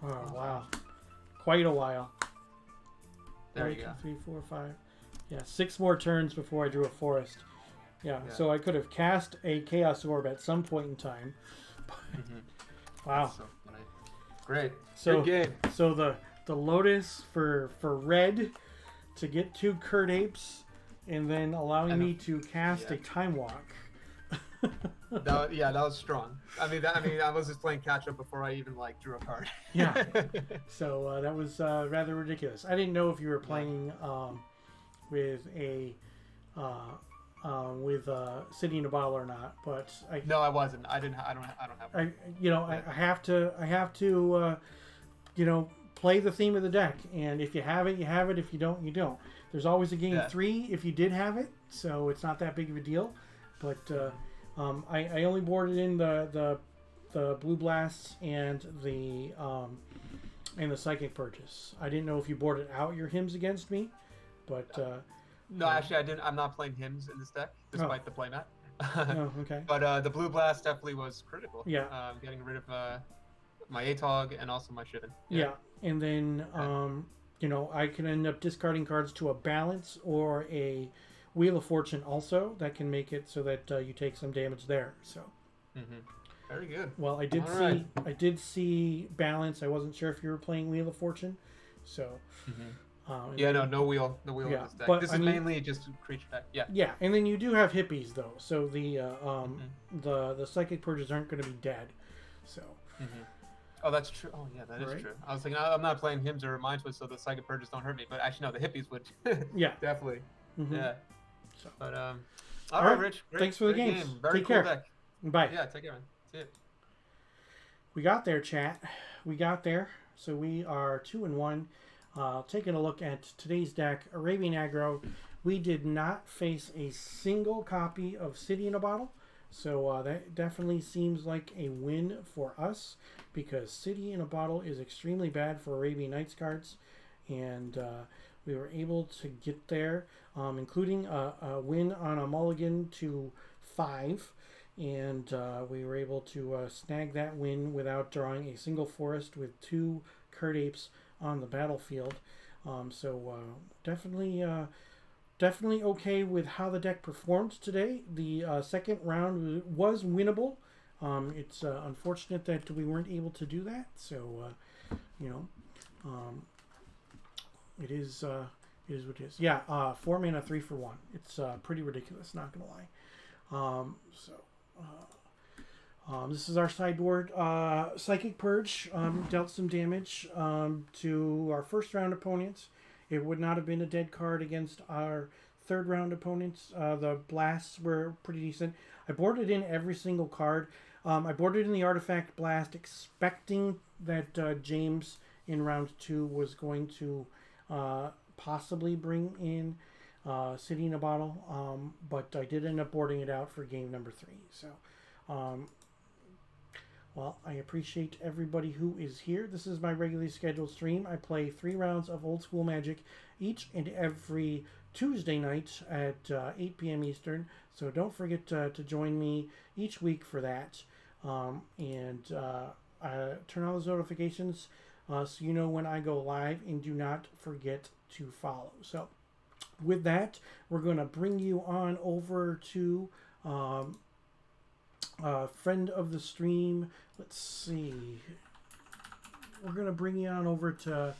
Oh wow, quite a while. There 1, you 2, go. 3, 4, 5. Yeah, 6 more turns before I drew a forest. Yeah, Yeah. so I could have cast a Chaos Orb at some point in time. Wow. So funny. Great. So Good game. So the Lotus for red to get 2 Kurt Apes and then allowing me to cast a Time Walk. That was strong. I mean, I was just playing catch up before I even drew a card. Yeah. So that was rather ridiculous. I didn't know if you were playing with a City in a Bottle or not, but No, I wasn't. I don't have. I have to play the theme of the deck, and if you have it, you have it. If you don't, you don't. There's always a game 3 if you did have it, so it's not that big of a deal. But I only boarded in the blue blasts and the psychic purchase. I didn't know if you boarded out your hymns against me, but no, actually I didn't. I'm not playing hymns in this deck, despite the playmat. Oh, okay. But the blue blast definitely was critical. Yeah. Getting rid of my Atog and also my Shivan. Yeah, and then you know, I can end up discarding cards to a balance or a Wheel of Fortune also that can make it so that you take some damage there. So. Very good. Well, I did see balance. I wasn't sure if you were playing Wheel of Fortune, so. Yeah, no wheel in this deck. But, this is mainly just creature deck. Yeah. Yeah, and then you do have hippies though, so the psychic purges aren't going to be dead, so. Oh, that's true. Oh, yeah, that is true. I was thinking I'm not playing hymns or mind twists, so the psychic purges don't hurt me. But actually, no, the hippies would. Yeah. Definitely. Yeah. So. But all right, Rich. Thanks for the game. Very take cool care. Deck. Bye. Yeah, take care, man. See ya. We got there, chat. We got there. So we are 2-1. Taking a look at today's deck, Arabian Aggro. We did not face a single copy of City in a Bottle. So that definitely seems like a win for us because City in a Bottle is extremely bad for Arabian Nights cards. And we were able to get there, including a win on a mulligan to 5. And we were able to snag that win without drawing a single forest with 2 Curt Apes on the battlefield. So definitely okay with how the deck performed today. The second round was winnable. It's unfortunate that we weren't able to do that. So, you know, it is what it is. Yeah, 4 mana, 3 for 1. It's pretty ridiculous, not going to lie. This is our sideboard. Psychic Purge dealt some damage to our first round opponents. It would not have been a dead card against our third round opponents. The blasts were pretty decent. I boarded in every single card. I boarded in the Artifact Blast expecting that James in round 2 was going to possibly bring in City in a Bottle, but I did end up boarding it out for game number 3. So, well, I appreciate everybody who is here. This is my regularly scheduled stream. I play 3 rounds of Old School Magic each and every Tuesday night at 8 p.m. Eastern. So don't forget to join me each week for that. And turn on those notifications so you know when I go live, and do not forget to follow. So with that, we're going to bring you on over to friend of the stream. Let's see. We're going to bring you on over to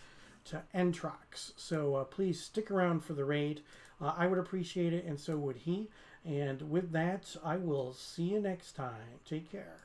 Entrox. So please stick around for the raid. I would appreciate it, and so would he. And with that, I will see you next time. Take care.